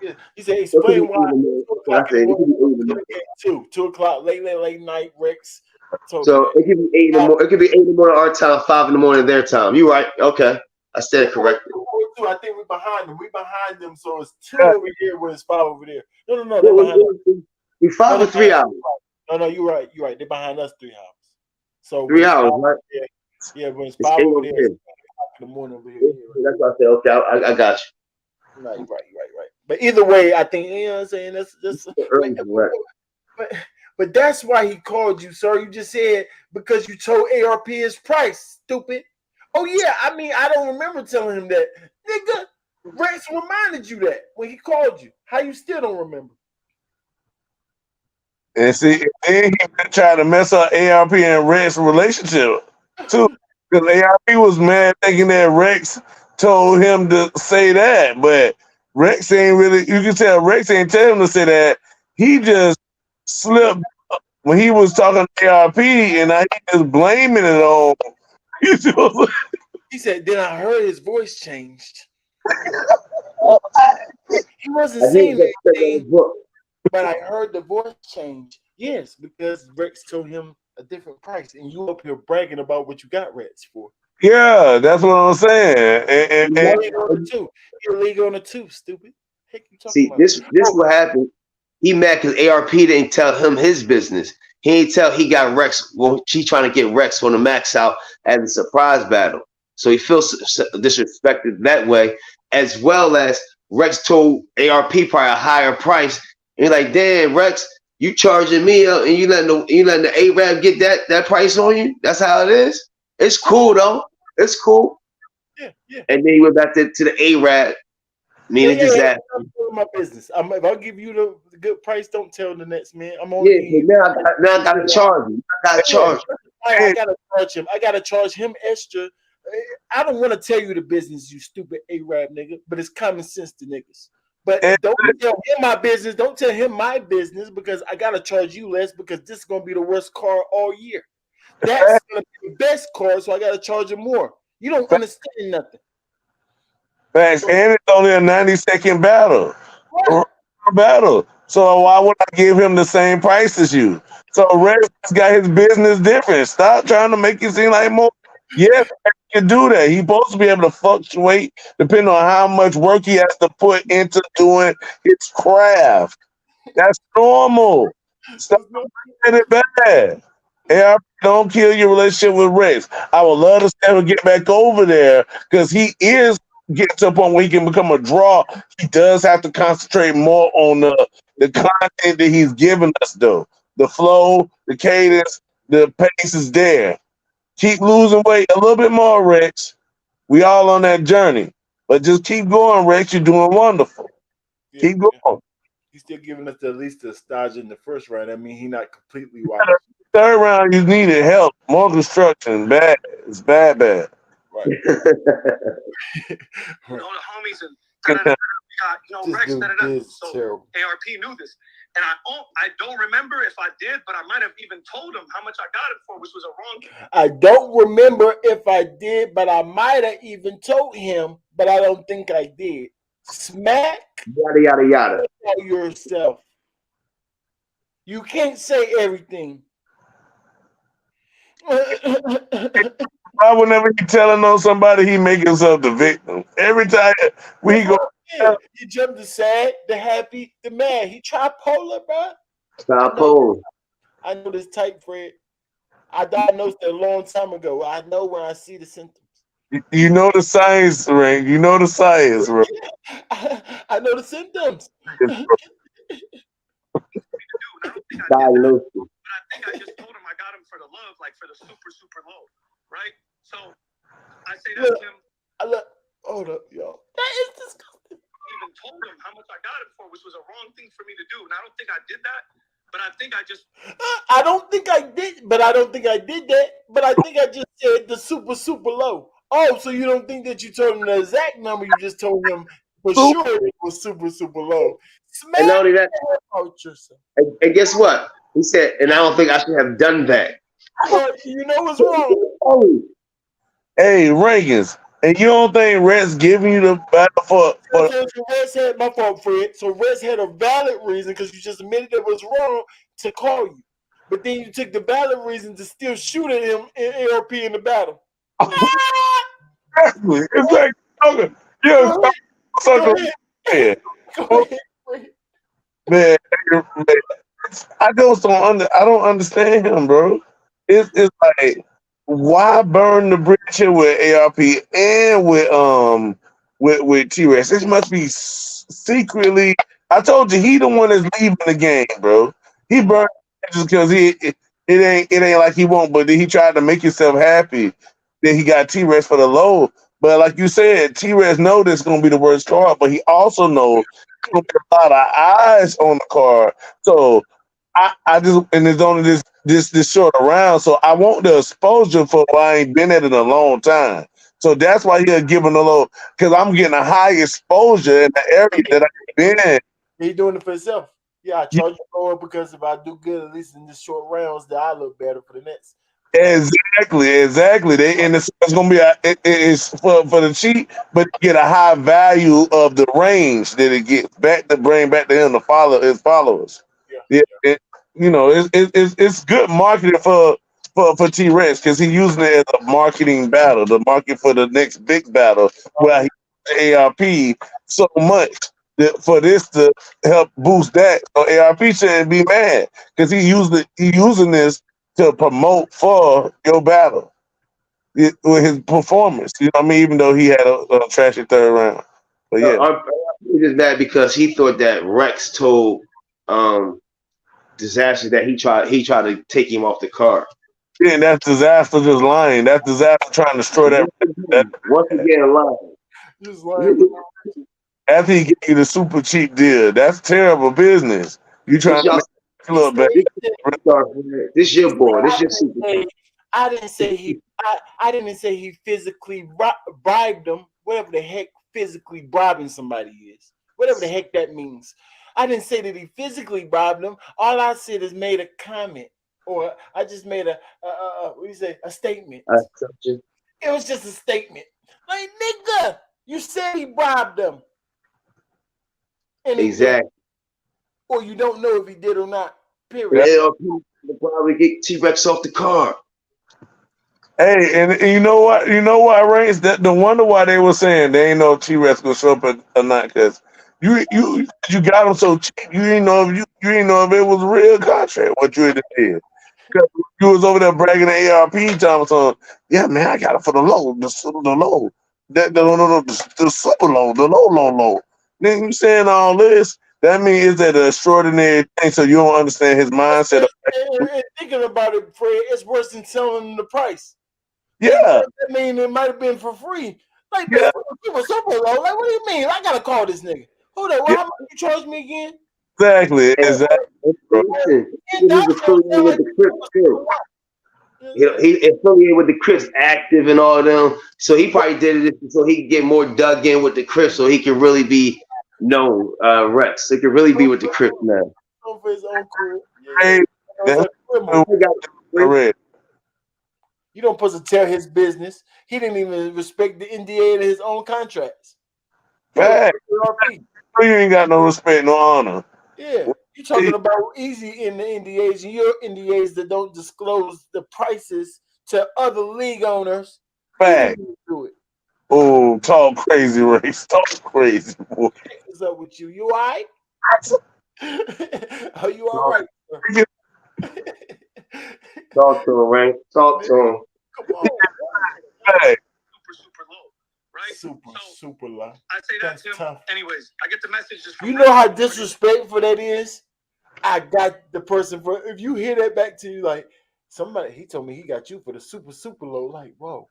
Yeah. He said explain why 2 o'clock in the morning. 2 o'clock late night. Rex. So it could be 8 in the morning. It could be 8 in the morning our time, 5 in the morning their time. You right? Okay, I said it correctly. I think we're behind them. We behind them, so it's 2 over here when it's 5 over there. No, they're behind us. We 5 or 3 hours. No, you're right. They're behind us 3 hours. So 3 hours, right? Yeah, when it's 5 over there, it's 5 in the morning over here. That's what I said. Okay, I got you. Right. But either way, I think you know what I'm saying. That's but that's why he called you, sir. You just said because you told ARP his price, stupid. Oh yeah, I mean I don't remember telling him that, nigga. Rex reminded you that when he called you. How you still don't remember? And see, then he been trying to mess up ARP and Rex relationship too. Because ARP was mad thinking that Rex told him to say that, but Rex ain't really. You can tell Rex ain't tell him to say that. He just slipped when he was talking to ARP, and I just blaming it on. He said, "Then I heard his voice changed." He wasn't saying anything, but I heard the voice change. Yes, because Rex told him a different price, and you up here bragging about what you got Rex for. Yeah, that's what I'm saying. And You're illegal on the 2, stupid. Heck, you talking See, about? this what happened. He mad because ARP didn't tell him his business. He didn't tell he got Rex. Well, she trying to get Rex on the max out as a surprise battle. So he feels disrespected that way, as well as Rex told ARP probably a higher price. And he's like, damn, Rex, you charging me up and you letting the Arab get that price on you? That's how it is. It's cool though. It's cool. Yeah. And then he went back to the Arab. Meaning disaster. My business. If I give you the good price, don't tell the next man. I'm on. Yeah, now I gotta charge him. I gotta charge him. I gotta charge him. I gotta charge him extra. I don't want to tell you the business, you stupid Arab nigga, but it's common sense to niggas. But don't tell him my business. Don't tell him my business because I gotta charge you less because this is gonna be the worst car all year. That's gonna be the best car, so I gotta charge him more. You don't understand nothing. Thanks. And it's only a 90-second battle. So why would I give him the same price as you? So Rex got his business different. Stop trying to make it seem like more. Yes, he can do that. He's supposed to be able to fluctuate depending on how much work he has to put into doing his craft. That's normal. Stop making it bad. ARP, don't kill your relationship with Rex. I would love to see him get back over there because he is getting to a point where he can become a draw. He does have to concentrate more on the content that he's giving us, though. The flow, the cadence, The pace is there. Keep losing weight a little bit more, Rex. We all on that journey. But just keep going, Rex. You're doing wonderful. Yeah, Keep going. he's still giving us at least a stage in the first round. I mean, he's not completely washed. Third round, you needed help. More construction. Bad. It's bad, bad. Right. You know, the homies and Rex. So terrible. ARP knew this, and I don't remember if I did, but I might have even told him how much I got it for, which was a wrong. I don't remember if I did, but I might have even told him, but I don't think I did. Smack. Yada yada yada. Tell yourself. You can't say everything. Why whenever he telling on somebody, he make himself the victim. Every time we go, he jumped the sad, the happy, the mad. He tripolar, bro. Tripolar. I know this type, Fred. I diagnosed it a long time ago. I know when I see the symptoms. You know the science, Ring. You know the science, right? I know the symptoms. Diagnosed. But I think I just told him I got him for the love, like for the super, super low, right? So I say that to him. Hold up, yo. That is disgusting. Even told him how much I got it for, which was a wrong thing for me to do. And I don't think I did that, but I think I just. I don't think I did, but I don't think I did that. But I think I just said the super, super low. Oh, so you don't think that you told him the exact number? You just told him for sure it was super, super low. Smack and not only that, out yourself. And guess what? He said, and I don't think I should have done that. You know what's wrong? Hey, Reagan's. And you don't think Rex giving you the battle for Rex had my fault, Fred. So Rex had a valid reason because you just admitted it was wrong to call you. But then you took the valid reason to still shoot at him in ARP in the battle. Exactly. It's like man, I don't understand him, bro. It's like, why burn the bridge here with ARP and with T-Rex? This must be secretly. I told you he the one that's leaving the game, bro. He burned just because it ain't like he won't, but then he tried to make himself happy. Then he got T-Rex for the low. But like you said, T-Rex know this is gonna be the worst card, but he also knows there's gonna be a lot of eyes on the card. So I just, and it's only this short around, so I want the exposure for why I ain't been at it in a long time. So that's why he'll give him a little, because I'm getting a high exposure in the area that I've been in. He's doing it for himself. Yeah, I charge you more because if I do good, at least in the short rounds, that I look better for the next. Exactly. It's gonna be it's for the cheap, but get a high value of the range that it gets back to bring back to him to follow his followers. Yeah. It's good marketing for T-Rex because he's using it as a marketing battle, the market for the next big battle where he ARP so much for this to help boost that. So ARP shouldn't be mad because he using this to promote for your battle with his performance. You know what I mean? Even though he had a trashy third round. But yeah. He is mad because he thought that Rex told Dizaster that he tried to take him off the card. Yeah, and that's Dizaster just lying. That's Dizaster trying to destroy that. Once again, lying. Just lying. After he gave you the super cheap deal, that's terrible business. You trying to make a little bit. This your boy. This your super. I didn't say he physically bribed them. Whatever the heck physically bribing somebody is. Whatever the heck that means. I didn't say that he physically bribed them. All I said is made a comment, or I just made a statement. It was just a statement. Like, nigga, you said he bribed them. And exactly. Or you don't know if he did or not. Period. Yeah, people probably get T-Rex off the card. Hey, and you know what? You know why, Reigns? That the wonder why they were saying they ain't know T-Rex gonna show up or not, because you got him so cheap. You didn't know if it was a real contract. What you had did? Because you was over there bragging the ARP time on. Yeah, man, I got it for the low, the low, the super low, the low. Then you saying all this. That means it's an extraordinary thing. So you don't understand his mindset. And thinking about it, Fred, it's worse than selling them the price. Yeah, I mean, it might have been for free. Like, yeah, people super low. Like, what do you mean? I gotta call this nigga. Hold on, yeah, how much you charge me again? exactly, And exactly. listen, And he's affiliated with the Crips too. He affiliated with the Crips Active and all them. So he probably did it so he could get more dug in with the Crips so he can really be known, Rex. He could really be with the Crips now. For his own cool. Hey, Yeah. that's correct. You don't supposed to tell his business. He didn't even respect the NDA in his own contracts. Fact. You ain't got no respect, no honor. Yeah. You're talking about Eazy in the NDAs and your NDAs that don't disclose the prices to other league owners. Fact. Do it. Oh, talk crazy, Race. Talk crazy, boy. What's up with you? You all right? Are you all right? Talk to him, right? Talk to him. Come on. Hey. Super low, right? Super low. I say that to him. Tough. Anyways, I get the messages from you know how disrespectful that is? I got the person for if you hear that back to you, like somebody he told me he got you for the super low. Like, whoa,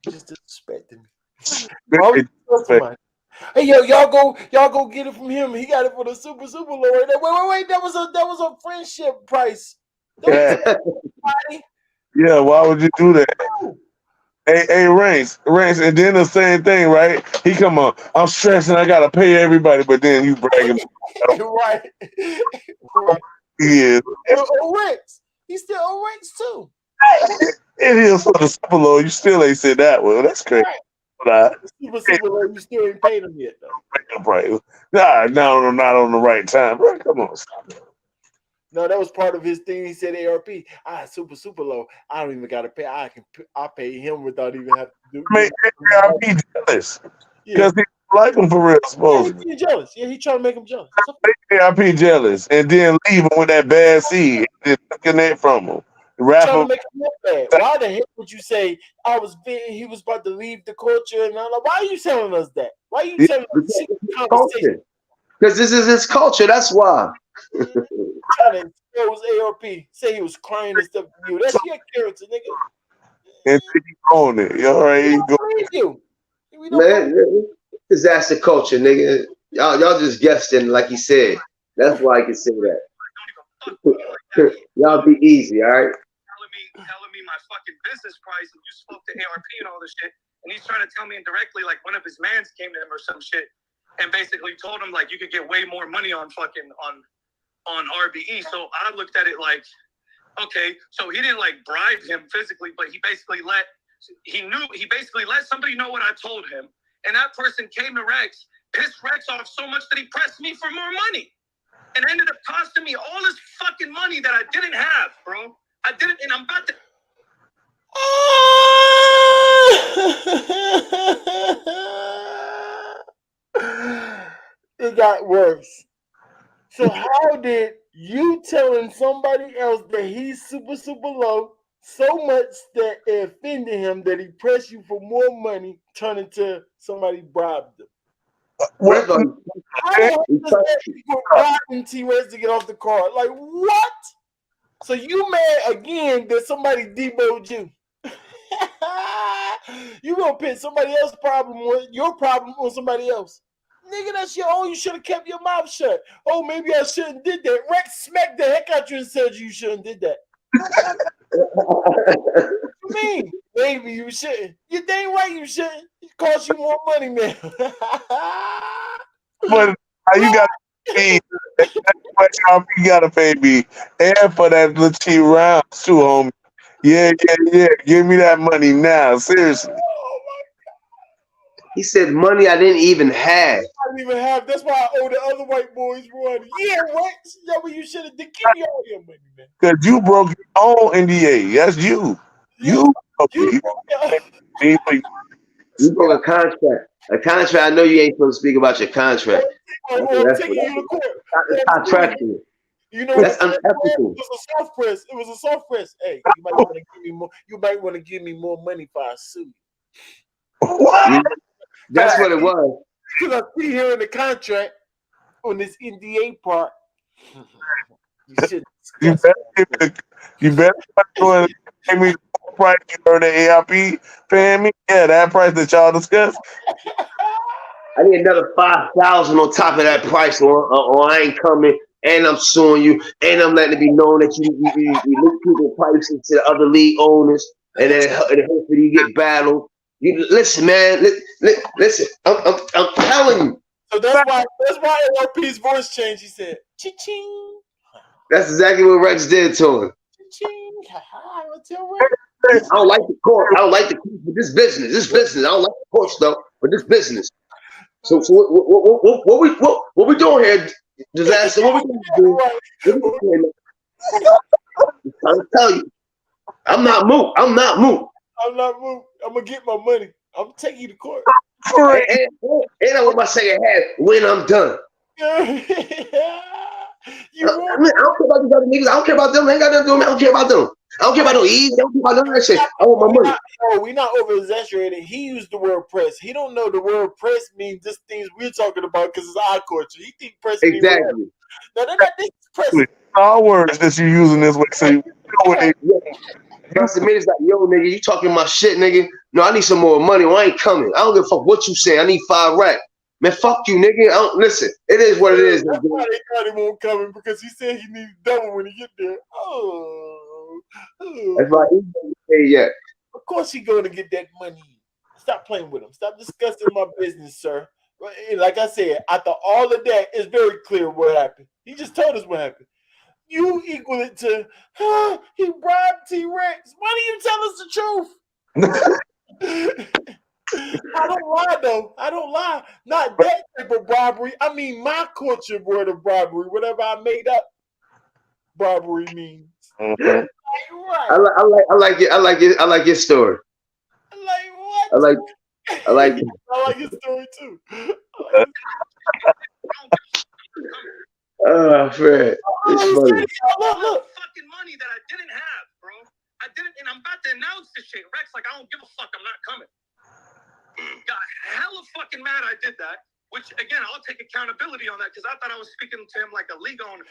you just disrespecting me. Why would you trust somebody? Hey yo, y'all go get it from him. He got it for the super low right there. Wait, that was a friendship price. Yeah. Yeah, why would you do that? Hey, Ranks, and then the same thing, right? He come on, I'm stressing, I gotta pay everybody, but then you bragging. Right. He is. Ranks. He's still on Ranks too. It is for the super low. You still ain't said that one. That's crazy. Right. Super low, you still ain't paid him yet though. Right. Nah, no, not on the right time. Bro, come on. No, that was part of his thing. He said ARP. Super low. I don't even gotta pay. I pay him without even having to do. Make ARP jealous because he like him for real. Supposedly, he's jealous. Yeah, he trying to make him jealous. Make ARP jealous and then leave him with that bad seed and disconnect from him. Trying to make him look bad. Why the heck would you say he was about to leave the culture and all that? Why are you telling us that? Why are you telling us conversation? Because this is his culture. That's why. Trying to expose ARP, say he was crying and stuff to you. That's your character, nigga. And he own it. You all right? You. Man, disaster culture, nigga. Y'all just guessing, like he said. That's why I can say that. Y'all be easy, all right? Telling me my fucking business price, and you spoke to ARP and all this shit, and he's trying to tell me indirectly, like one of his mans came to him or some shit, and basically told him like you could get way more money on fucking on RBE. So I looked at it like, okay, so he didn't like bribe him physically, but he basically let somebody know what I told him, and that person came to Rex, pissed Rex off so much that he pressed me for more money, and ended up costing me all this fucking money that I didn't have, bro. I didn't, and I'm about to. It got worse. So how did you telling somebody else that he's super low so much that it offended him that he pressed you for more money turn into somebody bribed him? How the heck does that equal bribing T-Rex to get off the card? Like what? So you mad again that somebody demoed you? You gonna put somebody else's problem on your problem on somebody else? Nigga, that's your own. You should have kept your mouth shut. Oh, maybe I shouldn't did that. Rex smacked the heck out you and said you shouldn't did that. What you mean? Maybe you shouldn't. You dang right you shouldn't. It cost you more money, man. But you got to pay. You got to pay me, and for that little cheap rounds too, homie. Yeah. Give me that money now, seriously. Oh my God. He said money I didn't even have. I didn't even have. That's why I owe the other white boys money. Yeah, what? That's what you should have did. Give me all your money, man. Because you broke your own NDA. That's you. You broke a contract. A contract. I know you ain't supposed to speak about your contract. That's contractual. You know, that's unethical. It was a soft press. It was a soft press. Hey, you might want to give me more. You might want to give me more money for a suit. What? That's what it was. Because I see here in the contract, on this NDA part. You should. You better go and pay me the price you heard the ARP paying me. Yeah, that price that y'all discussed. I need another 5,000 on top of that price, or I ain't coming, and I'm suing you, and I'm letting it be known that you leak people prices to the other league owners, and then hopefully you get battled. You listen, man. Listen. I'm telling you. So that's why LRP's voice changed. He said, "Ching." That's exactly what Rex did to him. Ching. I don't like the court. I don't like the court, but this business. I don't like the courts though, but this business. So what we doing here, Dizaster? What we doing? I'm telling you, I'm not moot. I'm not moved. I'm gonna get my money. I'm taking you to court. And I want my second half when I'm done. I don't care about these other niggas. I don't care about them. They ain't got nothing to do with me. I don't care about them. I don't care about no Eazy. I don't care about none of that shit. I want my money. We're not over exaggerating. He used the word press. He don't know the word press means this things we're talking about because it's our culture. He think press means exactly. No, they're not this press. All words that you using this way. So you know what they That's the minute it's like, yo, nigga, you talking my shit, nigga. No, I need some more money or I ain't coming. I don't give a fuck what you say. I need 5 racks. Man, fuck you, nigga. Listen, it is what it is. That's why they thought he won't coming because he said he needs double when he get there. That's why he didn't say yet. Of course he going to get that money. Stop playing with him. Stop discussing my business, sir. Like I said, after all of that, it's very clear what happened. He just told us what happened. You equal it to, he bribed T-Rex. Why do you tell us the truth? I don't lie, though. I don't lie. Not that type of bribery. I mean, my culture word of bribery, whatever I made up bribery means. Right. I like it. I like your story. Like what? I like it. I like his story too. Oh, Fred. It's funny. Look. Fucking money that I didn't have, bro. I didn't, and I'm about to announce this shit. Rex, like, I don't give a fuck. I'm not coming. Got hella fucking mad I did that, which, again, I'll take accountability on that because I thought I was speaking to him like a league owner.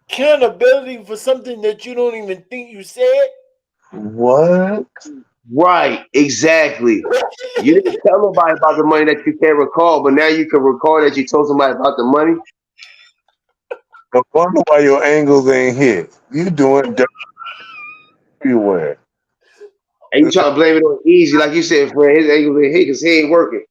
Accountability for something that you don't even think you said? What? Right, exactly. You didn't tell nobody about the money that you can't recall, but now you can recall that you told somebody about the money. I wonder why your angles ain't hit. You doing dirt everywhere. And you trying to blame it on Eazy, like you said, Fred. His angles ain't hit because he ain't working.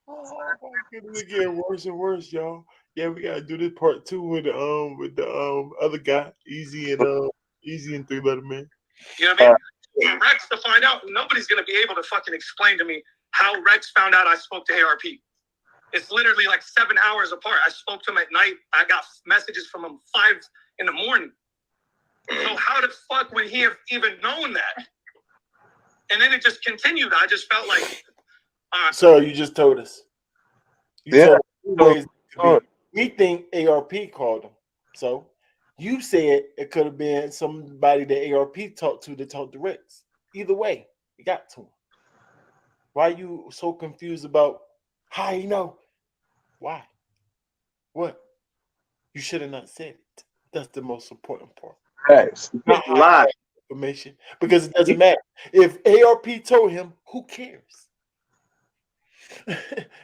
Oh my goodness, it's getting worse and worse, y'all. Yeah, we gotta do this part 2 with the other guy, Eazy and 3-letter man. You know what I mean? For Rex to find out, nobody's gonna be able to fucking explain to me how Rex found out I spoke to ARP. It's literally like 7 hours apart. I spoke to him at night. I got messages from him 5 in the morning. So how the fuck would he have even known that? And then it just continued. I just felt like, So you just told us. You told us we think ARP called him. So you said it could have been somebody that ARP talked to that talked to Rex. Either way, it got to him. Why are you so confused about how you know? Why? What? You should have not said it. That's the most important part. Thanks. Not lie information, because it doesn't matter. If ARP told him, who cares?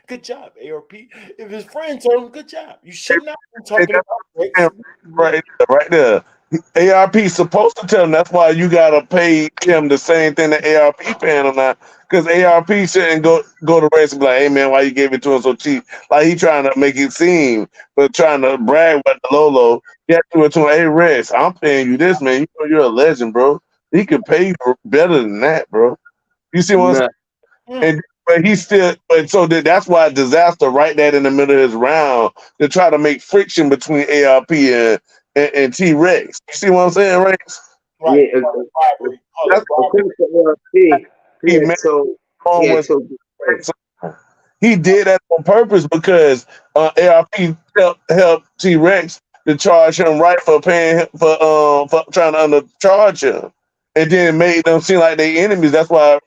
Good job, ARP. If his friend told him, good job. You should not be talking about Rex. Right there. ARP supposed to tell him. That's why you gotta pay him the same thing that ARP paying him now. Because ARP shouldn't go to Rex and be like, hey man, why you gave it to him so cheap? Like he trying to make it seem, but trying to brag about the Lolo. You have to do it to him, hey Rex, I'm paying you this, man. You know you're a legend, bro. He could pay you better than that, bro. You see what I'm saying? And but he still, that's why Dizaster right that in the middle of his round to try to make friction between ARP and T-Rex. You see what I'm saying, Rex? Right. Yeah, that's he did that on purpose because ARP helped T-Rex to charge him right for paying him for trying to undercharge him, and then made them seem like they enemies. That's why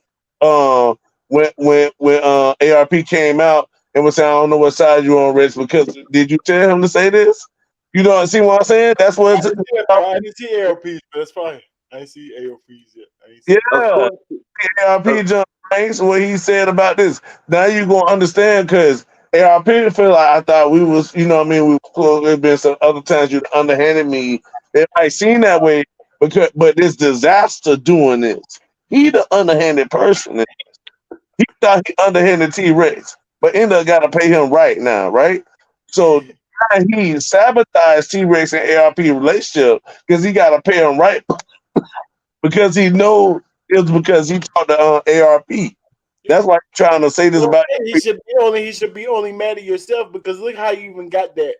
when ARP came out and was saying, I don't know what side you on, Rex, because did you tell him to say this? You know, see what I'm saying? That's what I didn't see ALPs, but that's fine. I didn't see ALPs yet. I didn't see. Of yeah. course. ARP John Ranks, what he said about this. Now you gonna understand because ARP feel like I thought we was, you know what I mean, we was close. There's been some other times you underhanded me. It might seem that way because but this Dizaster doing this. He the underhanded person. He thought he underhanded T-Rex, but ended up gotta pay him right now, right? So now he sabotaged T-Rex and ARP relationship because he gotta pay him right because he know it's because he talked to ARP. That's why I'm trying to say this Well, about. he should be only mad at yourself because look how you even got that.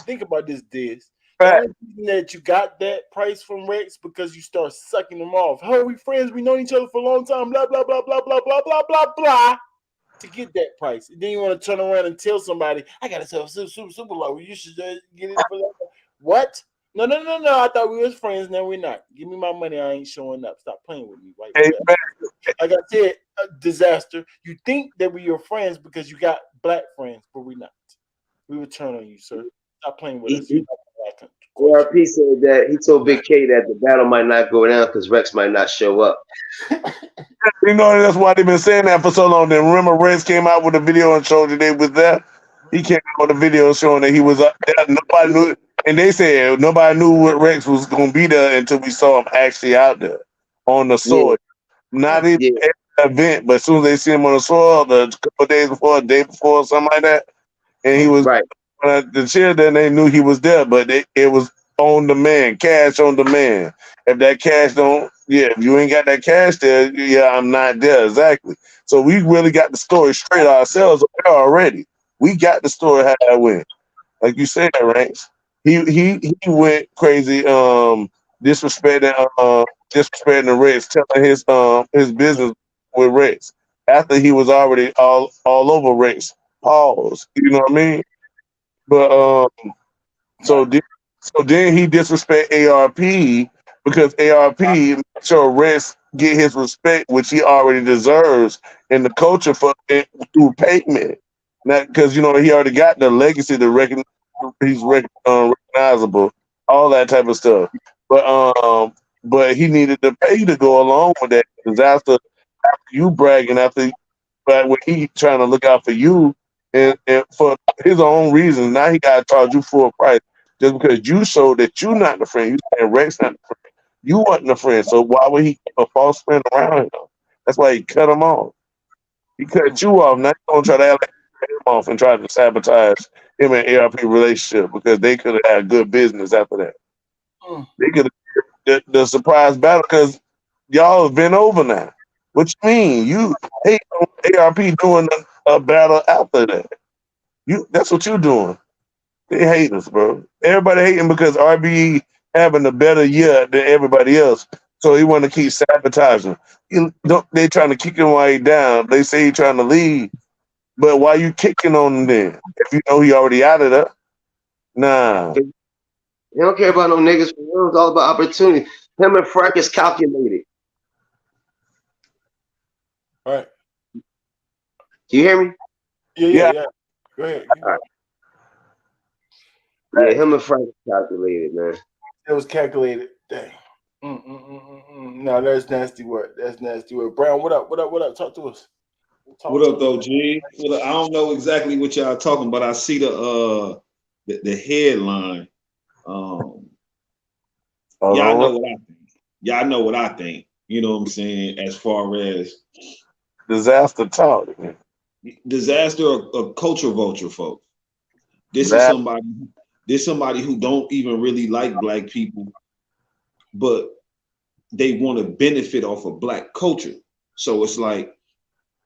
Think about this, Diz. The Fact. only reason that you got that price from Rex because you start sucking them off. Hey, we friends, we known each other for a long time, blah, blah, blah, blah, blah, blah, blah, blah, blah. To get that price. And then you want to turn around and tell somebody, I got to sell super low. You should get it for that. What? No. I thought we was friends. Now we're not. Give me my money. I ain't showing up. Stop playing with me. Right? Hey, man, Like I said, Dizaster. You think that we are friends because you got black friends, but we're not. We will turn on you, sir. Stop playing with us. ARP said that he told Big K that the battle might not go down because Rex might not show up. you know that's why they've been saying that for so long. Then remember, Rex came out with a video and showed you they was there. He came out with a video showing that he was up there. Nobody knew, and they said nobody knew what Rex was going to be there until we saw him actually out there on the soil. Not even Yeah. at the event, but as soon as they see him on the soil, the couple of days before, a day before, something like that, and he was Right. the cheer. Then they knew he was there, but it was on demand, cash on demand. If that cash don't, yeah, if you ain't got that cash there, yeah, I'm not there exactly. So we really got the story straight ourselves already. We got the story how it went, like you said, Ranks. He went crazy, disrespecting the Rex, telling his business with Rex after he was already all over Rex. Pause. You know what I mean? But so then he disrespect ARP because ARP make sure Rex get his respect, which he already deserves in the culture for through payment. Not because you know he already got the legacy to recognizable, all that type of stuff. But he needed to pay to go along with that. Because after you bragging, but when he trying to look out for you and for his own reasons, now he got to charge you full price just because you showed that you not the friend. You saying Rex not the friend. You wasn't the friend, so why would he keep a false friend around him? That's why he cut him off. He cut you off. Now he's gonna try to cut him off and try to sabotage him and ARP relationship because they could have had good business after that. They could have the surprise battle because y'all have been over now. What you mean? You hate on ARP doing a battle after that. That's what you doing. They hate us, bro. Everybody hating because RBE having a better year than everybody else. So he want to keep sabotaging. They trying to kick him while he down. They say he trying to leave. But why you kicking on him then? If you know he already out of there? Nah. They don't care about no niggas. It's all about opportunity. Him and Frank is calculated. All right. Do you hear me? Yeah. Go ahead. All right. Yeah, him and Frank is calculated, man. It was calculated. Dang. No, that's nasty work. That's nasty work. Brown, what up? Talk to us. What up, though, G? Well, I don't know exactly what y'all talking, but I see the headline. Y'all know what I think. Y'all know what I think. You know what I'm saying? As far as Dizaster talk. Dizaster, a culture vulture, folks. This is somebody who don't even really like black people, but they want to benefit off of black culture. So it's like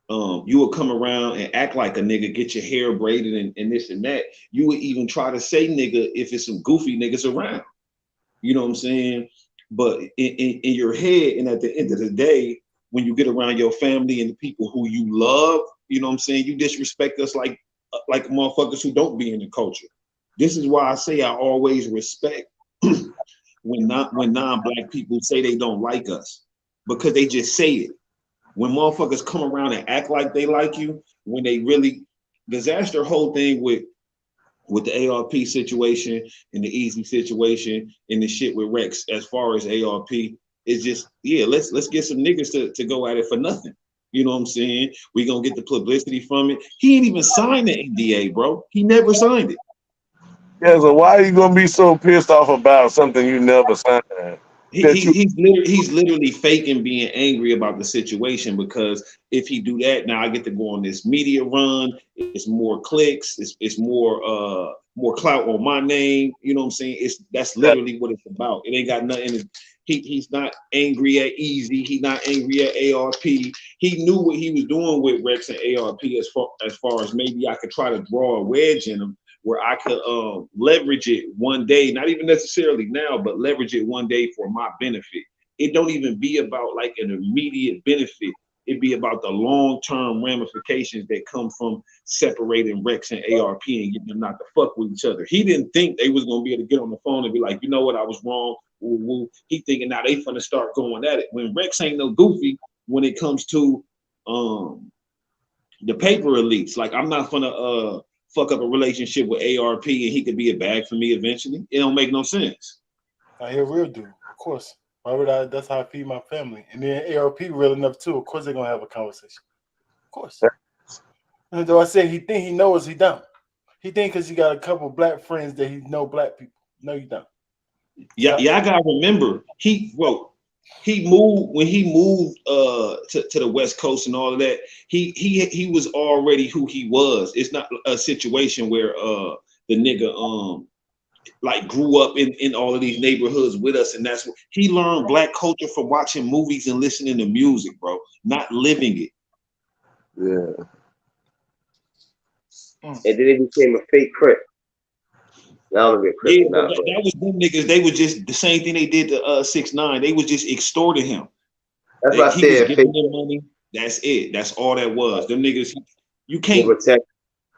you would come around and act like a nigga, get your hair braided and this and that. You would even try to say nigga if it's some goofy niggas around. You know what I'm saying? But in your head, and at the end of the day, when you get around your family and the people who you love, you know what I'm saying, you disrespect us like motherfuckers who don't be in the culture. This is why I say I always respect when non-black people say they don't like us, because they just say it. When motherfuckers come around and act like they like you, when they really Dizaster whole thing with the ARP situation and the Eazy situation and the shit with Rex as far as ARP is just, yeah, let's get some niggas to go at it for nothing. You know what I'm saying? We gonna get the publicity from it. He ain't even signed the NDA, bro. He never signed it. Yeah, so why are you gonna be so pissed off about something you never signed? He's literally faking being angry about the situation, because if he do that, now I get to go on this media run. It's more clicks. It's more clout on my name. You know what I'm saying? That's literally what it's about. It ain't got nothing. He's not angry at Eazy. He's not angry at ARP. He knew what he was doing with Rex and ARP as far as maybe I could try to draw a wedge in him, where I could leverage it one day, not even necessarily now, but leverage it one day for my benefit. It don't even be about like an immediate benefit. It be about the long-term ramifications that come from separating Rex and ARP and getting them not to fuck with each other. He didn't think they was gonna be able to get on the phone and be like, you know what, I was wrong. Woo, woo. He thinking now they finna start going at it. When Rex ain't no goofy when it comes to the paper release. Like, I'm not finna fuck up a relationship with ARP and he could be a bag for me eventually. It don't make no sense. I hear real dude, of course. Why would I? That's how I feed my family. And then ARP real enough too. Of course they're gonna have a conversation. Of course. And though I say he think he knows, he don't. He think because he got a couple black friends that he know black people. No, you don't. Yeah, I gotta remember he moved when he moved to the West Coast and all of that. He was already who he was. It's not a situation where the nigga like grew up in all of these neighborhoods with us, and that's what he learned black culture from watching movies and listening to music, bro, not living it. Yeah. And then it became a fake Crip. Now look at Crip. Yeah, that was them niggas. They were just the same thing they did to 6ix9ine. They was just extorting him. That's why I He was said giving them money. That's it. That's all that was. Them niggas. You can't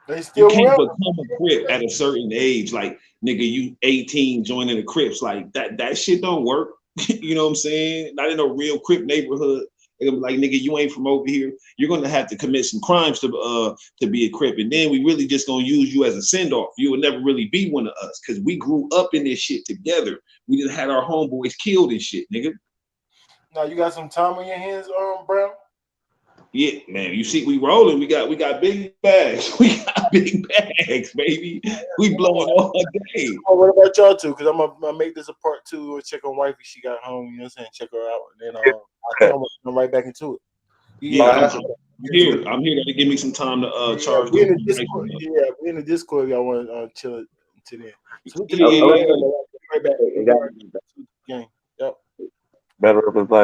They you still can't real. become a Crip at a certain age. Like, nigga, you 18 joining the Crips. Like that shit don't work. You know what I'm saying? Not in a real Crip neighborhood. Like, nigga, you ain't from over here. You're gonna have to commit some crimes to be a Crip, and then we really just gonna use you as a send off. You will never really be one of us because we grew up in this shit together. We just had our homeboys killed and shit, nigga. Now you got some time on your hands, Brown. Yeah, man. You see, we rolling. We got big bags. We got big bags, baby. We blowing all day. Oh, what about y'all two? Because I'm gonna make this a part 2 or check on wifey. She got home. You know what I'm saying? Check her out, and then I think I'm gonna right back into it. Yeah, I'm here to give me some time to charge. We in the Discord. Yeah, we in the Discord. Y'all want to chill it until then. So yeah. right back. Game. Yep. Better up his life.